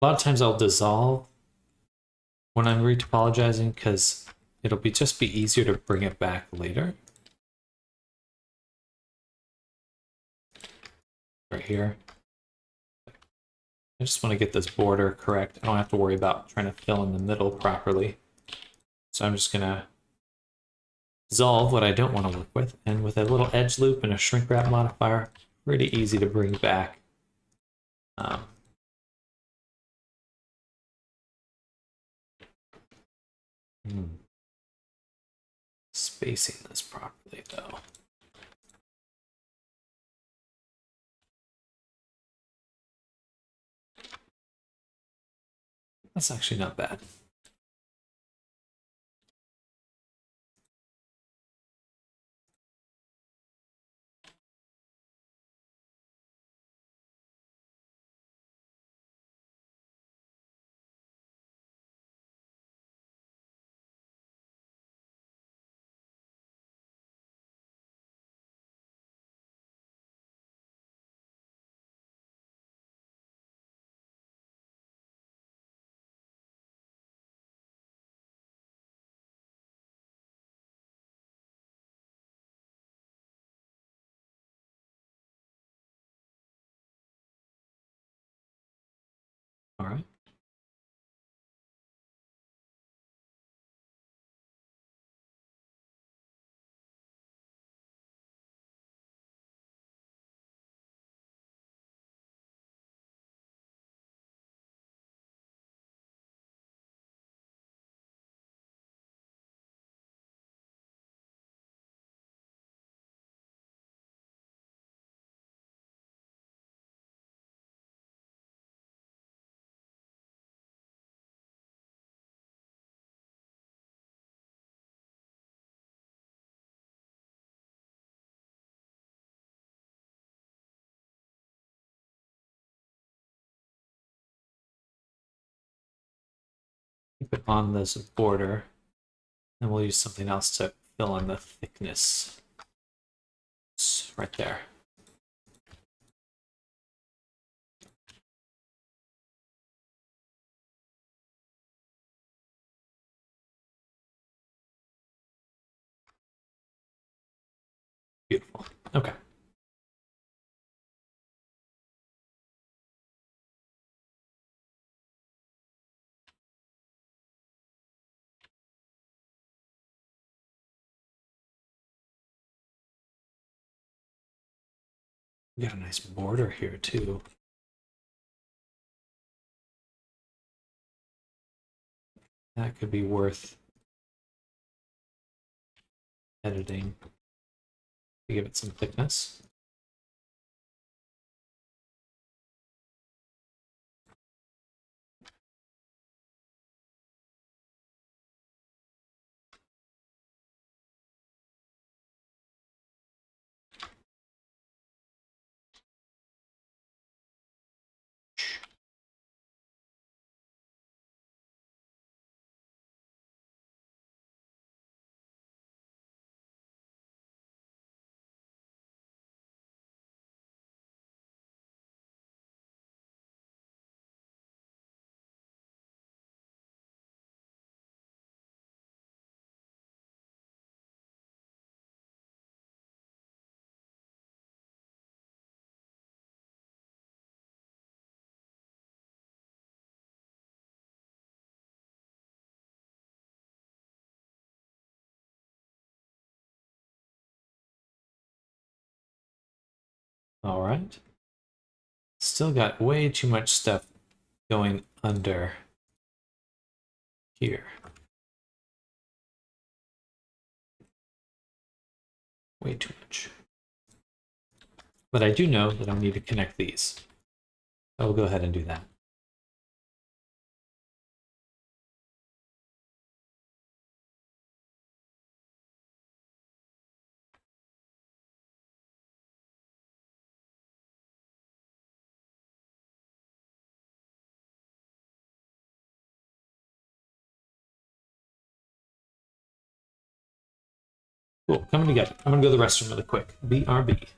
[SPEAKER 1] A lot of times I'll dissolve when I'm retopologizing because it'll just be easier to bring it back later. Right here. I just want to get this border correct. I don't have to worry about trying to fill in the middle properly. So I'm just gonna dissolve what I don't want to work with, and with a little edge loop and a shrink wrap modifier, pretty easy to bring back. Spacing this properly though. That's actually not bad. All right. Keep it on this border, and we'll use something else to fill in the thickness. It's right there. Beautiful. Okay. We got a nice border here too. That could be worth editing to give it some thickness. All right. Still got way too much stuff going under here. Way too much. But I do know that I'll need to connect these. I will go ahead and do that. Cool, coming together. I'm gonna go to the restroom really quick. BRB.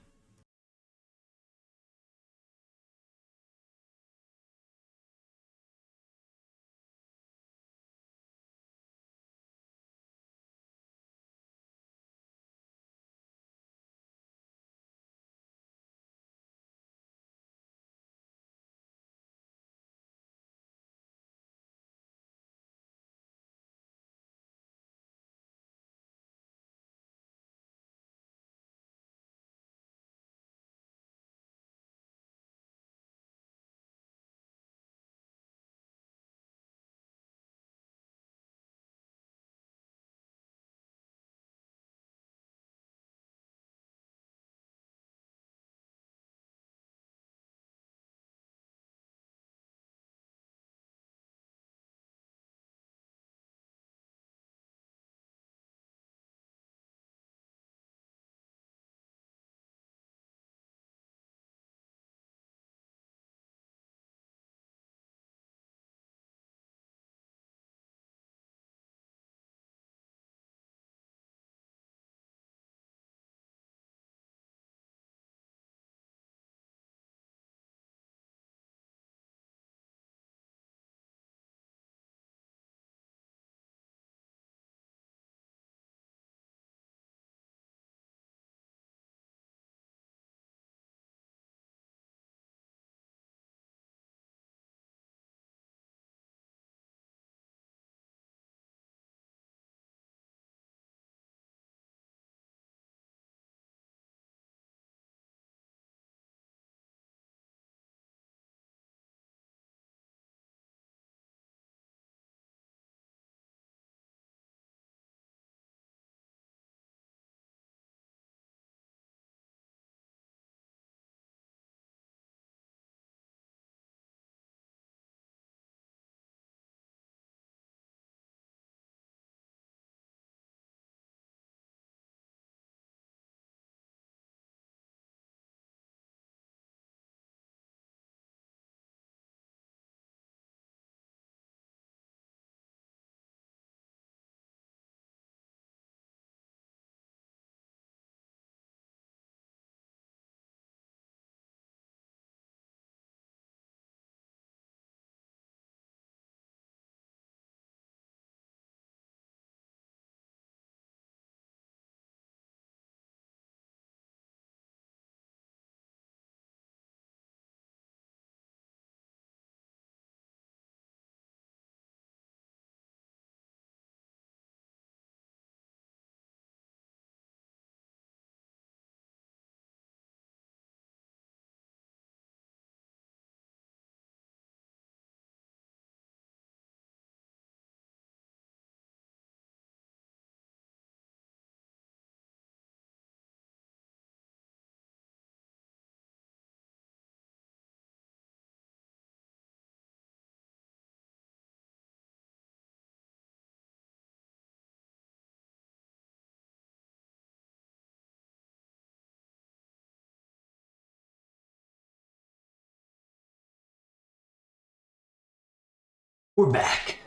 [SPEAKER 1] We're back.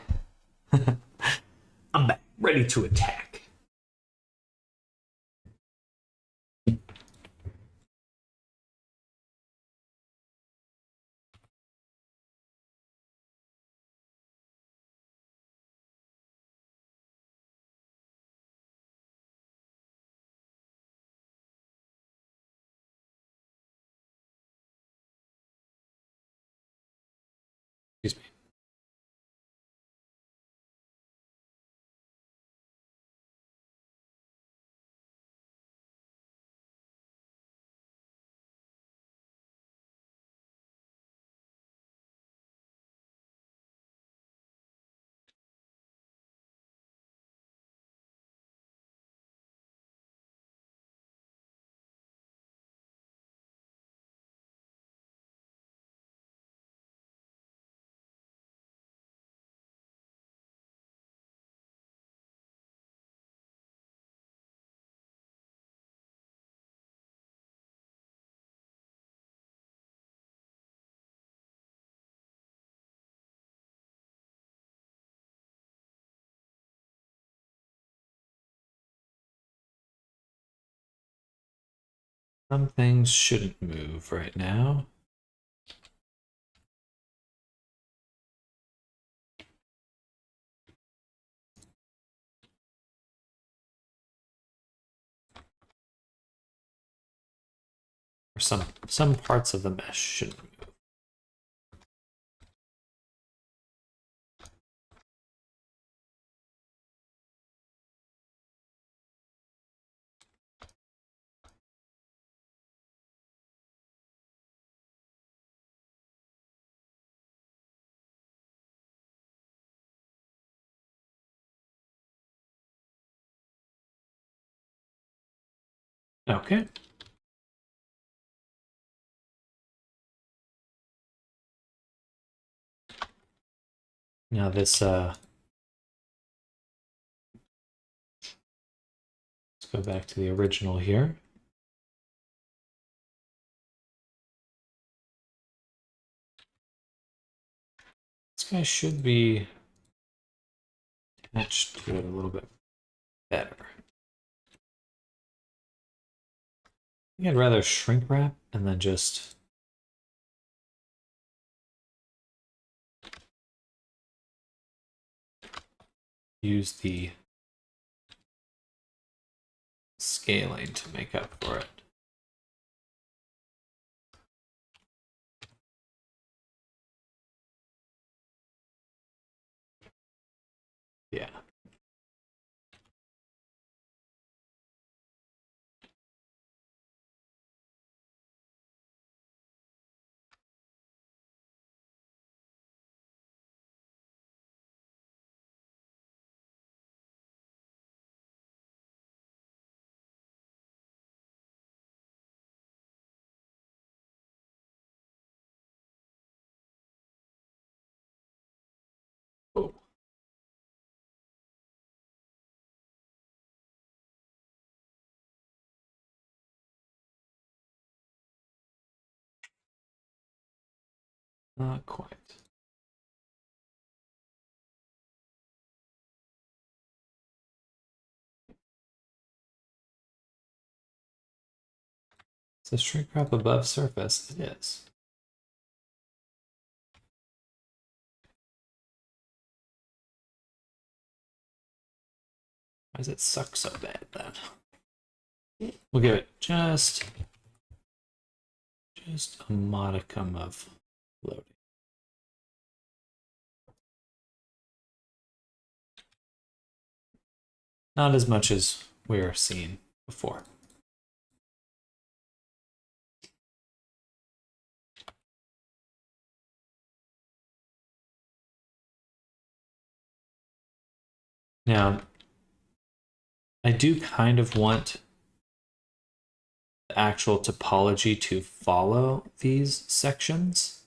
[SPEAKER 1] I'm back, ready to attack. Excuse me. Some things shouldn't move right now. Or some parts of the mesh shouldn't move. Okay. Now this let's go back to the original here. This guy should be attached to it a little bit better. I think I'd rather shrink wrap and then just use the scaling to make up for it. Yeah. Oh. Not quite. It's a shrink wrap above surface. It is. Why does it suck so bad then? We'll give it just a modicum of loading. Not as much as we were seeing before. Now, I do kind of want the actual topology to follow these sections,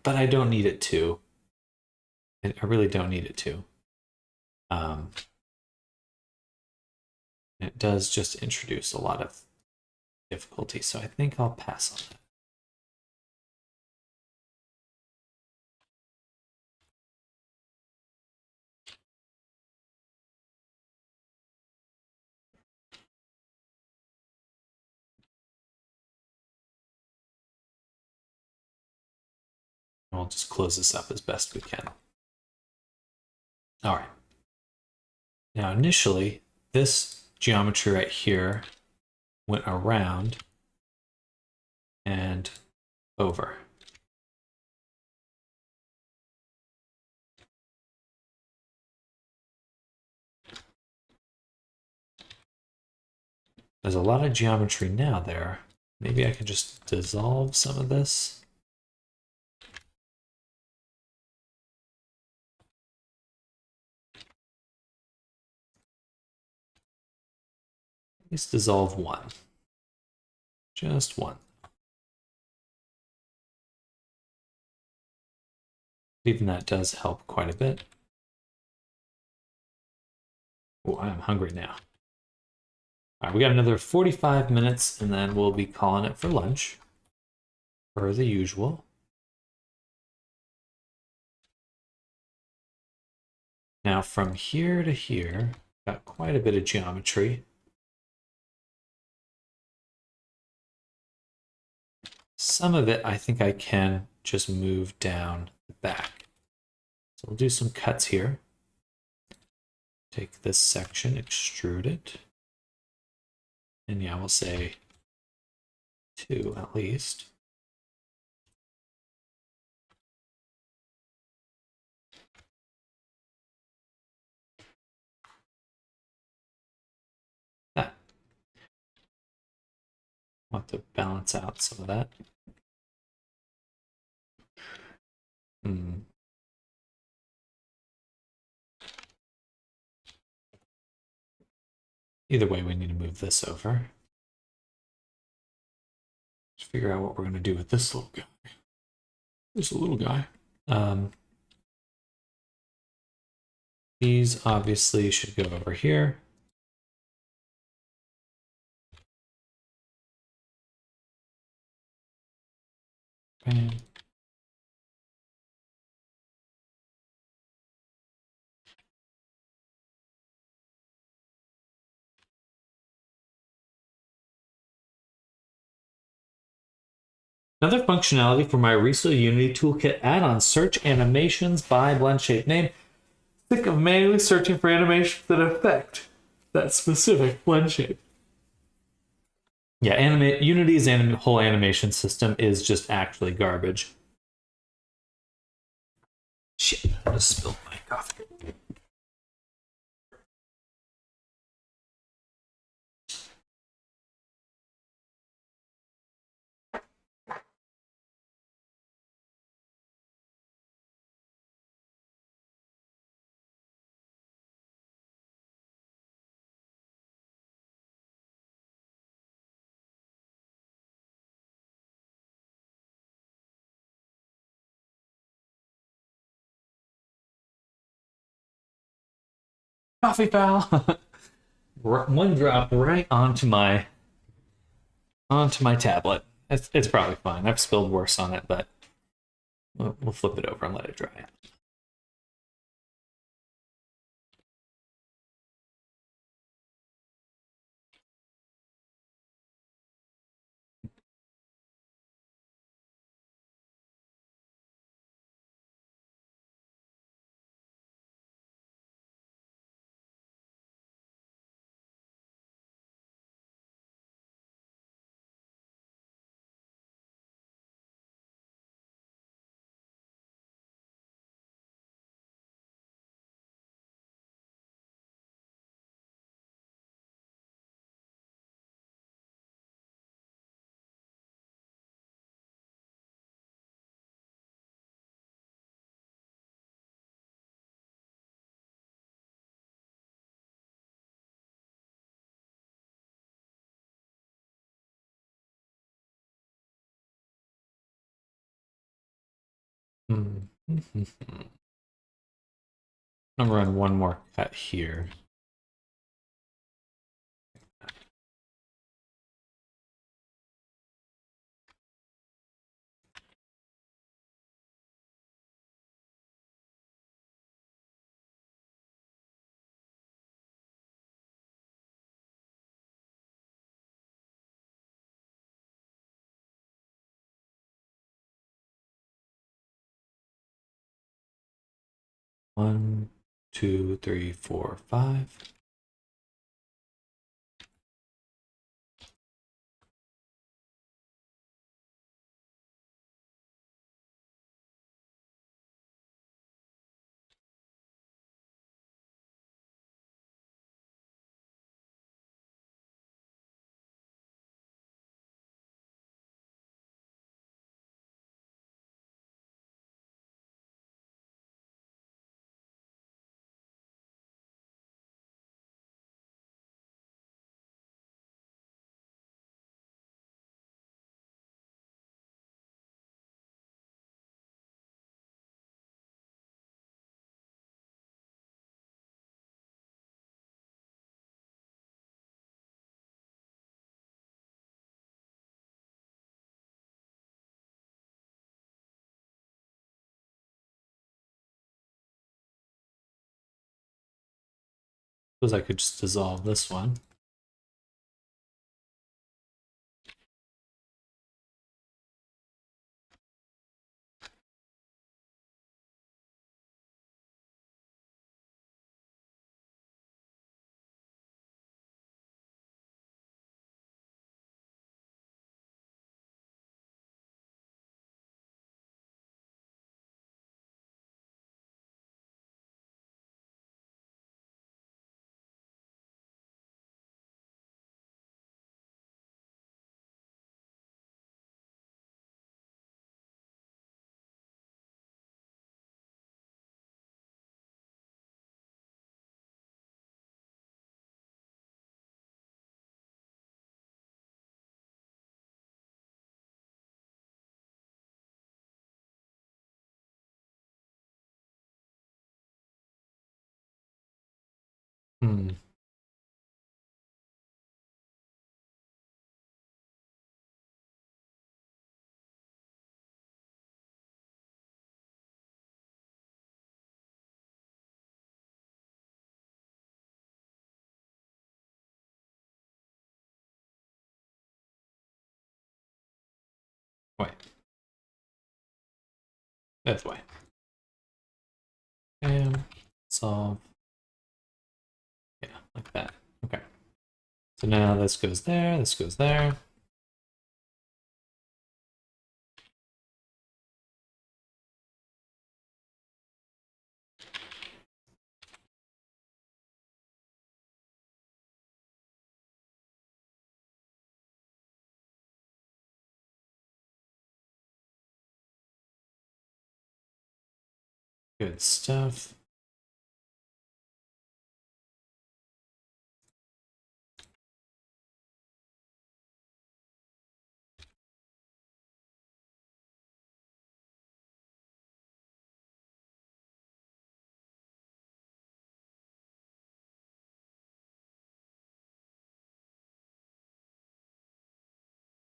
[SPEAKER 1] but I don't need it to. I really don't need it to. It does just introduce a lot of difficulty, so I think I'll pass on that. we'll just close this up as best we can. All right. Now, initially, this geometry right here went around and over. There's a lot of geometry now there. Maybe I can just dissolve some of this. At least dissolve one. Just one. Even that does help quite a bit. Oh, I'm hungry now. All right, we got another 45 minutes and then we'll be calling it for lunch, per the usual. Now from here to here, got quite a bit of geometry. Some of it I think I can just move down the back. So we'll do some cuts here. Take this section, extrude it. And yeah, we'll say 2 at least. Ah. Want to balance out some of that. Either way, we need to move this over. Let's figure out what we're going to do with this little guy. This little guy. These obviously should go over here. Bam. Another functionality for my RESO Unity Toolkit add-on, search animations by blend shape name. Think of manually searching for animations that affect that specific blend shape. Yeah, Unity's whole animation system is just actually garbage. Shit, I just spilled my coffee. Coffee pal. One drop right onto my tablet. It's probably fine. I've spilled worse on it, but we'll flip it over and let it dry. I'm gonna run one more cut here. 1, 2, 3, 4, 5. Suppose I could just dissolve this one. Hmm. Wait, that's why. And solve. Yeah, like that. Okay. So now this goes there, this goes there. Good stuff.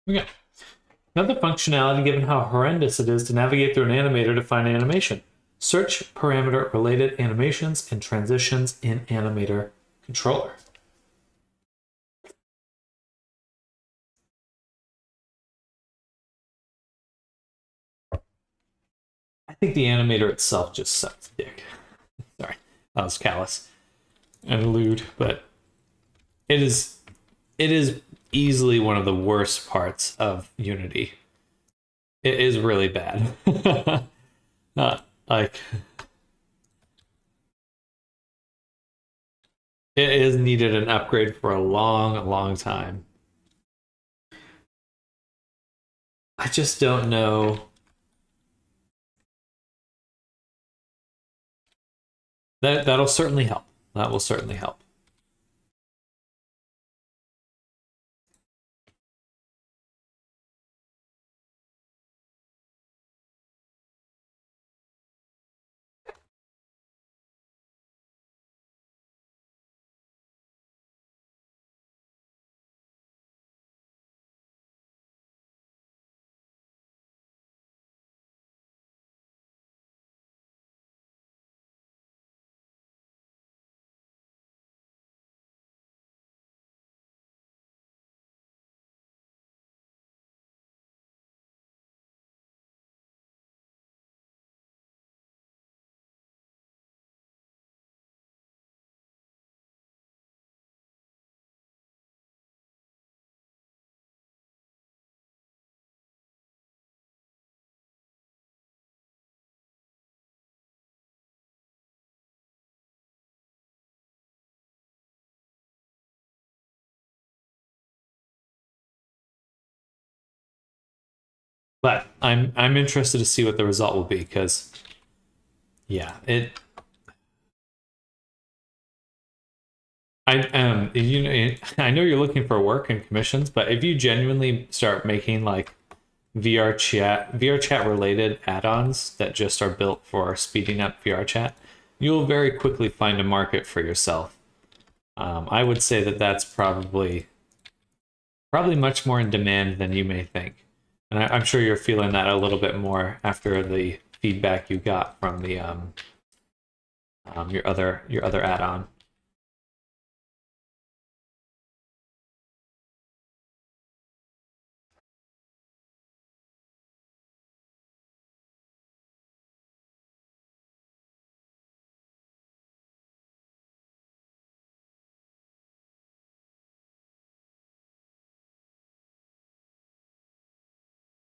[SPEAKER 1] Okay. Another functionality given how horrendous it is to navigate through an animator to find animation. Search parameter related animations and transitions in Animator Controller. I think the animator itself just sucks dick. Sorry, that was callous and lewd, but it is easily one of the worst parts of Unity. It is really bad. Like it has needed an upgrade for a long, long time. I just don't know. That'll certainly help. That will certainly help. But I'm interested to see what the result will be, because yeah, you know, I know you're looking for work and commissions, but if you genuinely start making like VR chat related add-ons that just are built for speeding up VR chat, you'll very quickly find a market for yourself. I would say that that's probably much more in demand than you may think, and I'm sure you're feeling that a little bit more after the feedback you got from the your other add-on.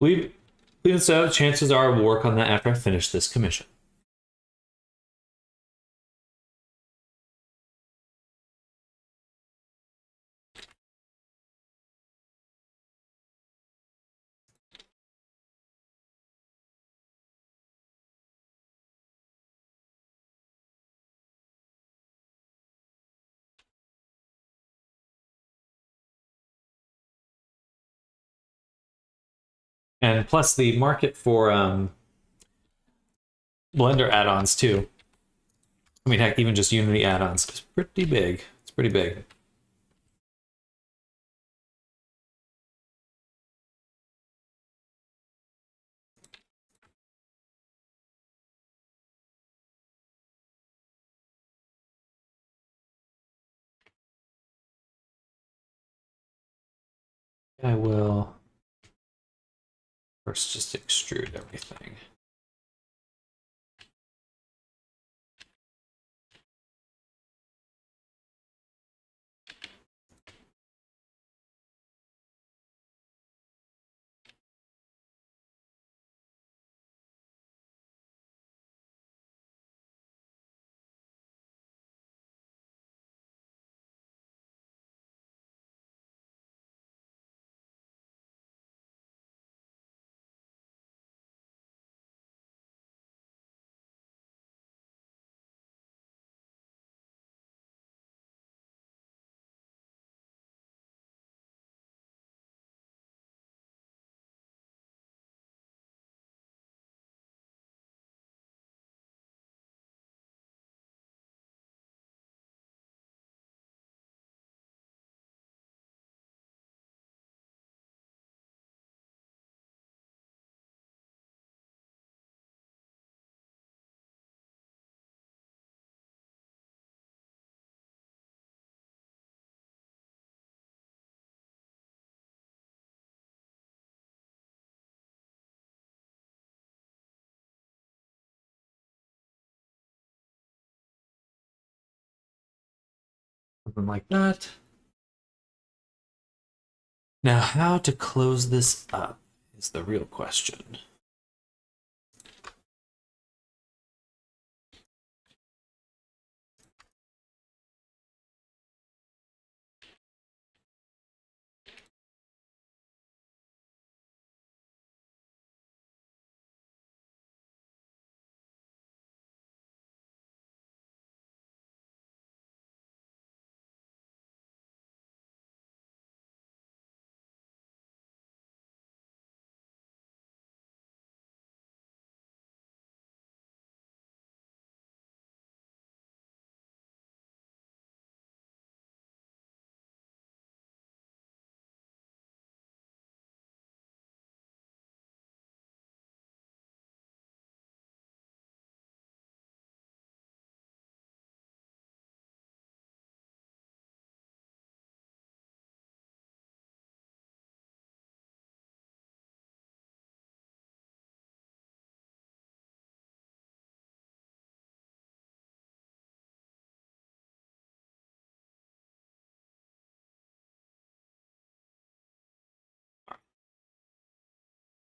[SPEAKER 1] Leave, leave it so. Chances are we'll work on that after I finish this commission. And plus, the market for Blender add-ons too. I mean, heck, even just Unity add-ons is pretty big. It's pretty big. I will first just extrude everything. Something like that. Now, how to close this up is the real question.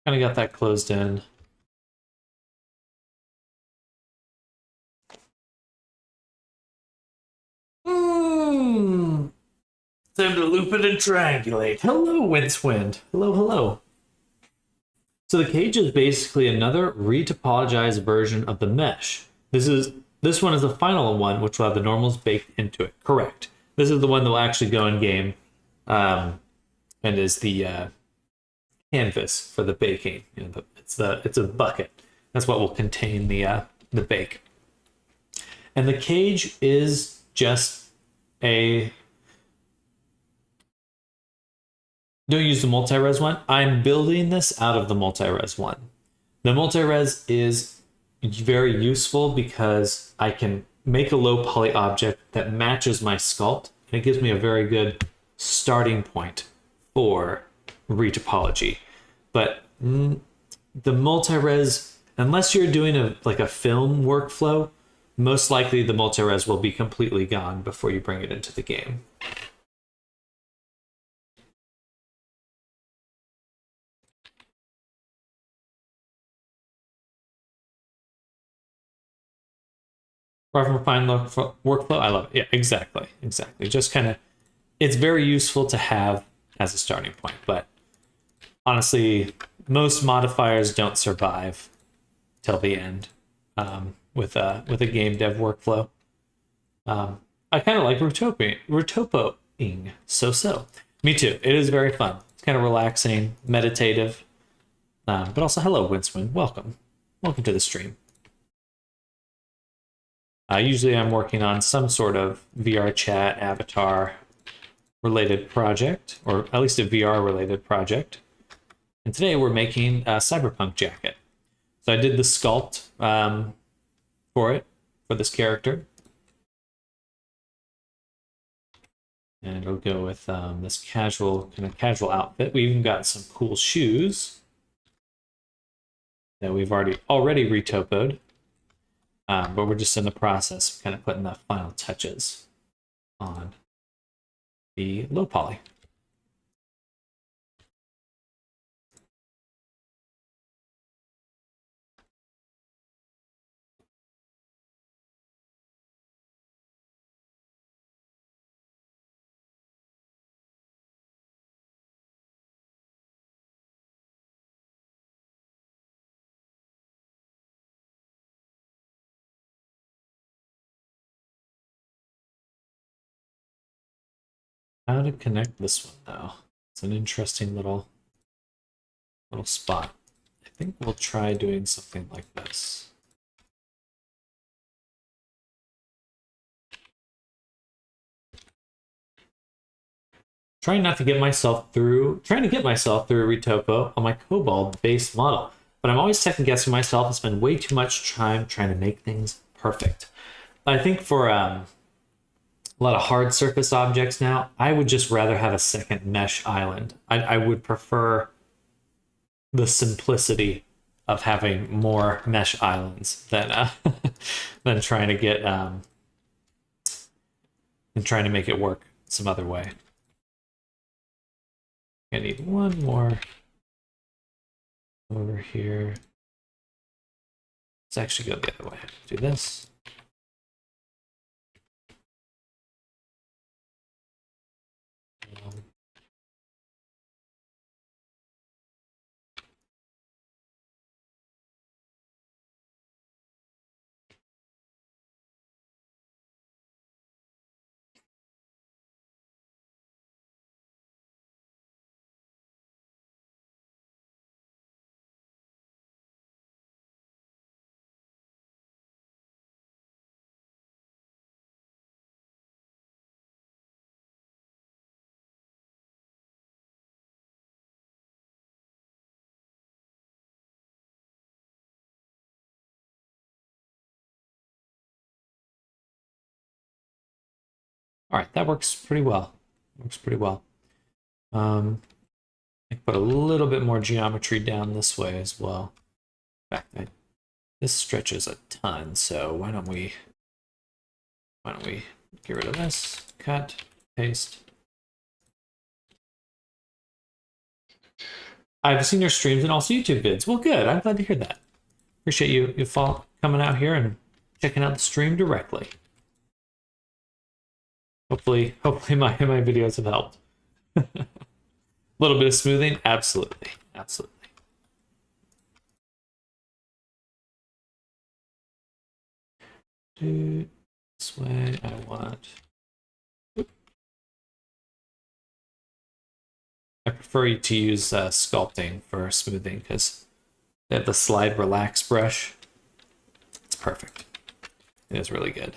[SPEAKER 1] Kind of got that closed in. Time to loop it and triangulate. Hello, Windswind. Hello, hello. So the cage is basically another retopologized version of the mesh. This one is the final one, which will have the normals baked into it. Correct. This is the one that will actually go in game, and is the canvas for the baking. You know, it's a bucket. That's what will contain the bake. And the cage is just a. Don't use the multi-res one. I'm building this out of the multi-res one. The multi-res is very useful because I can make a low poly object that matches my sculpt, and it gives me a very good starting point for retopology. But the multi-res, unless you're doing a film workflow, most likely the multi-res will be completely gone before you bring it into the game. Refined workflow, I love it. Yeah, exactly. Just kind of, it's very useful to have as a starting point, but honestly, most modifiers don't survive till the end with a game dev workflow. I kind of like retopoing. So. Me too. It is very fun. It's kind of relaxing, meditative, but also hello, Winswing. Welcome to the stream. Usually I'm working on some sort of VR chat avatar related project, or at least a VR related project. And today we're making a cyberpunk jacket. So I did the sculpt for this character. And it'll go with this casual outfit. We even got some cool shoes that we've already retopoed. But we're just in the process of kind of putting the final touches on the low poly. How to connect this one though? It's an interesting little spot. I think we'll try doing something like this. Trying to get myself through a retopo on my Cobalt base model, but I'm always second guessing myself and spend way too much time trying to make things perfect. I think for a lot of hard surface objects now, I would just rather have a second mesh island. I would prefer the simplicity of having more mesh islands than than trying to get and trying to make it work some other way. I need one more over here. Let's actually go the other way. Do this. All right, that works pretty well. I put a little bit more geometry down this way as well. In fact, this stretches a ton, so why don't we get rid of this? Cut, paste. I've seen your streams and also YouTube vids. Well, good. I'm glad to hear that. Appreciate you coming out here and checking out the stream directly. Hopefully my videos have helped. A little bit of smoothing, absolutely. This way I want. I prefer you to use sculpting for smoothing because they have the slide relax brush. It's perfect. It is really good.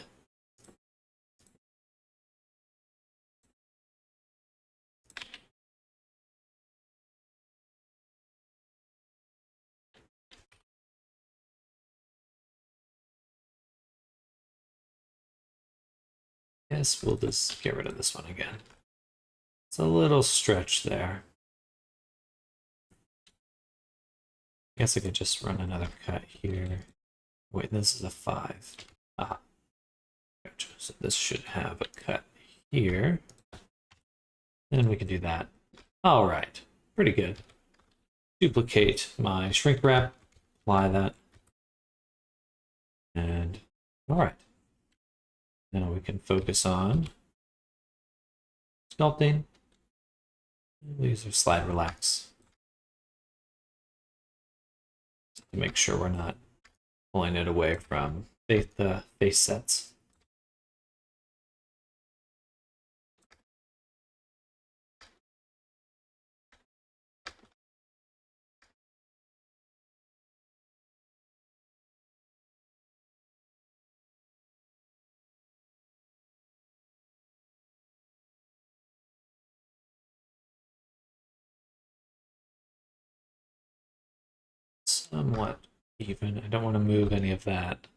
[SPEAKER 1] Guess we'll just get rid of this one again. It's a little stretch there. Guess I could just run another cut here. Wait, this is a 5. Ah, gotcha. So this should have a cut here. And we can do that. All right, pretty good. Duplicate my shrink wrap, apply that. And all right. Now we can focus on sculpting. These are slide relax. To make sure we're not pulling it away from the face sets. Somewhat even. I don't want to move any of that.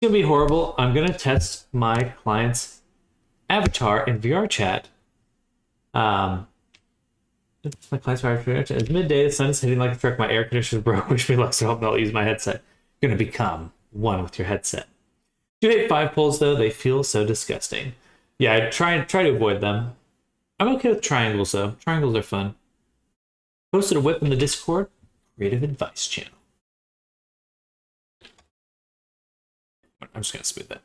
[SPEAKER 1] It's gonna be horrible. I'm gonna test my client's avatar in VR chat. My client's avatar. It's midday. The sun is hitting like a truck. My air conditioner broke. Wish me luck. So help me. I'll use my headset. Gonna become one with your headset. 285 pulls though. They feel so disgusting. Yeah, I try to avoid them. I'm okay with triangles though. Triangles are fun. Posted a whip in the Discord. Creative advice channel. I'm just gonna smooth that.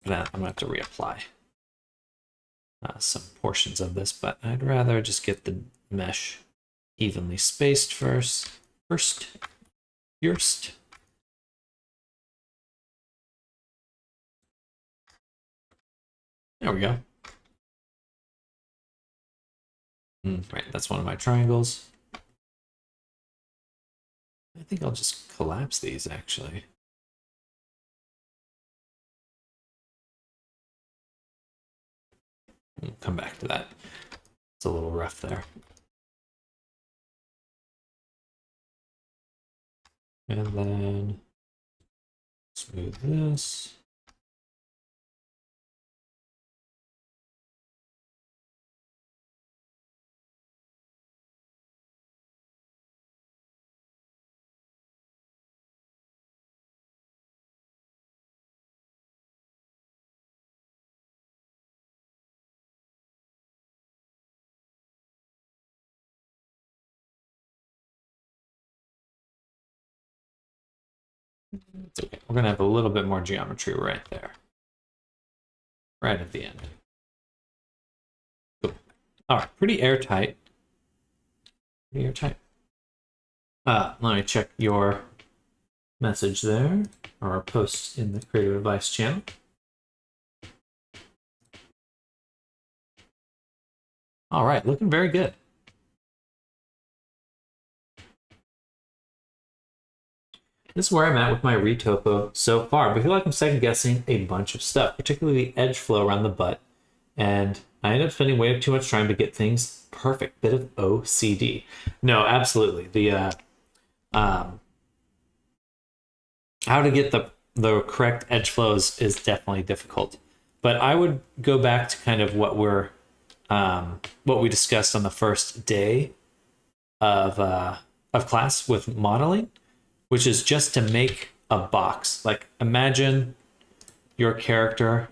[SPEAKER 1] I'm gonna have to reapply some portions of this, but I'd rather just get the mesh evenly spaced first. There we go. Right, that's one of my triangles. I think I'll just collapse these actually. We'll come back to that. It's a little rough there. And then smooth this. It's okay. We're gonna have a little bit more geometry right there. Right at the end. Cool. Alright, pretty airtight. Pretty airtight. Let me check your message there, or a post in the Creative Advice channel. Alright, looking very good. This is where I'm at with my retopo so far. But I feel like I'm second guessing a bunch of stuff, particularly the edge flow around the butt. And I end up spending way too much time to get things perfect. Bit of OCD. No, absolutely. The how to get the correct edge flows is definitely difficult. But I would go back to kind of what we discussed on the first day of class with modeling, which is just to make a box. Like imagine your character,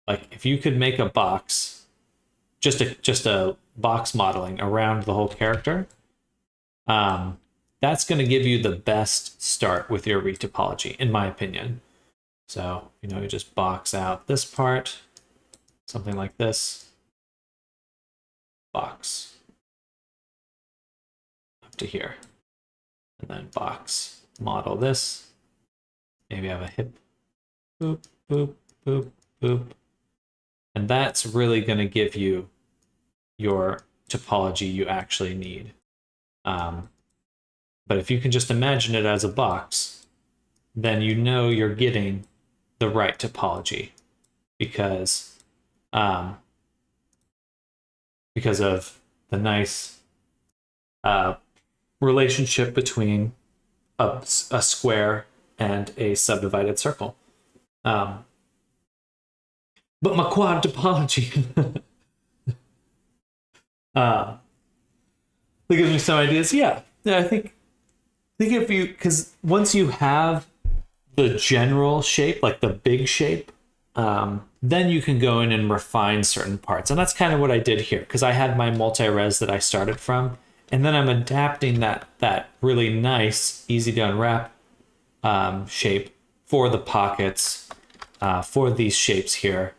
[SPEAKER 1] like if you could make a box, just a box modeling around the whole character, that's going to give you the best start with your retopology, in my opinion. So, you know, you just box out this part, something like this, box up to here, and then box model this. Maybe have a hip, boop, boop, boop, boop. And that's really going to give you your topology you actually need. But if you can just imagine it as a box, then you know you're getting the right topology because of the nice relationship between a square and a subdivided circle. But my quad topology that gives me some ideas. Yeah, I think if you, because once you have the general shape, like the big shape, then you can go in and refine certain parts. And that's kind of what I did here, because I had my multi-res that I started from, and then I'm adapting that really nice, easy to unwrap shape for the pockets, for these shapes here.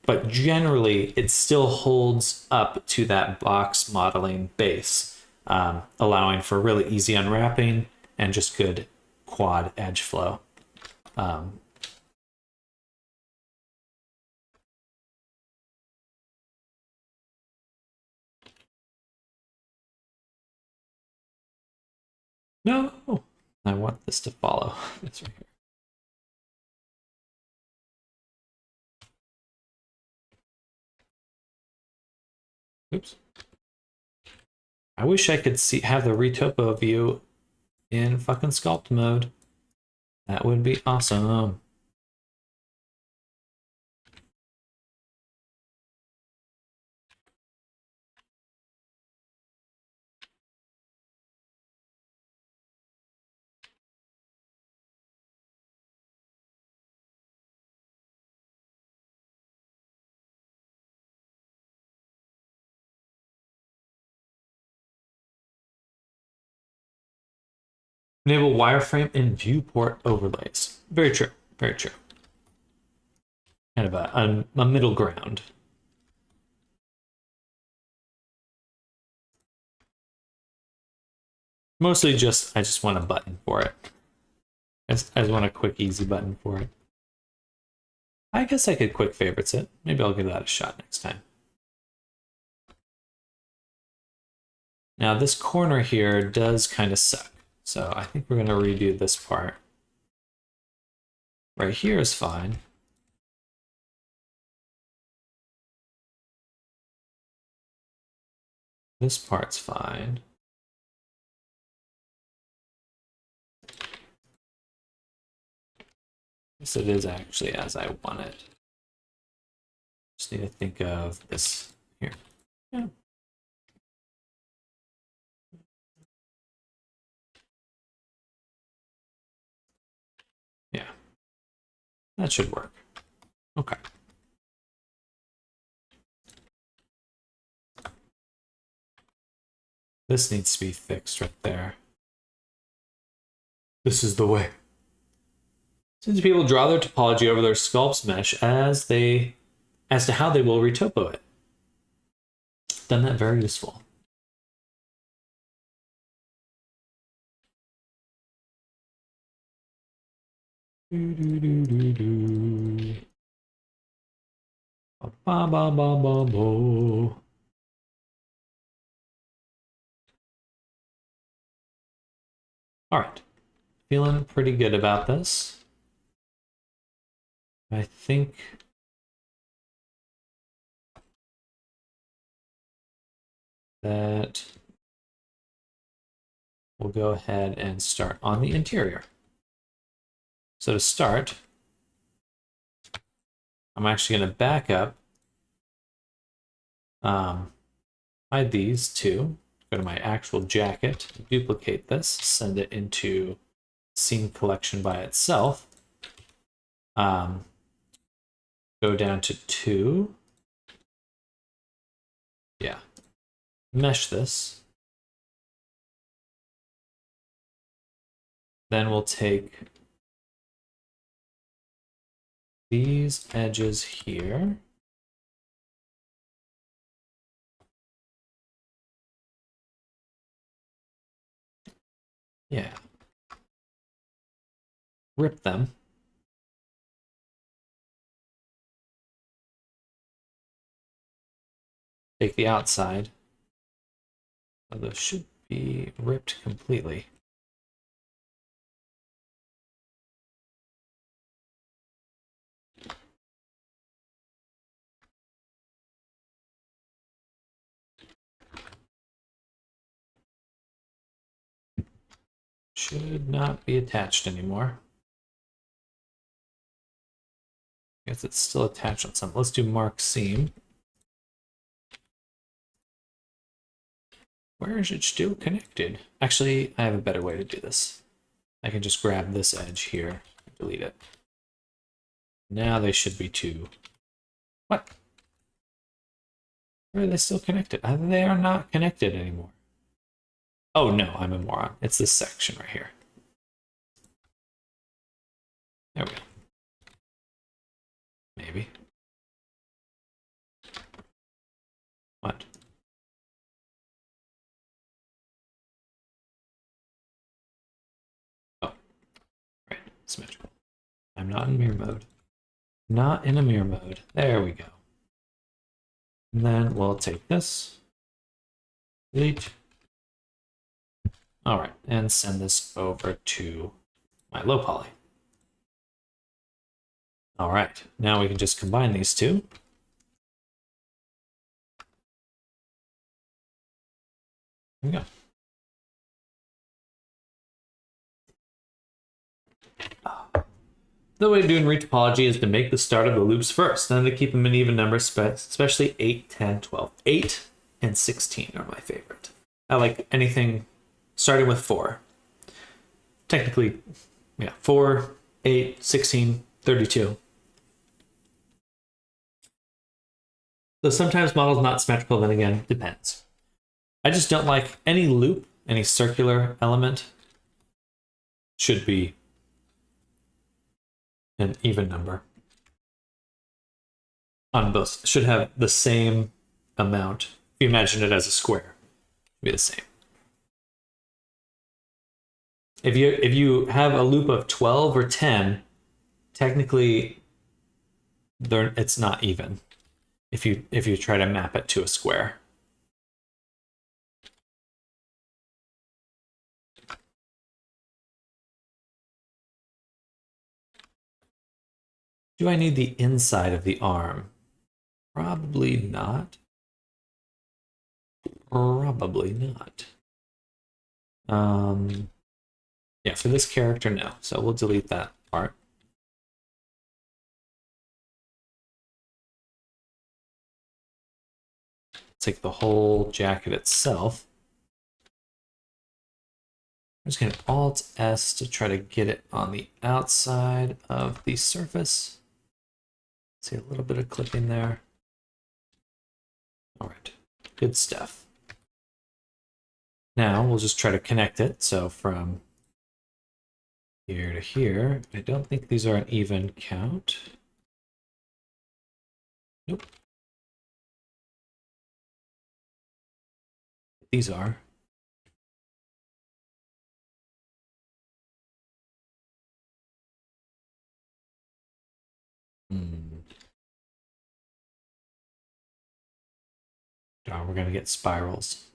[SPEAKER 1] But generally, it still holds up to that box modeling base, allowing for really easy unwrapping and just good quad edge flow. No, I want this to follow. It's right here. Oops. I wish I could have the retopo view in fucking sculpt mode. That would be awesome. Enable wireframe and viewport overlays. Very true. Very true. Kind of a middle ground. Mostly just, I just want a button for it. I just want a quick, easy button for it. I guess I could quick favorites it. Maybe I'll give that a shot next time. Now this corner here does kind of suck. So I think we're going to redo this part. Right here is fine. This part's fine. Yes, it is actually as I want it. Just need to think of this here. Yeah. Yeah. That should work. Okay. This needs to be fixed right there. This is the way. Since people draw their topology over their sculpts mesh as to how they will retopo it. Done that very useful. Ba ba ba ba bo. All right, feeling pretty good about this. I think that we'll go ahead and start on the interior. So to start, I'm actually going to back up, hide these two, go to my actual jacket, duplicate this, send it into scene collection by itself. Go down to 2. Yeah. Mesh this. then we'll take these edges here. Yeah. Rip them. Take the outside. Oh, those should be ripped completely. Should not be attached anymore. Guess it's still attached on something. Let's do mark seam. Where is it still connected? Actually, I have a better way to do this. I can just grab this edge here and delete it. Now they should be two. What? Where are they still connected? They are not connected anymore. Oh no, I'm a moron. It's this section right here. There we go. Maybe. What? Oh, right. Symmetrical. I'm not in mirror mode. Not in a mirror mode. There we go. And then we'll take this. Delete. All right, and send this over to my low poly. All right, now we can just combine these two. There we go. The way to do in retopology is to make the start of the loops first, then to keep them in even numbers, especially 8, 10, 12. 8 and 16 are my favorite. I like anything starting with 4. Technically, yeah, 4, 8, 16, 32. So sometimes model's not symmetrical, then again, depends. I just don't like any loop, any circular element should be an even number. On both, should have the same amount. If you imagine it as a square, it'd be the same. If you have a loop of 12 or 10, technically it's not even. If you try to map it to a square. Do I need the inside of the arm? Probably not. Probably not. Yeah, for this character, no. So we'll delete that part. Take the whole jacket itself. I'm just going to Alt S to try to get it on the outside of the surface. See a little bit of clipping there. All right, good stuff. Now we'll just try to connect it. So from here to here, I don't think these are an even count. Nope. These are. Oh, we're gonna get spirals.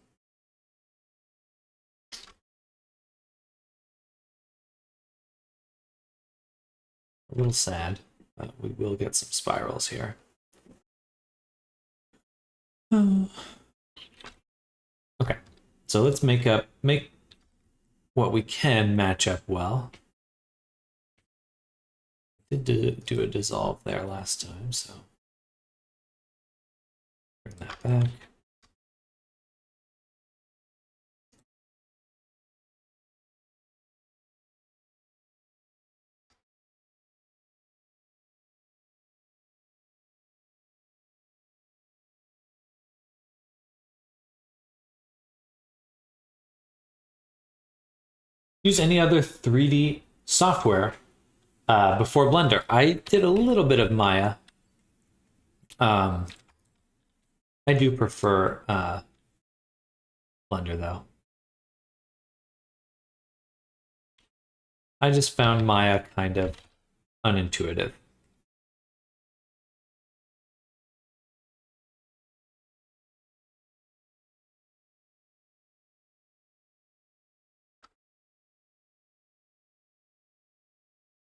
[SPEAKER 1] A little sad, but we will get some spirals here. Okay, so let's make what we can match up well. Did do a dissolve there last time, so bring that back. use any other 3D software before Blender. I did a little bit of Maya. I do prefer Blender though. I just found Maya kind of unintuitive.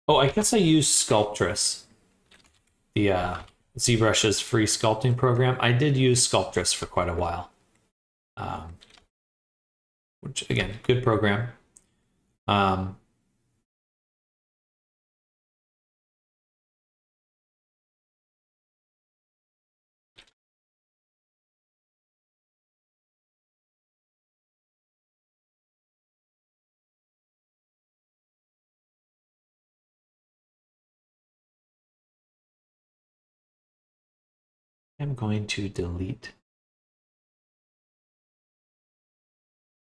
[SPEAKER 1] Oh, I guess I used Sculptress, the ZBrush's free sculpting program. I did use Sculptress for quite a while, which again, good program. I'm going to delete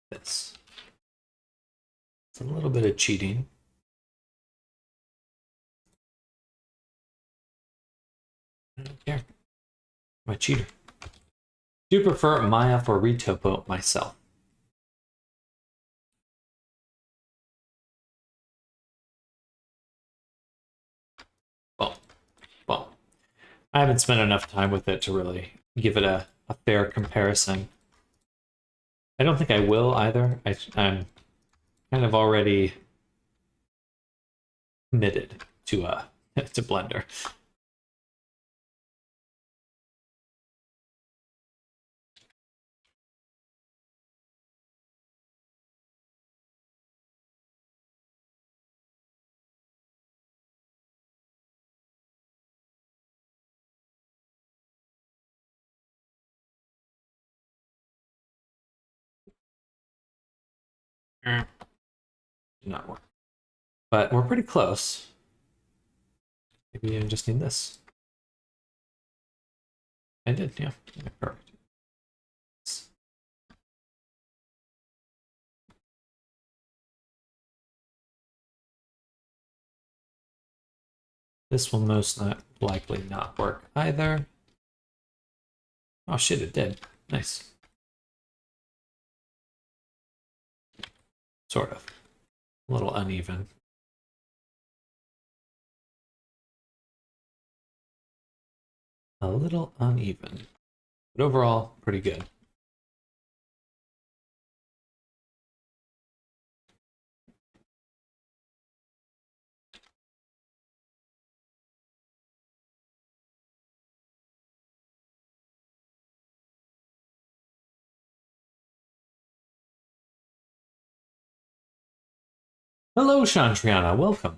[SPEAKER 1] this. It's a little bit of cheating. I don't care. I'm a cheater. Do prefer Maya for retopo myself. Well, I haven't spent enough time with it to really give it a fair comparison. I don't think I will either. I'm kind of already committed to to Blender. Did not work. But we're pretty close. Maybe I just need this. I did, yeah. Okay, perfect. This will most likely not work either. Oh shit, it did. Nice. Sort of. A little uneven. A little uneven. But overall, pretty good. Hello, Shantriana. Welcome.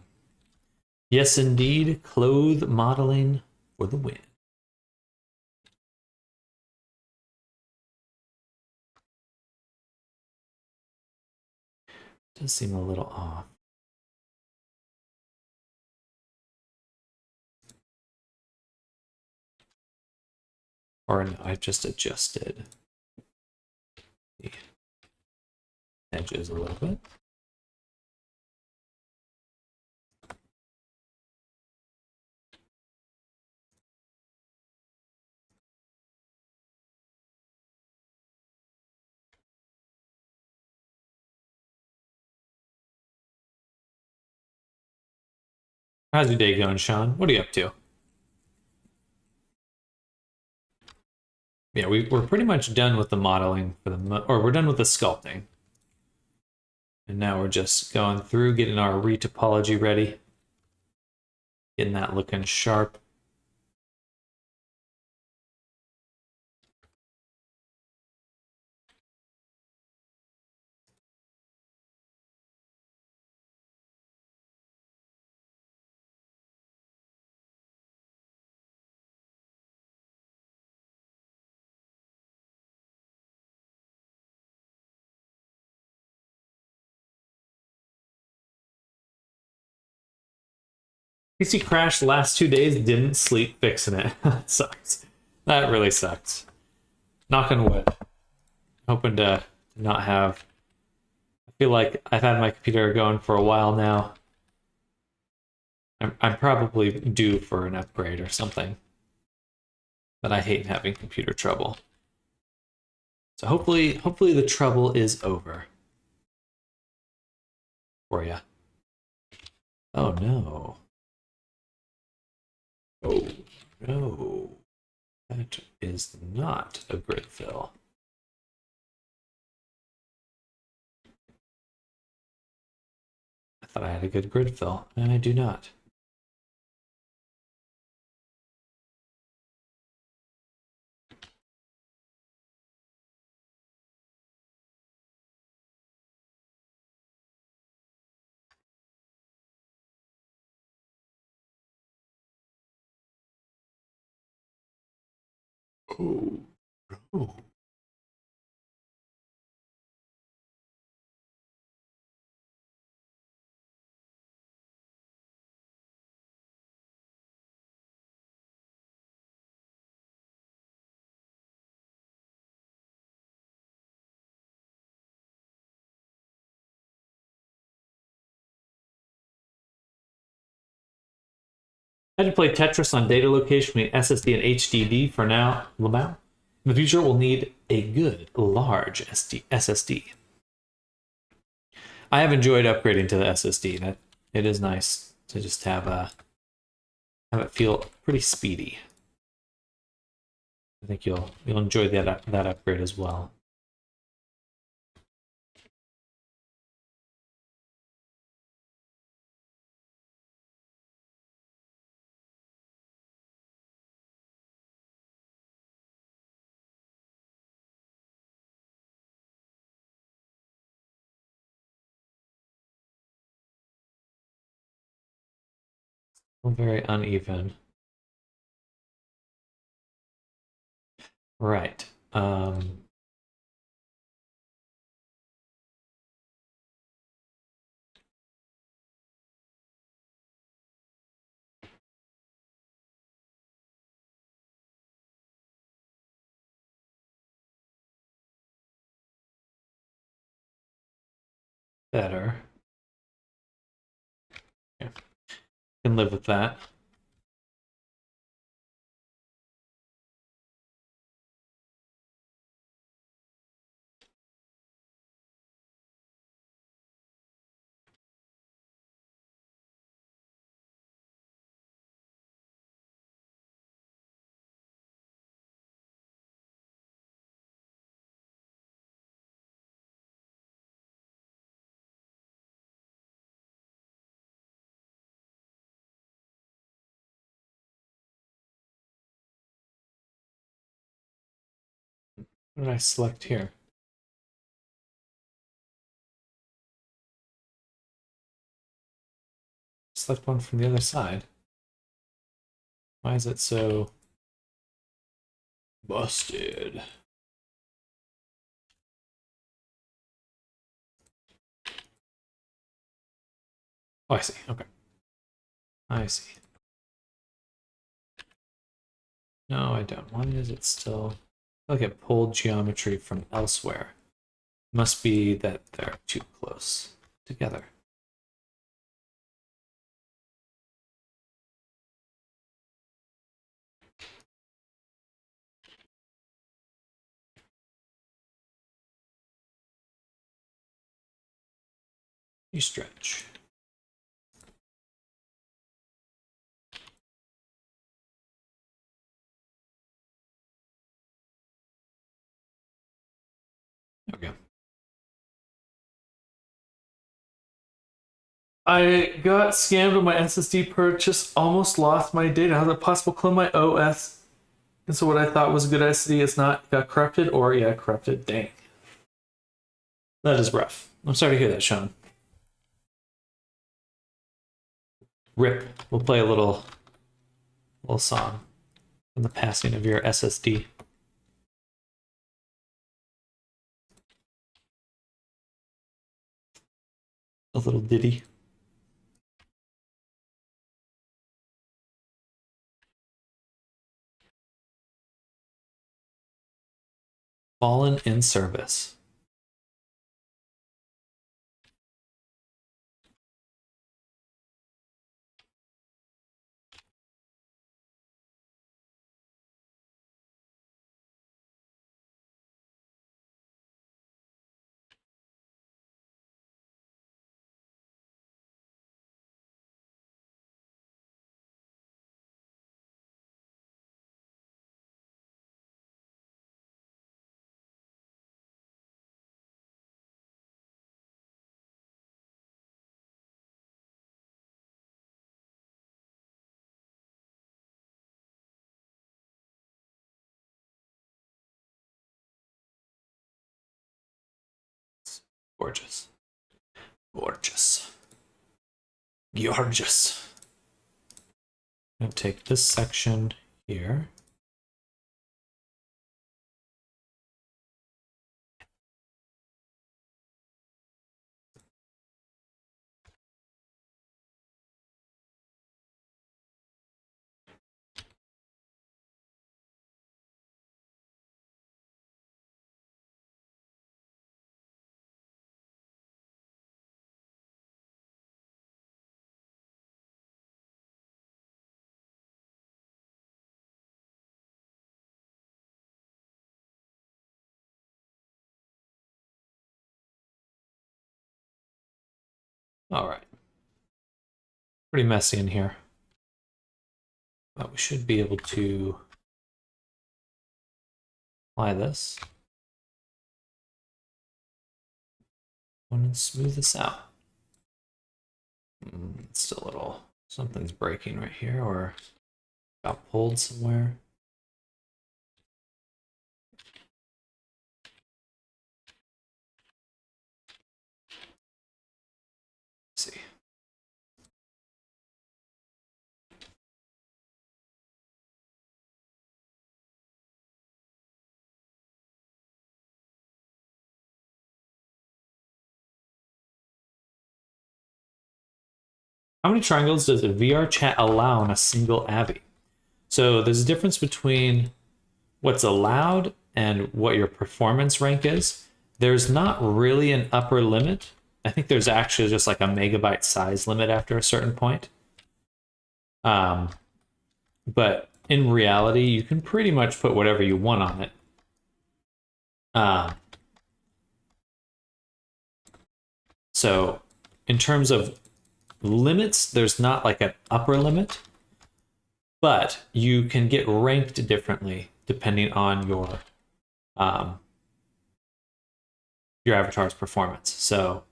[SPEAKER 1] Yes, indeed. Clothes modeling for the win. Does seem a little off. Or no, I've just adjusted the edges a little bit. How's your day going, Sean? What are you up to? Yeah, we're pretty much done with the modeling for or we're done with the sculpting. And now we're just going through, getting our retopology ready. Getting that looking sharp. PC crashed the last 2 days, didn't sleep fixing it. That sucks. That really sucks. Knock on wood. Hoping to not have a feel like I've had my computer going for a while now. I'm probably due for an upgrade or something. But I hate having computer trouble. So hopefully the trouble is over for you. Oh no. Oh no. That is not a grid fill. I thought I had a good grid fill, and I do not. Oh no. I had to play Tetris on data location between SSD and HDD for now. In the future, we'll need a good, large SSD. I have enjoyed upgrading to the SSD. It is nice to just have it feel pretty speedy. I think you'll enjoy that upgrade as well. Very uneven. Right. Better. Yeah. Can live with that. What did I select here? Select one from the other side. Why is it so busted? Oh, I see. Okay. I see. No, I don't. Why is it still... Look at pulled geometry from elsewhere. Must be that they're too close together. You stretch. There we go. I got scammed with my SSD purchase, almost lost my data. How's it possible? Clone my OS. And so what I thought was a good SSD is not got corrupted, or yeah, corrupted. Dang. That is rough. I'm sorry to hear that, Sean. Rip. We'll play a little song on the passing of your SSD. A little ditty. Fallen in service. Gorgeous. Gorgeous. Gorgeous. I'm going to take this section here. All right. Pretty messy in here. But we should be able to apply this. And smooth this out. It's still a little, something's breaking right here or got pulled somewhere. Let's see. How many triangles does a VR chat allow in a single Avi? So there's a difference between what's allowed and what your performance rank is. There's not really an upper limit. I think there's actually just like a megabyte size limit after a certain point. But in reality, you can pretty much put whatever you want on it. So in terms of limits, there's not like an upper limit, but you can get ranked differently depending on your avatar's performance. So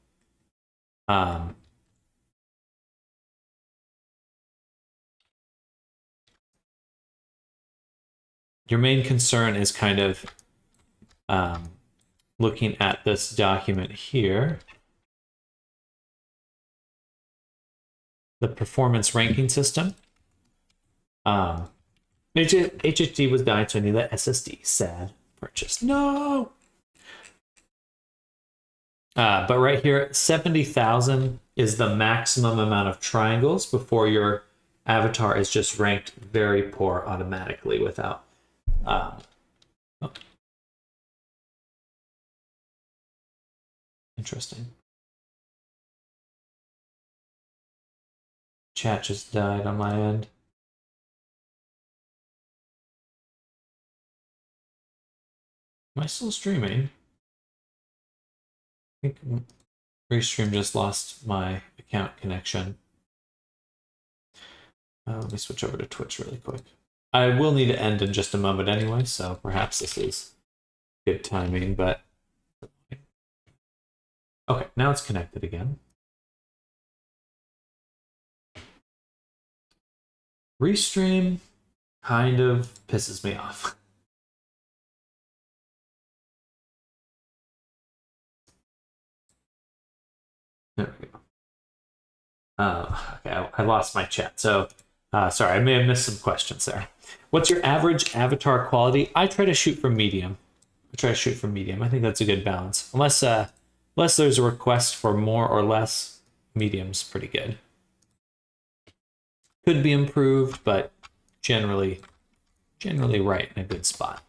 [SPEAKER 1] your main concern is kind of looking at this document here, the performance ranking system. HHD was dying, so I need that SSD. Sad purchase. No. But right here, 70,000 is the maximum amount of triangles before your avatar is just ranked very poor automatically without. Oh. Interesting. Chat just died on my end. Am I still streaming? I think Restream just lost my account connection. Let me switch over to Twitch really quick. I will need to end in just a moment anyway, so perhaps this is good timing, but... Okay, now it's connected again. Restream kind of pisses me off. There we go. Okay, I lost my chat. So, sorry, I may have missed some questions there. What's your average avatar quality? I try to shoot for medium. I think that's a good balance. Unless there's a request for more or less, medium's pretty good. Could be improved, but generally right in a good spot.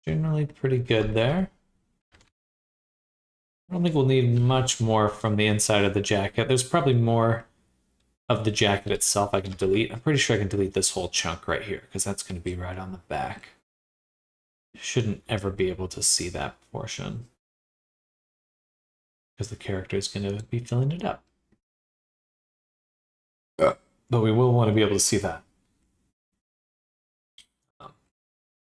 [SPEAKER 1] Generally pretty good there. I don't think we'll need much more from the inside of the jacket. There's probably more of the jacket itself I can delete. I'm pretty sure I can delete this whole chunk right here because that's going to be right on the back. Shouldn't ever be able to see that portion because the character is going to be filling it up. But we will want to be able to see that.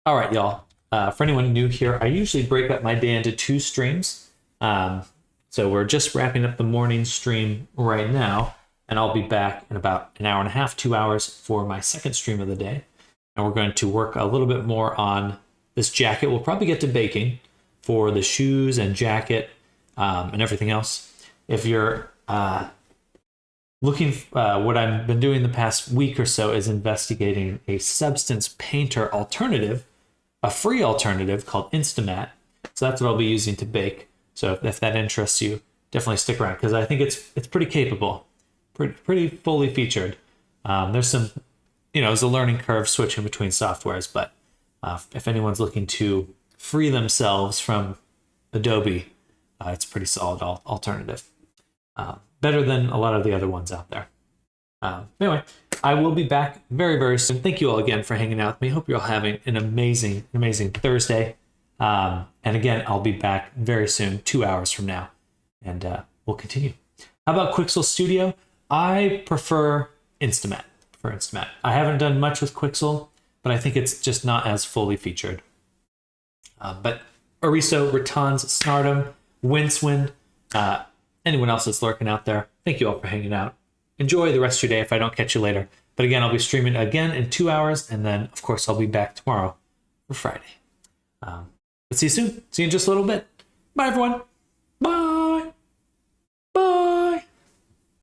[SPEAKER 1] All right, y'all. For anyone new here, I usually break up my day into 2 streams. So we're just wrapping up the morning stream right now, and I'll be back in about an hour and a half, 2 hours for my second stream of the day. And we're going to work a little bit more on this jacket. We'll probably get to baking for the shoes and jacket and everything else. If you're looking, what I've been doing the past week or so is investigating a Substance Painter alternative, a free alternative called Instamat. So that's what I'll be using to bake. So if that interests you, definitely stick around because I think it's pretty capable, pretty fully featured. There's some, there's a learning curve switching between softwares, but if anyone's looking to free themselves from Adobe, it's a pretty solid alternative. Better than a lot of the other ones out there. Anyway, I will be back very, very soon. Thank you all again for hanging out with me. Hope you're all having an amazing, amazing Thursday. And again, I'll be back very soon, 2 hours from now, and we'll continue. How about Quixel Studio? I prefer Instamat. I haven't done much with Quixel, but I think it's just not as fully featured. But Ariso, Ratans, Snardom, Wincewind, anyone else that's lurking out there, thank you all for hanging out. Enjoy the rest of your day if I don't catch you later. But again, I'll be streaming again in 2 hours, and then, of course, I'll be back tomorrow for Friday. Let's see you soon. See you in just a little bit. Bye, everyone.